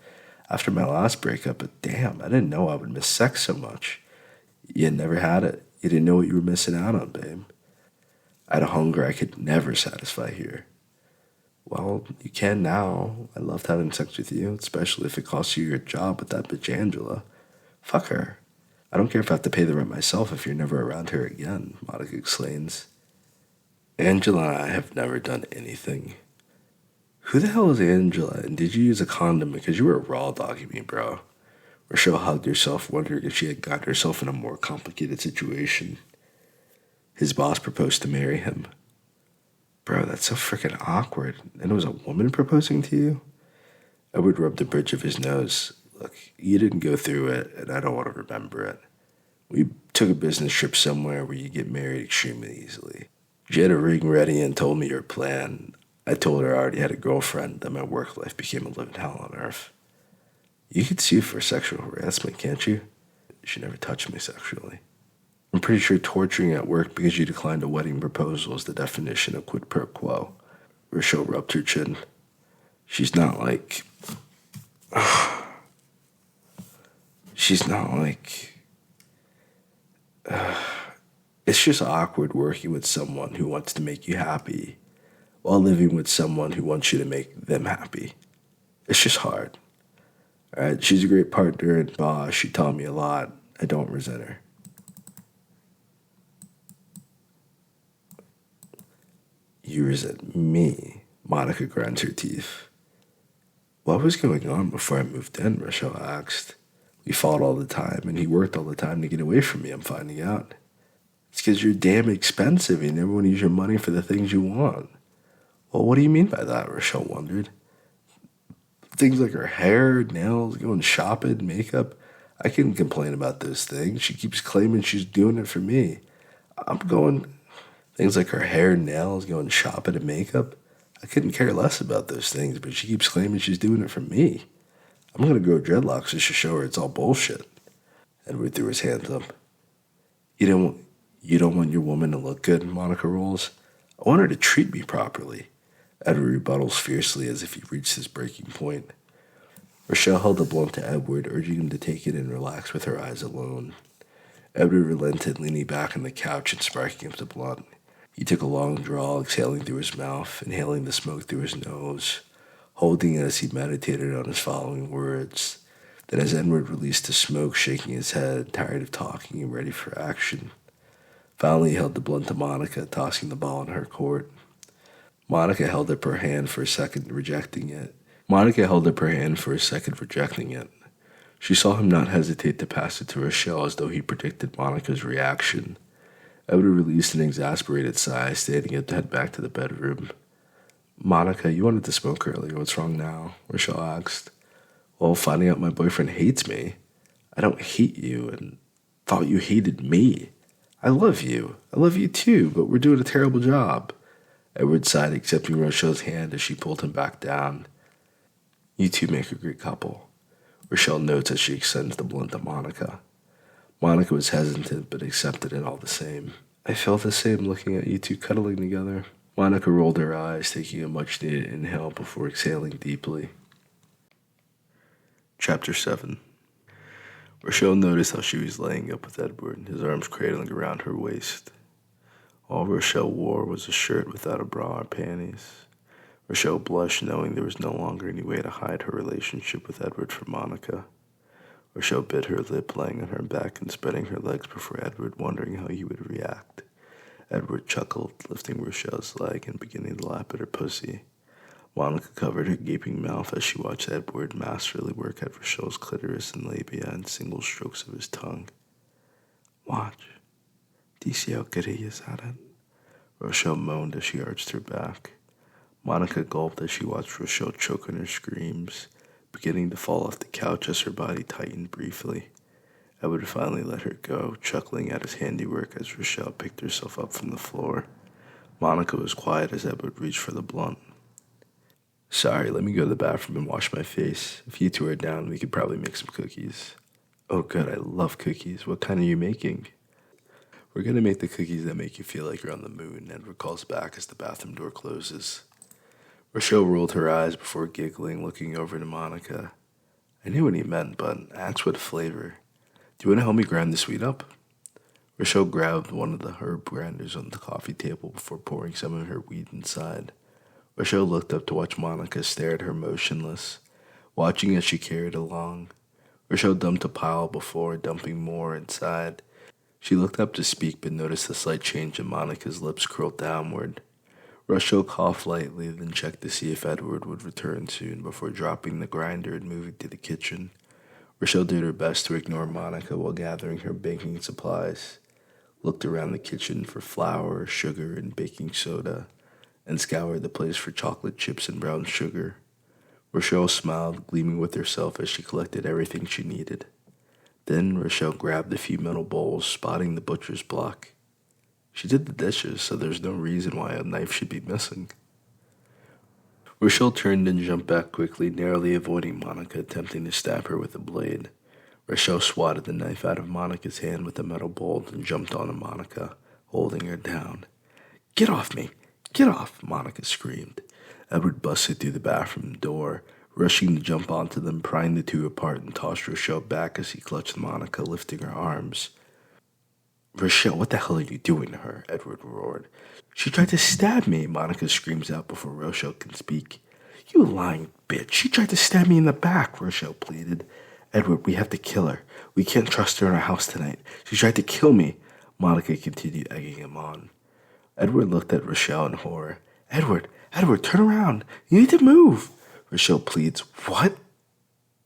after my last breakup, but damn, I didn't know I would miss sex so much. You had never had it. You didn't know what you were missing out on, babe. I had a hunger I could never satisfy here. Well, you can now. I loved having sex with you, especially if it costs you your job with that bitch Angela. Fuck her. I don't care if I have to pay the rent myself if you're never around her again, Monica explains. Angela and I have never done anything. Who the hell is Angela, and did you use a condom because you were raw dogging me, bro? Rochelle hugged herself, wondering if she had gotten herself in a more complicated situation. His boss proposed to marry him. Bro, that's so freaking awkward. And it was a woman proposing to you? Edward rubbed the bridge of his nose. Look, you didn't go through it, and I don't want to remember it. We took a business trip somewhere where you get married extremely easily. She had a ring ready and told me your plan. I told her I already had a girlfriend, that my work life became a living hell on earth. You could sue for sexual harassment, can't you? She never touched me sexually. I'm pretty sure torturing at work because you declined a wedding proposal is the definition of quid pro quo. Rochelle rubbed her chin. She's not like... She's not like... It's just awkward working with someone who wants to make you happy while living with someone who wants you to make them happy. It's just hard. All right, she's a great partner and boss. She taught me a lot. I don't resent her. You resent me? Monica grinds her teeth. What was going on before I moved in? Rochelle asked. We fought all the time, and he worked all the time to get away from me, I'm finding out. It's because you're damn expensive and never want to use your money for the things you want. Well, what do you mean by that? Rochelle wondered. Things like her hair, nails, going shopping, makeup. I couldn't complain about those things. She keeps claiming she's doing it for me. I'm going... Things like her hair, nails, going shopping, and makeup. I couldn't care less about those things, but she keeps claiming she's doing it for me. I'm going to grow dreadlocks just to show her it's all bullshit. Edward threw his hands up. You don't want your woman to look good, Monica rolls. I want her to treat me properly. Edward rebuttals fiercely as if he reached his breaking point. Rochelle held the blunt to Edward, urging him to take it and relax with her eyes alone. Edward relented, leaning back on the couch and sparking up the blunt. He took a long draw, exhaling through his mouth, inhaling the smoke through his nose, holding it as he meditated on his following words. Then as Edward released the smoke, shaking his head, tired of talking and ready for action. Finally, he held the blunt to Monica, tossing the ball in her court. Monica held up her hand for a second, rejecting it. She saw him not hesitate to pass it to Rochelle as though he predicted Monica's reaction. Edward released an exasperated sigh, standing up to head back to the bedroom. Monica, you wanted to smoke earlier. What's wrong now? Rochelle asked. Well, finding out my boyfriend hates me. I don't hate you and thought you hated me. I love you. I love you too, but we're doing a terrible job. Edward sighed, accepting Rochelle's hand as she pulled him back down. You two make a great couple. Rochelle notes as she extends the blunt to Monica. Monica was hesitant, but accepted it all the same. I felt the same looking at you two cuddling together. Monica rolled her eyes, taking a much-needed inhale before exhaling deeply. Chapter 7. Rochelle noticed how she was laying up with Edward, his arms cradling around her waist. All Rochelle wore was a shirt without a bra or panties. Rochelle blushed, knowing there was no longer any way to hide her relationship with Edward from Monica. Rochelle bit her lip, laying on her back and spreading her legs before Edward, wondering how he would react. Edward chuckled, lifting Rochelle's leg and beginning to lap at her pussy. Monica covered her gaping mouth as she watched Edward masterfully work at Rochelle's clitoris and labia in single strokes of his tongue. Watch. Do you see how good he is at it? Rochelle moaned as she arched her back. Monica gulped as she watched Rochelle choke on her screams, beginning to fall off the couch as her body tightened briefly. Edward finally let her go, chuckling at his handiwork as Rochelle picked herself up from the floor. Monica was quiet as Edward reached for the blunt. Sorry, let me go to the bathroom and wash my face. If you two are down, we could probably make some cookies. Oh good, I love cookies. What kind are you making? We're gonna make the cookies that make you feel like you're on the moon, Edward calls back as the bathroom door closes. Rochelle rolled her eyes before giggling, looking over to Monica. I knew what he meant, but asked what flavor. Do you want to help me grind the sweet up? Rochelle grabbed one of the herb grinders on the coffee table before pouring some of her weed inside. Rochelle looked up to watch Monica stare at her motionless, watching as she carried along. Rochelle dumped a pile before dumping more inside. She looked up to speak but noticed a slight change in Monica's lips curled downward. Rochelle coughed lightly, then checked to see if Edward would return soon before dropping the grinder and moving to the kitchen. Rochelle did her best to ignore Monica while gathering her baking supplies, looked around the kitchen for flour, sugar, and baking soda, and scoured the place for chocolate chips and brown sugar. Rochelle smiled, gleaming with herself as she collected everything she needed. Then Rochelle grabbed a few metal bowls, spotting the butcher's block. She did the dishes, so there's no reason why a knife should be missing. Rochelle turned and jumped back quickly, narrowly avoiding Monica attempting to stab her with a blade. Rochelle swatted the knife out of Monica's hand with a metal bowl and jumped onto Monica, holding her down. "Get off me! Get off!" Monica screamed. Edward busted through the bathroom door, rushing to jump onto them, prying the two apart and tossed Rochelle back as he clutched Monica, lifting her arms. "Rochelle, what the hell are you doing to her?" Edward roared. "She tried to stab me," Monica screams out before Rochelle can speak. "You lying bitch. She tried to stab me in the back," Rochelle pleaded. "Edward, we have to kill her. We can't trust her in our house tonight. She tried to kill me," Monica continued egging him on. Edward looked at Rochelle in horror. Edward, turn around. You need to move," Rochelle pleads. "What?"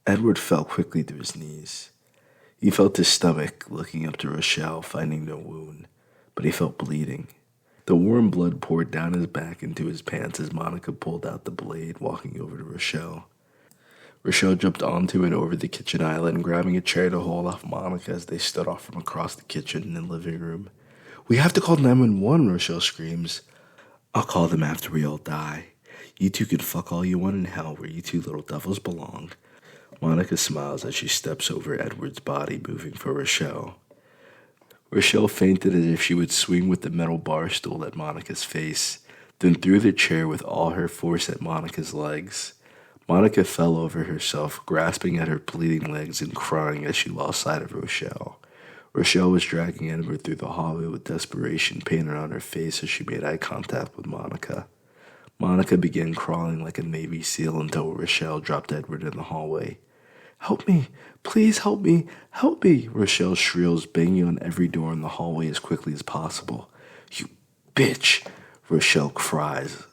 Edward fell quickly to his knees. He felt his stomach, looking up to Rochelle, finding no wound, but he felt bleeding. The warm blood poured down his back into his pants as Monica pulled out the blade, walking over to Rochelle. Rochelle jumped onto and over the kitchen island, grabbing a chair to hold off Monica as they stood off from across the kitchen and living room. "We have to call 911, Rochelle screams. "I'll call them after we all die. You two can fuck all you want in hell where you two little devils belong." Monica smiles as she steps over Edward's body, moving for Rochelle. Rochelle fainted as if she would swing with the metal bar stool at Monica's face, then threw the chair with all her force at Monica's legs. Monica fell over herself, grasping at her bleeding legs and crying as she lost sight of Rochelle. Rochelle was dragging Edward through the hallway with desperation painted on her face as she made eye contact with Monica. Monica began crawling like a Navy SEAL until Rochelle dropped Edward in the hallway. "Help me! Please help me! Help me!" Rochelle shrieks, banging on every door in the hallway as quickly as possible. "You bitch!" Rochelle cries.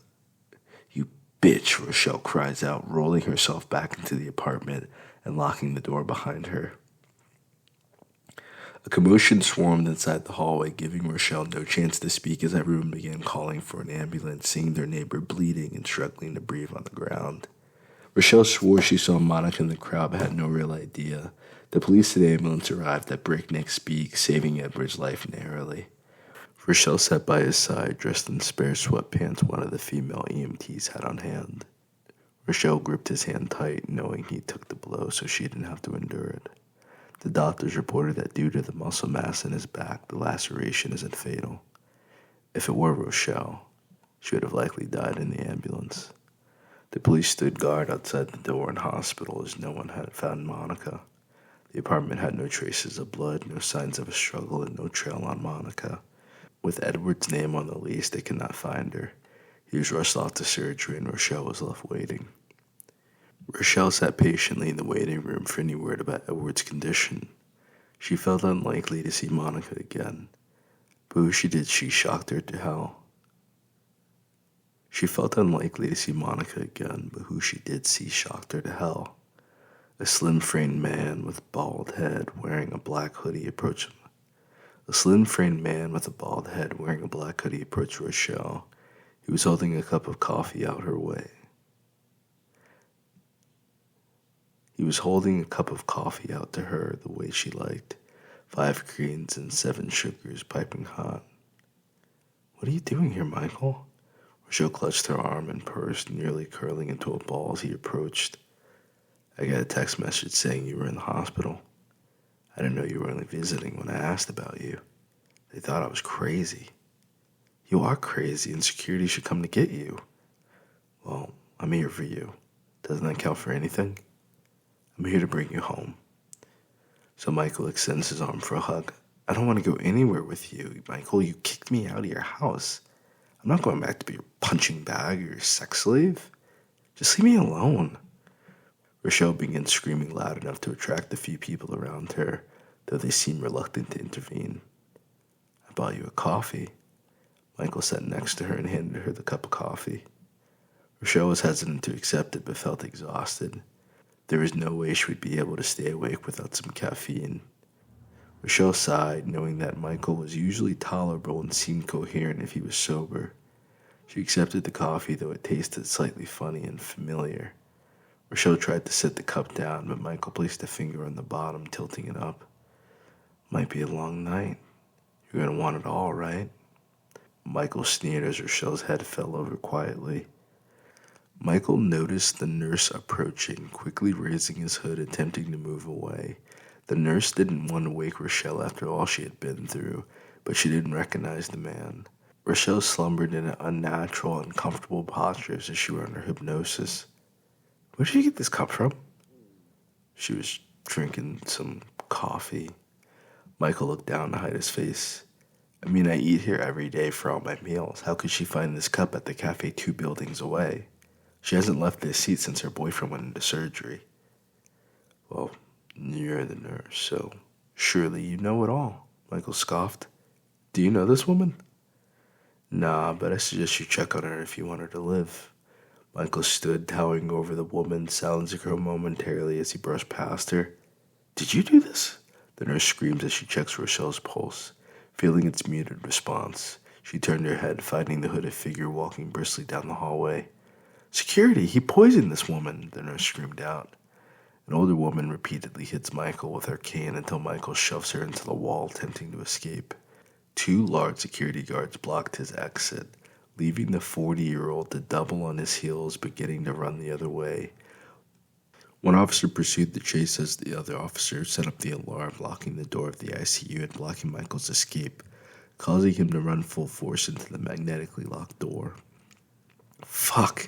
"You bitch!" Rochelle cries out, rolling herself back into the apartment and locking the door behind her. A commotion swarmed inside the hallway, giving Rochelle no chance to speak as everyone began calling for an ambulance, seeing their neighbor bleeding and struggling to breathe on the ground. Rochelle swore she saw Monica in the crowd but had no real idea. The police and ambulance arrived at breakneck speed, saving Edward's life narrowly. Rochelle sat by his side, dressed in spare sweatpants one of the female EMTs had on hand. Rochelle gripped his hand tight, knowing he took the blow so she didn't have to endure it. The doctors reported that due to the muscle mass in his back, the laceration isn't fatal. If it were Rochelle, she would have likely died in the ambulance. The police stood guard outside the door in the hospital as no one had found Monica. The apartment had no traces of blood, no signs of a struggle, and no trail on Monica. With Edward's name on the lease, they could not find her. He was rushed off to surgery, and Rochelle was left waiting. Rochelle sat patiently in the waiting room for any word about Edward's condition. She felt unlikely to see Monica again, but who she did see shocked her to hell. She felt unlikely to see Monica again, but who she did see shocked her to hell. A slim-framed man with a bald head wearing a black hoodie approached him. A slim-framed man with a bald head wearing a black hoodie approached Rochelle. He was holding a cup of coffee out her way. He was holding a cup of coffee out to her the way she liked, 5 creams and 7 sugars piping hot. "What are you doing here, Michael?" Rochelle clutched her arm and pursed, nearly curling into a ball as he approached. "I got a text message saying you were in the hospital. I didn't know you were only visiting when I asked about you. They thought I was crazy." "You are crazy, and security should come to get you." "Well, I'm here for you. Doesn't that count for anything? I'm here to bring you home." So Michael extends his arm for a hug. "I don't want to go anywhere with you, Michael. You kicked me out of your house. I'm not going back to be your punching bag or your sex slave. Just leave me alone. Rochelle began screaming loud enough to attract the few people around her, though they seemed reluctant to intervene. I bought you a coffee. Michael sat next to her and handed her the cup of coffee. Rochelle was hesitant to accept it, but felt exhausted. There was no way she would be able to stay awake without some caffeine. Rochelle sighed, knowing that Michael was usually tolerable and seemed coherent if he was sober. She accepted the coffee, though it tasted slightly funny and familiar. Rochelle tried to set the cup down, but Michael placed a finger on the bottom, tilting it up. Might be a long night. You're going to want it all, right? Michael sneered as Rochelle's head fell over quietly. Michael noticed the nurse approaching, quickly raising his hood, attempting to move away. The nurse didn't want to wake Rochelle after all she had been through, but she didn't recognize the man. Rochelle slumbered in an unnatural, uncomfortable posture as if she were under hypnosis. Where did you get this cup from? She was drinking some coffee. Michael looked down to hide his face. I mean, I eat here every day for all my meals. How could she find this cup at the cafe 2 buildings away? She hasn't left this seat since her boyfriend went into surgery. Well, you're the nurse, so surely you know it all, Michael scoffed. Do you know this woman? Nah, but I suggest you check on her if you want her to live. Michael stood, towering over the woman, silencing her momentarily as he brushed past her. Did you do this? The nurse screams as she checks Rochelle's pulse. Feeling its muted response, she turned her head, finding the hooded figure walking briskly down the hallway. Security, he poisoned this woman, the nurse screamed out. An older woman repeatedly hits Michael with her cane until Michael shoves her into the wall, attempting to escape. 2 large security guards blocked his exit, leaving the 40-year-old to double on his heels, beginning to run the other way. One officer pursued the chase as the other officer set up the alarm, locking the door of the ICU and blocking Michael's escape, causing him to run full force into the magnetically locked door. Fuck!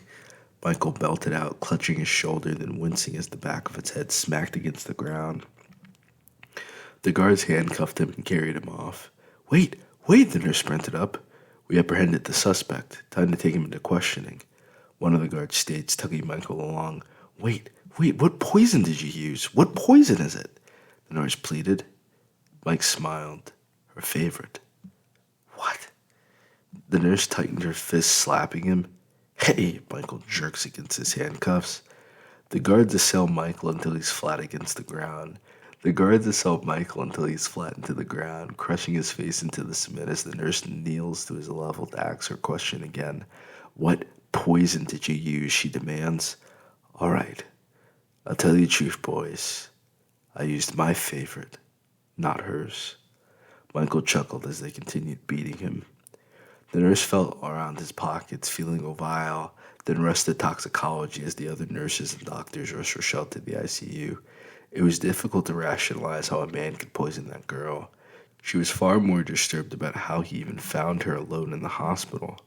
Michael belted out, clutching his shoulder, then wincing as the back of its head smacked against the ground. The guards handcuffed him and carried him off. Wait! The nurse sprinted up. We apprehended the suspect. Time to take him into questioning. One of the guards states, tugging Michael along. Wait, what poison did you use? What poison is it? The nurse pleaded. Mike smiled. Her favorite. What? The nurse tightened her fist, slapping him. Hey, Michael jerks against his handcuffs. The guards assail Michael until he's flat against the ground. Into the ground, crushing his face into the cement as the nurse kneels to his level to ask her question again. What poison did you use, she demands. All right, I'll tell you the truth, boys. I used my favorite, not hers. Michael chuckled as they continued beating him. The nurse felt around his pockets, feeling vile, then rested toxicology as the other nurses and doctors rushed Rochelle to the ICU. It was difficult to rationalize how a man could poison that girl. She was far more disturbed about how he even found her alone in the hospital.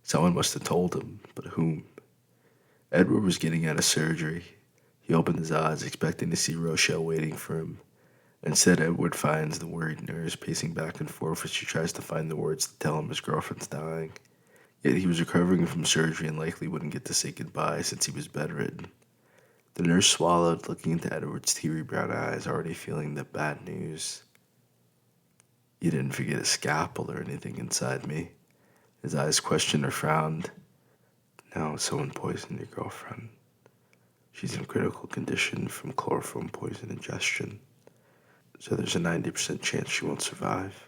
Someone must have told him, but whom? Edward was getting out of surgery. He opened his eyes, expecting to see Rochelle waiting for him. Instead, Edward finds the worried nurse pacing back and forth as she tries to find the words to tell him his girlfriend's dying. Yet he was recovering from surgery and likely wouldn't get to say goodbye since he was bedridden. The nurse swallowed, looking into Edward's teary brown eyes, already feeling the bad news. You didn't forget a scalpel or anything inside me. His eyes questioned or frowned. No, someone poisoned your girlfriend. She's in critical condition from chloroform poison ingestion. So there's a 90% chance she won't survive.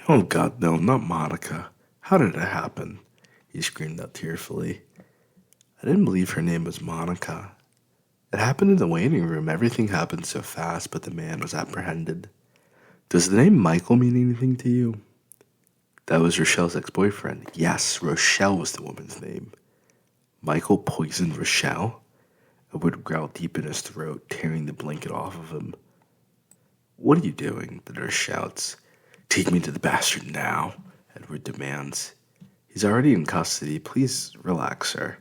Oh God, no, not Monica. How did it happen? He screamed out tearfully. I didn't believe her name was Monica. It happened in the waiting room. Everything happened so fast, but the man was apprehended. Does the name Michael mean anything to you? That was Rochelle's ex-boyfriend. Yes, Rochelle was the woman's name. Michael poisoned Rochelle? Edward growled deep in his throat, tearing the blanket off of him. What are you doing? The nurse shouts. Take me to the bastard now, Edward demands. He's already in custody. Please relax, sir.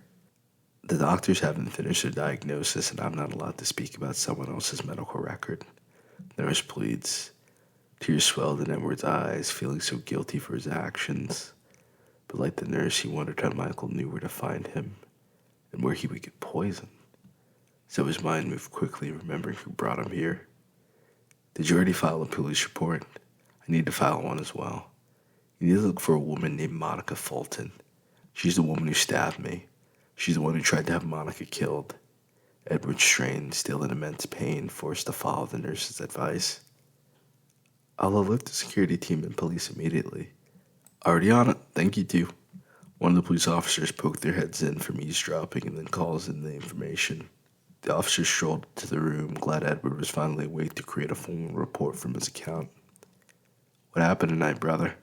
The doctors haven't finished their diagnosis, and I'm not allowed to speak about someone else's medical record. The nurse pleads. Tears swelled in Edward's eyes, feeling so guilty for his actions. But like the nurse, he wondered how Michael knew where to find him and where he would get poisoned. So his mind moved quickly, remembering who brought him here. Did you already file a police report? I need to file one as well. You need to look for a woman named Monica Fulton. She's the woman who stabbed me. She's the one who tried to have Monica killed. Edward strained, still in immense pain, forced to follow the nurse's advice. I'll alert the security team and police immediately. Already on it. Thank you, too. One of the police officers poked their heads in from eavesdropping and then calls in the information. The officer strolled to the room, glad Edward was finally awake to create a formal report from his account. What happened tonight, brother?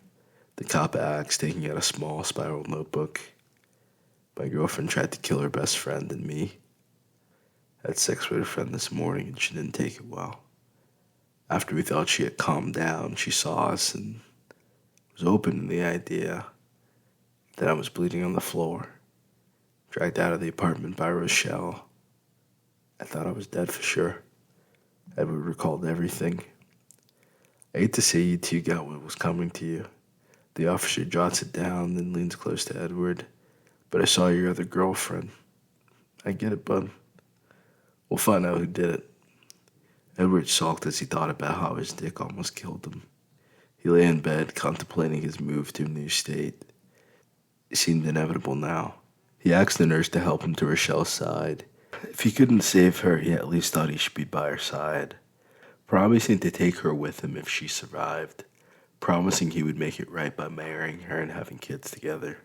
The cop asked, taking out a small spiral notebook. My girlfriend tried to kill her best friend and me. I had sex with her friend this morning and she didn't take it well. After we thought she had calmed down, she saw us and was open to the idea that I was bleeding on the floor, dragged out of the apartment by Rochelle. I thought I was dead for sure. Edward recalled everything. I hate to say you two got what was coming to you. The officer jots it down, then leans close to Edward. But I saw your other girlfriend. I get it, bud. We'll find out who did it. Edward sulked as he thought about how his dick almost killed him. He lay in bed, contemplating his move to a new state. It seemed inevitable now. He asked the nurse to help him to Rochelle's side. If he couldn't save her, he at least thought he should be by her side, promising to take her with him if she survived, promising he would make it right by marrying her and having kids together.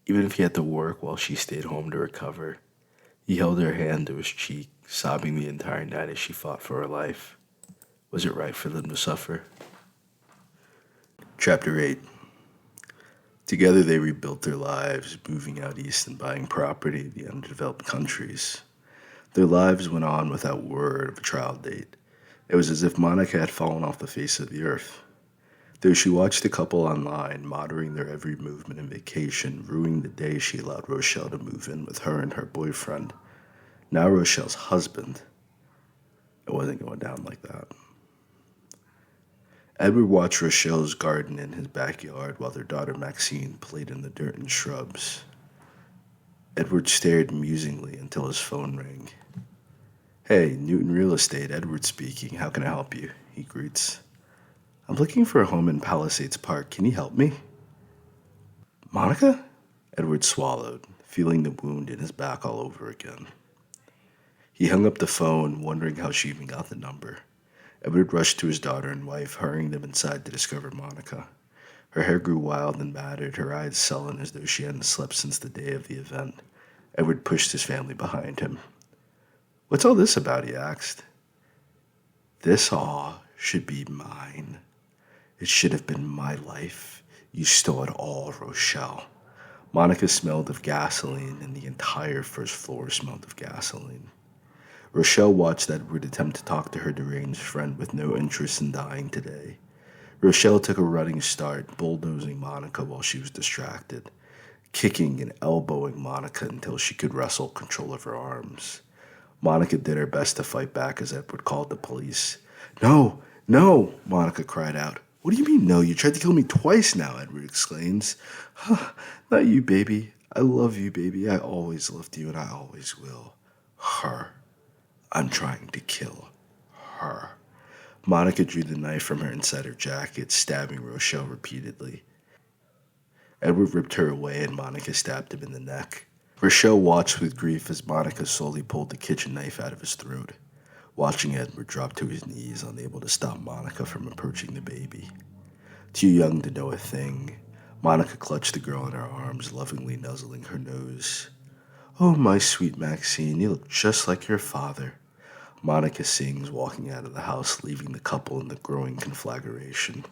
Even if he had to work while she stayed home to recover, he held her hand to his cheek, sobbing the entire night as she fought for her life. Was it right for them to suffer? Chapter 8. Together they rebuilt their lives, moving out east and buying property in the underdeveloped countries. Their lives went on without word of a trial date. It was as if Monica had fallen off the face of the earth. Though she watched the couple online, monitoring their every movement and vacation, ruining the day she allowed Rochelle to move in with her and her boyfriend, now Rochelle's husband, it wasn't going down like that. Edward watched Rochelle's garden in his backyard while their daughter Maxine played in the dirt and shrubs. Edward stared musingly until his phone rang. Hey, Newton Real Estate, Edward speaking. How can I help you? He greets. I'm looking for a home in Palisades Park. Can you help me? Monica? Edward swallowed, feeling the wound in his back all over again. He hung up the phone, wondering how she even got the number. Edward rushed to his daughter and wife, hurrying them inside to discover Monica. Her hair grew wild and matted, her eyes sullen as though she hadn't slept since the day of the event. Edward pushed his family behind him. What's all this about? He asked. This all should be mine. It should have been my life. You stole it all, Rochelle. Monica smelled of gasoline, and the entire first floor smelled of gasoline. Rochelle watched Edward attempt to talk to her deranged friend with no interest in dying today. Rochelle took a running start, bulldozing Monica while she was distracted, kicking and elbowing Monica until she could wrestle control of her arms. Monica did her best to fight back as Edward called the police. No, no, Monica cried out. What do you mean, no? You tried to kill me twice now, Edward exclaims. Huh, not you, baby. I love you, baby. I always loved you, and I always will. Her. I'm trying to kill her. Monica drew the knife from her inside her jacket, stabbing Rochelle repeatedly. Edward ripped her away, and Monica stabbed him in the neck. Rochelle watched with grief as Monica slowly pulled the kitchen knife out of his throat, watching Edward drop to his knees, unable to stop Monica from approaching the baby. Too young to know a thing, Monica clutched the girl in her arms, lovingly nuzzling her nose. Oh, my sweet Maxine, you look just like your father. Monica sings, walking out of the house, leaving the couple in the growing conflagration.